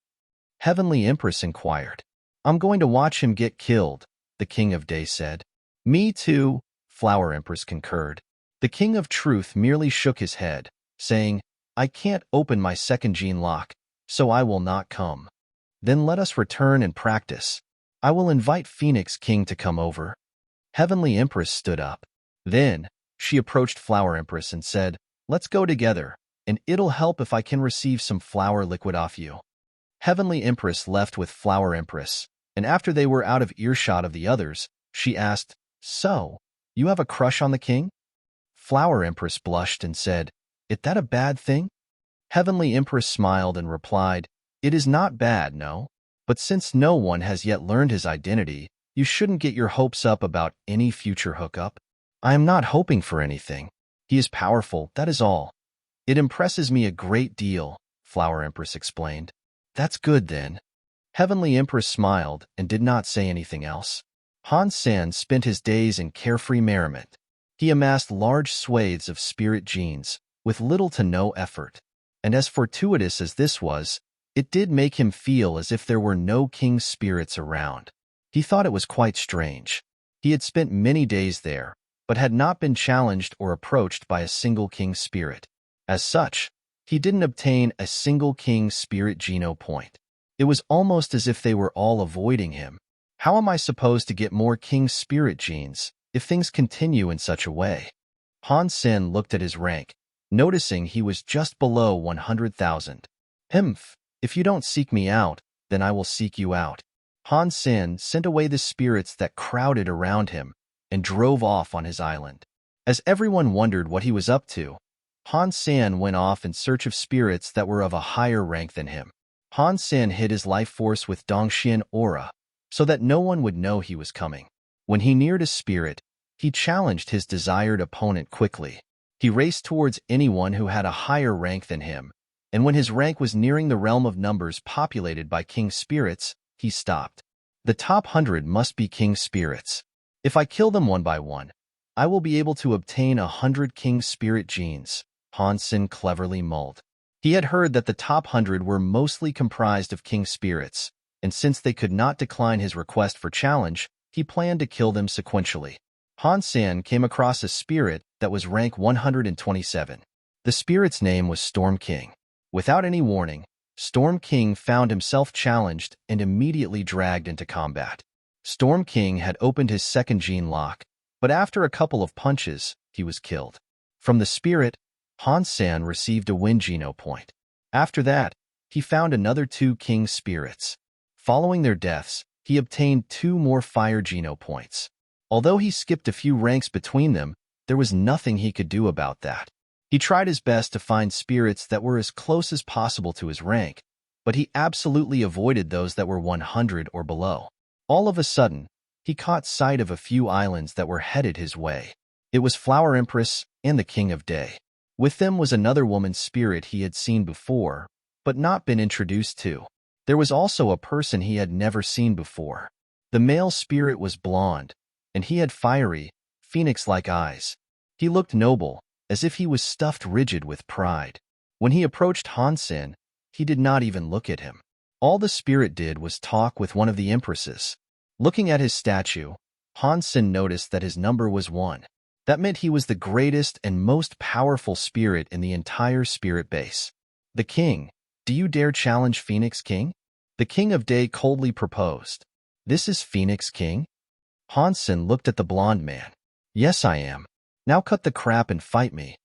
Heavenly Empress inquired. I'm going to watch him get killed, the King of Day said. Me too, Flower Empress concurred. The King of Truth merely shook his head, saying, I can't open my second gene lock, so I will not come. Then let us return and practice. I will invite Phoenix King to come over. Heavenly Empress stood up. Then, she approached Flower Empress and said, Let's go together, and it'll help if I can receive some flower liquid off you. Heavenly Empress left with Flower Empress, and after they were out of earshot of the others, she asked, So, you have a crush on the king? Flower Empress blushed and said, Is that a bad thing? Heavenly Empress smiled and replied, It is not bad, no. But since no one has yet learned his identity, you shouldn't get your hopes up about any future hookup. I am not hoping for anything. He is powerful, that is all. It impresses me a great deal, Flower Empress explained. That's good then. Heavenly Empress smiled and did not say anything else. Han Sen spent his days in carefree merriment. He amassed large swathes of spirit genes, with little to no effort. And as fortuitous as this was, it did make him feel as if there were no king spirits around. He thought it was quite strange. He had spent many days there, but had not been challenged or approached by a single king spirit. As such, he didn't obtain a single king spirit geno point. It was almost as if they were all avoiding him. How am I supposed to get more king spirit genes if things continue in such a way? Han Sen looked at his rank, noticing he was just below 100,000. If you don't seek me out, then I will seek you out. Han Sen sent away the spirits that crowded around him and drove off on his island. As everyone wondered what he was up to, Han Sen went off in search of spirits that were of a higher rank than him. Han Sen hid his life force with Dongxian aura, so that no one would know he was coming. When he neared a spirit, he challenged his desired opponent quickly. He raced towards anyone who had a higher rank than him, and when his rank was nearing the realm of numbers populated by king spirits, he stopped. The top 100 must be king spirits. If I kill them one by one, I will be able to obtain 100 king spirit genes, Han Sen cleverly mulled. He had heard that the top 100 were mostly comprised of king spirits, and since they could not decline his request for challenge, he planned to kill them sequentially. Han Sen came across a spirit that was rank 127. The spirit's name was Storm King. Without any warning, Storm King found himself challenged and immediately dragged into combat. Storm King had opened his second gene lock, but after a couple of punches, he was killed. From the spirit, Han Sen received a win geno point. After that, he found another 2 king spirits. Following their deaths, he obtained 2 more fire geno points. Although he skipped a few ranks between them, there was nothing he could do about that. He tried his best to find spirits that were as close as possible to his rank, but he absolutely avoided those that were 100 or below. All of a sudden, he caught sight of a few islands that were headed his way. It was Flower Empress and the King of Day. With them was another woman's spirit he had seen before, but not been introduced to. There was also a person he had never seen before. The male spirit was blonde, and he had fiery, phoenix-like eyes. He looked noble, as if he was stuffed rigid with pride. When he approached Han Sen, he did not even look at him. All the spirit did was talk with one of the empresses. Looking at his statue, Han Sen noticed that his number was 1. That meant he was the greatest and most powerful spirit in the entire spirit base. The king, do you dare challenge Phoenix King? The King of Day coldly proposed. This is Phoenix King? Han Sen looked at the blonde man. Yes, I am. Now cut the crap and fight me.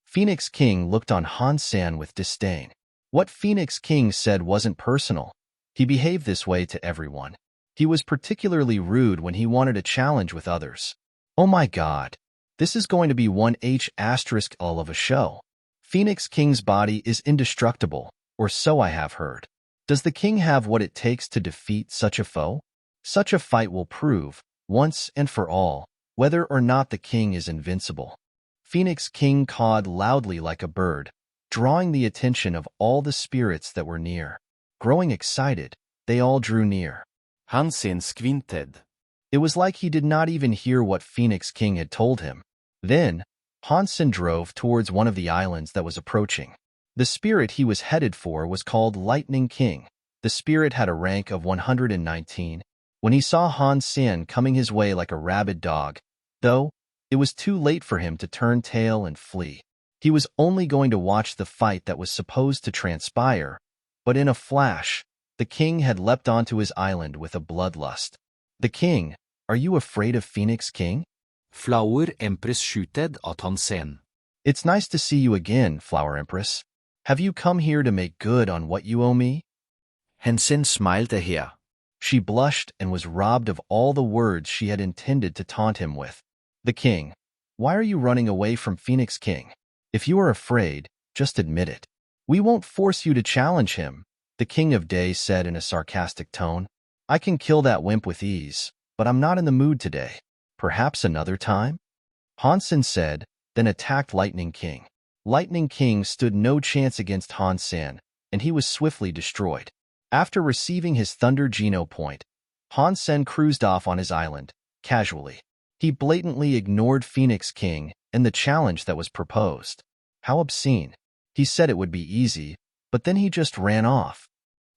Phoenix King looked on Han Sen with disdain. What Phoenix King said wasn't personal. He behaved this way to everyone. He was particularly rude when he wanted a challenge with others. Oh my god. This is going to be one H**l of a show. Phoenix King's body is indestructible, or so I have heard. Does the king have what it takes to defeat such a foe? Such a fight will prove, once and for all, whether or not the king is invincible. Phoenix King cawed loudly like a bird, drawing the attention of all the spirits that were near. Growing excited, they all drew near. Han Sen squinted. It was like he did not even hear what Phoenix King had told him. Then, Han Sen drove towards one of the islands that was approaching. The spirit he was headed for was called Lightning King. The spirit had a rank of 119. When he saw Han Sen coming his way like a rabid dog, though, it was too late for him to turn tail and flee. He was only going to watch the fight that was supposed to transpire, but in a flash, the king had leapt onto his island with a bloodlust. The king, are you afraid of Phoenix King? Flower Empress skjuted at Han Sen. It's nice to see you again, Flower Empress. Have you come here to make good on what you owe me? Han Sen smilte her. She blushed and was robbed of all the words she had intended to taunt him with. The king, why are you running away from Phoenix King? If you are afraid, just admit it. We won't force you to challenge him, the King of Day said in a sarcastic tone. I can kill that wimp with ease, but I'm not in the mood today. Perhaps another time? Han Sen said, then attacked Lightning King. Lightning King stood no chance against Han Sen, and he was swiftly destroyed. After receiving his Thunder Geno point, Han Sen cruised off on his island, casually. He blatantly ignored Phoenix King and the challenge that was proposed. How obscene. He said it would be easy, but then he just ran off.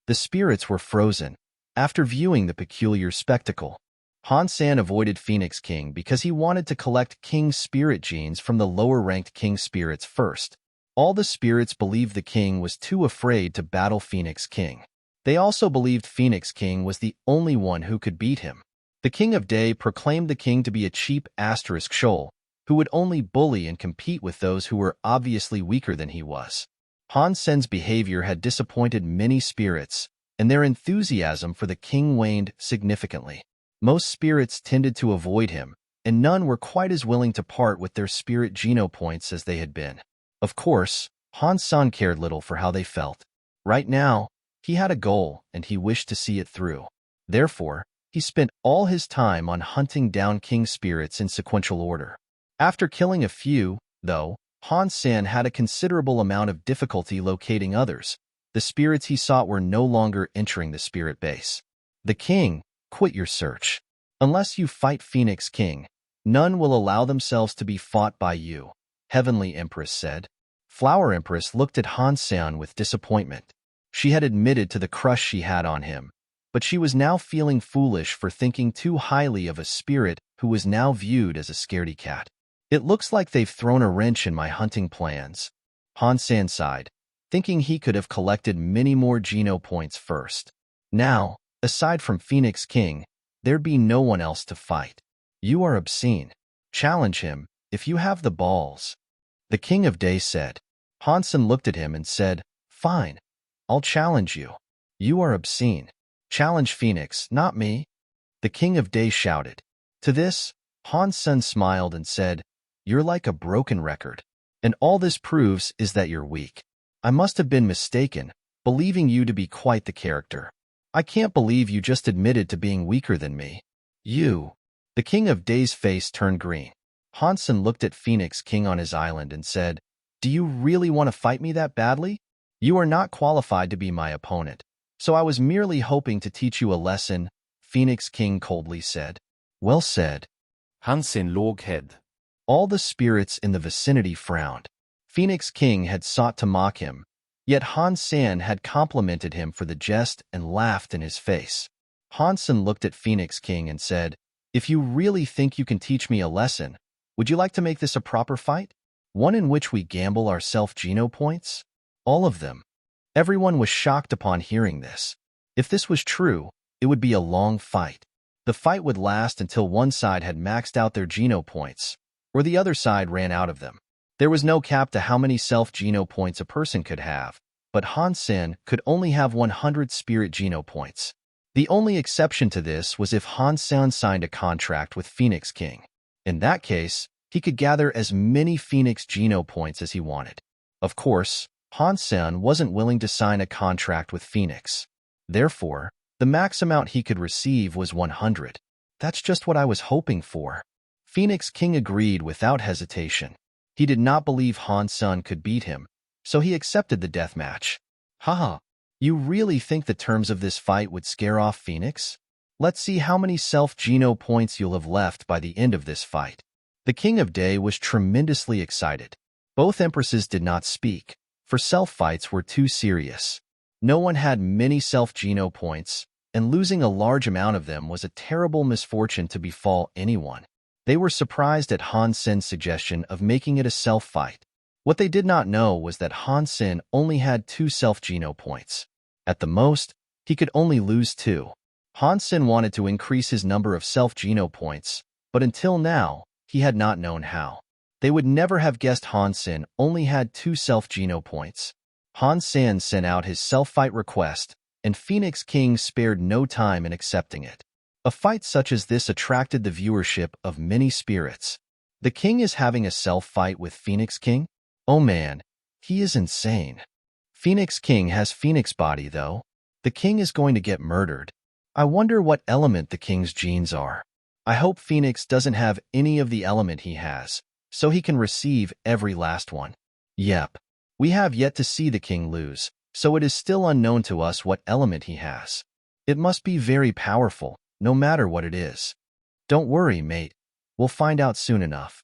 The spirits were frozen. After viewing the peculiar spectacle, Han Sen avoided Phoenix King because he wanted to collect King Spirit genes from the lower-ranked King Spirits first. All the spirits believed the king was too afraid to battle Phoenix King. They also believed Phoenix King was the only one who could beat him. The King of Day proclaimed the king to be a cheap asterisk shoal, who would only bully and compete with those who were obviously weaker than he was. Han Sen's behavior had disappointed many spirits, and their enthusiasm for the king waned significantly. Most spirits tended to avoid him, and none were quite as willing to part with their spirit geno points as they had been. Of course, Han Sen cared little for how they felt. Right now, he had a goal, and he wished to see it through. Therefore, he spent all his time on hunting down king spirits in sequential order. After killing a few, though, Han Sen had a considerable amount of difficulty locating others. The spirits he sought were no longer entering the spirit base. The king, quit your search. Unless you fight Phoenix King, none will allow themselves to be fought by you, Heavenly Empress said. Flower Empress looked at Han Sen with disappointment. She had admitted to the crush she had on him, but she was now feeling foolish for thinking too highly of a spirit who was now viewed as a scaredy cat. It looks like they've thrown a wrench in my hunting plans. Han Sen sighed, thinking he could have collected many more Geno points first. Now, aside from Phoenix King, there'd be no one else to fight. You are obscene. Challenge him, if you have the balls. The King of Day said. Han Sen looked at him and said, Fine, I'll challenge you. You are obscene. Challenge Phoenix, not me. The King of Day shouted. To this, Han Sen smiled and said, You're like a broken record, and all this proves is that you're weak. I must have been mistaken, believing you to be quite the character. I can't believe you just admitted to being weaker than me. You. The King of Day's face turned green. Han Sen looked at Phoenix King on his island and said, Do you really want to fight me that badly? You are not qualified to be my opponent, so I was merely hoping to teach you a lesson, Phoenix King coldly said. Well said. Han Sen låg head. All the spirits in the vicinity frowned. Phoenix King had sought to mock him, yet Han Sen had complimented him for the jest and laughed in his face. Han Sen looked at Phoenix King and said, If you really think you can teach me a lesson, would you like to make this a proper fight? One in which we gamble our self-Geno points? All of them. Everyone was shocked upon hearing this. If this was true, it would be a long fight. The fight would last until one side had maxed out their Geno points, or the other side ran out of them. There was no cap to how many self-Geno points a person could have, but Han Sen could only have 100 spirit Geno points. The only exception to this was if Han Sen signed a contract with Phoenix King. In that case, he could gather as many Phoenix Geno points as he wanted. Of course, Han Sen wasn't willing to sign a contract with Phoenix. Therefore, the max amount he could receive was 100. That's just what I was hoping for. Phoenix King agreed without hesitation. He did not believe Han Sen could beat him, so he accepted the death match. Haha, you really think the terms of this fight would scare off Phoenix? Let's see how many self-Geno points you'll have left by the end of this fight. The King of Day was tremendously excited. Both empresses did not speak, for self-fights were too serious. No one had many self-Geno points, and losing a large amount of them was a terrible misfortune to befall anyone. They were surprised at Han Sen's suggestion of making it a self-fight. What they did not know was that Han Sen only had 2 self-Geno points. At the most, he could only lose 2. Han Sen wanted to increase his number of self-Geno points, but until now, he had not known how. They would never have guessed Han Sen only had 2 self-Geno points. Han Sen sent out his self-fight request, and Phoenix King spared no time in accepting it. A fight such as this attracted the viewership of many spirits. The king is having a self-fight with Phoenix King? Oh man, he is insane. Phoenix King has Phoenix body though. The king is going to get murdered. I wonder what element the king's genes are. I hope Phoenix doesn't have any of the element he has, so he can receive every last one. Yep. We have yet to see the king lose, so it is still unknown to us what element he has. It must be very powerful, no matter what it is. Don't worry, mate. We'll find out soon enough.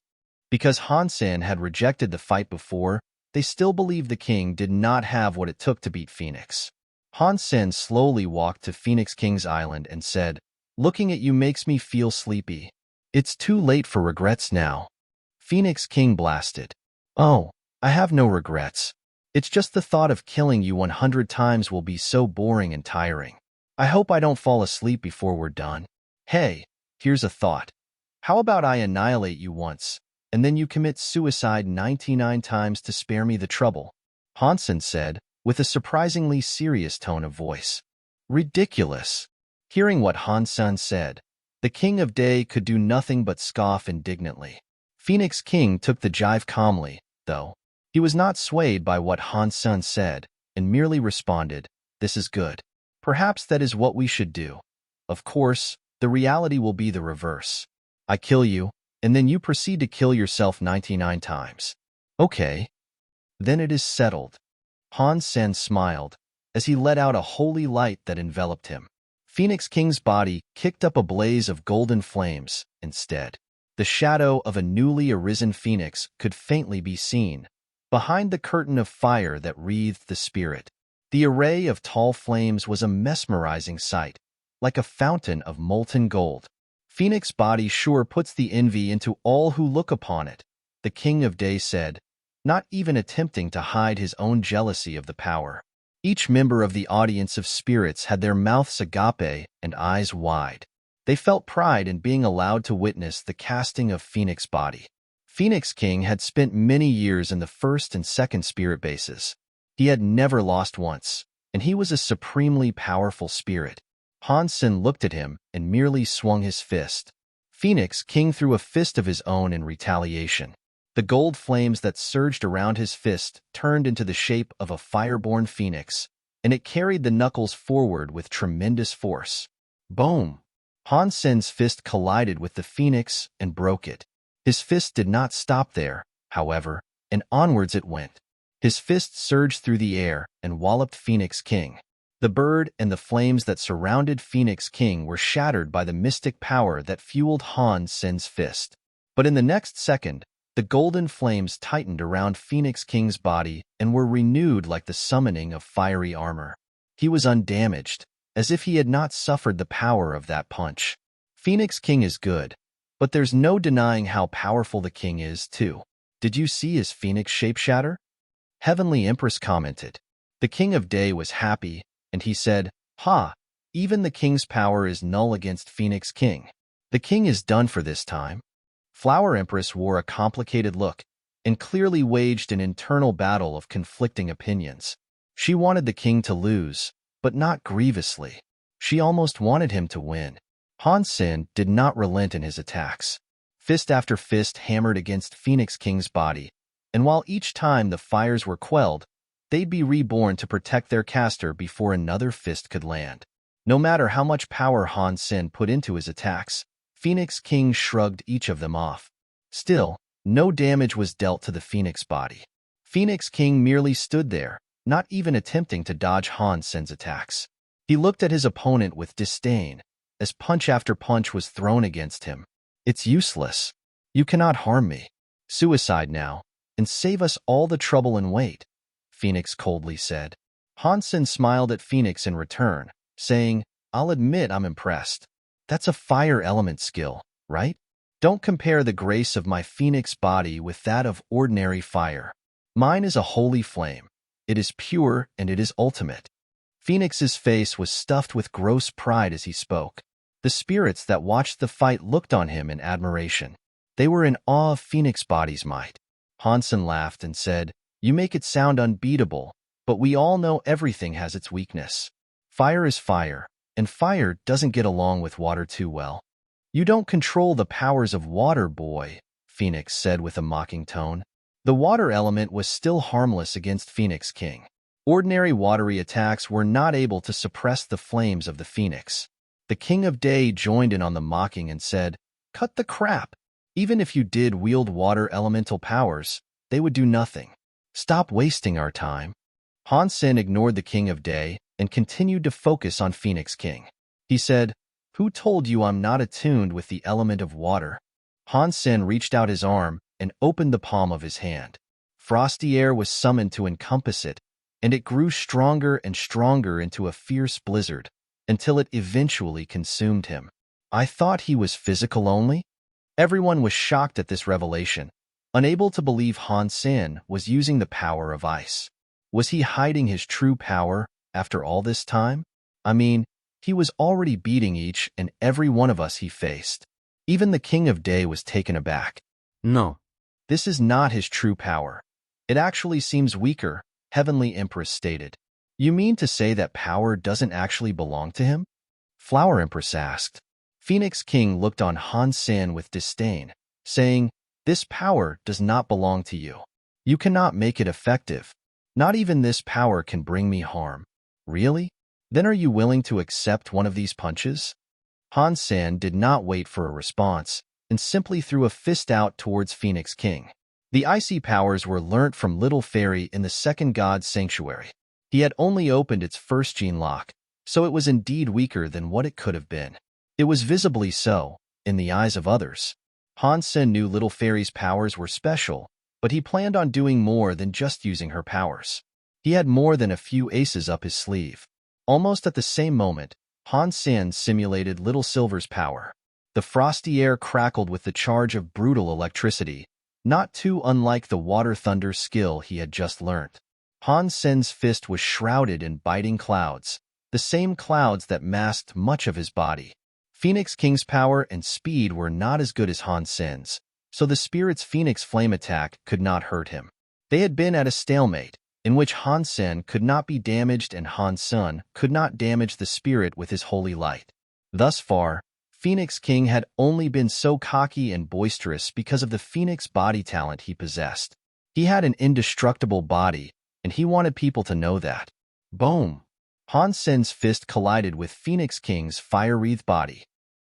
Because Han Sen had rejected the fight before, they still believed the king did not have what it took to beat Phoenix. Han Sen slowly walked to Phoenix King's island and said, Looking at you makes me feel sleepy. It's too late for regrets now. Phoenix King blasted. Oh, I have no regrets. It's just the thought of killing you 100 times will be so boring and tiring. I hope I don't fall asleep before we're done. Hey, here's a thought. How about I annihilate you once, and then you commit suicide 99 times to spare me the trouble? Han Sen said, with a surprisingly serious tone of voice. Ridiculous. Hearing what Han Sen said, the King of Day could do nothing but scoff indignantly. Phoenix King took the jive calmly, though. He was not swayed by what Han Sen said, and merely responded, This is good. Perhaps that is what we should do. Of course, the reality will be the reverse. I kill you, and then you proceed to kill yourself 99 times. Okay, then it is settled. Han Sen smiled as he let out a holy light that enveloped him. Phoenix King's body kicked up a blaze of golden flames instead. The shadow of a newly arisen phoenix could faintly be seen behind the curtain of fire that wreathed the spirit. The array of tall flames was a mesmerizing sight, like a fountain of molten gold. Phoenix body sure puts the envy into all who look upon it, the King of Day said, not even attempting to hide his own jealousy of the power. Each member of the audience of spirits had their mouths agape and eyes wide. They felt pride in being allowed to witness the casting of Phoenix body. Phoenix King had spent many years in the first and second spirit bases. He had never lost once, and he was a supremely powerful spirit. Han Sen looked at him and merely swung his fist. Phoenix King threw a fist of his own in retaliation. The gold flames that surged around his fist turned into the shape of a fireborn phoenix, and it carried the knuckles forward with tremendous force. Boom! Han Sen's fist collided with the phoenix and broke it. His fist did not stop there, however, and onwards it went. His fist surged through the air and walloped Phoenix King. The bird and the flames that surrounded Phoenix King were shattered by the mystic power that fueled Han Sen's fist. But in the next second, the golden flames tightened around Phoenix King's body and were renewed like the summoning of fiery armor. He was undamaged, as if he had not suffered the power of that punch. Phoenix King is good, but there's no denying how powerful the king is, too. Did you see his phoenix shape shatter? Heavenly Empress commented. The King of Day was happy, and he said, "Ha! Even the king's power is null against Phoenix King. The king is done for this time." Flower Empress wore a complicated look and clearly waged an internal battle of conflicting opinions. She wanted the king to lose, but not grievously. She almost wanted him to win. Han Sen did not relent in his attacks. Fist after fist hammered against Phoenix King's body, and while each time the fires were quelled, they'd be reborn to protect their caster before another fist could land. No matter how much power Han Sen put into his attacks, Phoenix King shrugged each of them off. Still, no damage was dealt to the Phoenix body. Phoenix King merely stood there, not even attempting to dodge Han Sen's attacks. He looked at his opponent with disdain, as punch after punch was thrown against him. "It's useless. You cannot harm me. Suicide now, and save us all the trouble and wait," Phoenix coldly said. Han Sen smiled at Phoenix in return, saying, "I'll admit I'm impressed. That's a fire element skill, right? Don't compare the grace of my phoenix body with that of ordinary fire. Mine is a holy flame. It is pure and it is ultimate." Phoenix's face was stuffed with gross pride as he spoke. The spirits that watched the fight looked on him in admiration. They were in awe of Phoenix body's might. Han Sen laughed and said, "You make it sound unbeatable, but we all know everything has its weakness. Fire is fire, and fire doesn't get along with water too well." "You don't control the powers of water, boy," Phoenix said with a mocking tone. The water element was still harmless against Phoenix King. Ordinary watery attacks were not able to suppress the flames of the Phoenix. The King of Day joined in on the mocking and said, "Cut the crap. Even if you did wield water elemental powers, they would do nothing. Stop wasting our time." Han Sen ignored the King of Day and continued to focus on Phoenix King. He said, "Who told you I'm not attuned with the element of water?" Han Sen reached out his arm and opened the palm of his hand. Frosty air was summoned to encompass it, and it grew stronger and stronger into a fierce blizzard, until it eventually consumed him. "I thought he was physical only?" Everyone was shocked at this revelation, unable to believe Han Sen was using the power of ice. Was he hiding his true power after all this time? I mean, he was already beating each and every one of us he faced. Even the King of Day was taken aback. No. "This is not his true power. It actually seems weaker," Heavenly Empress stated. "You mean to say that power doesn't actually belong to him?" Flower Empress asked. Phoenix King looked on Han Sen with disdain, saying, "This power does not belong to you. You cannot make it effective. Not even this power can bring me harm." "Really? Then are you willing to accept one of these punches?" Han Sen did not wait for a response and simply threw a fist out towards Phoenix King. The icy powers were learnt from Little Fairy in the second god's sanctuary. He had only opened its first gene lock, so it was indeed weaker than what it could have been. It was visibly so, in the eyes of others. Han Sen knew Little Fairy's powers were special, but he planned on doing more than just using her powers. He had more than a few aces up his sleeve. Almost at the same moment, Han Sen simulated Little Silver's power. The frosty air crackled with the charge of brutal electricity, not too unlike the water thunder skill he had just learnt. Han Sen's fist was shrouded in biting clouds, the same clouds that masked much of his body. Phoenix King's power and speed were not as good as Han Sen's, so the spirit's Phoenix Flame attack could not hurt him. They had been at a stalemate, in which Han Sen could not be damaged and Han Sen could not damage the spirit with his holy light. Thus far, Phoenix King had only been so cocky and boisterous because of the Phoenix body talent he possessed. He had an indestructible body, and he wanted people to know that. Boom! Han Sen's fist collided with Phoenix King's fire-wreathed body.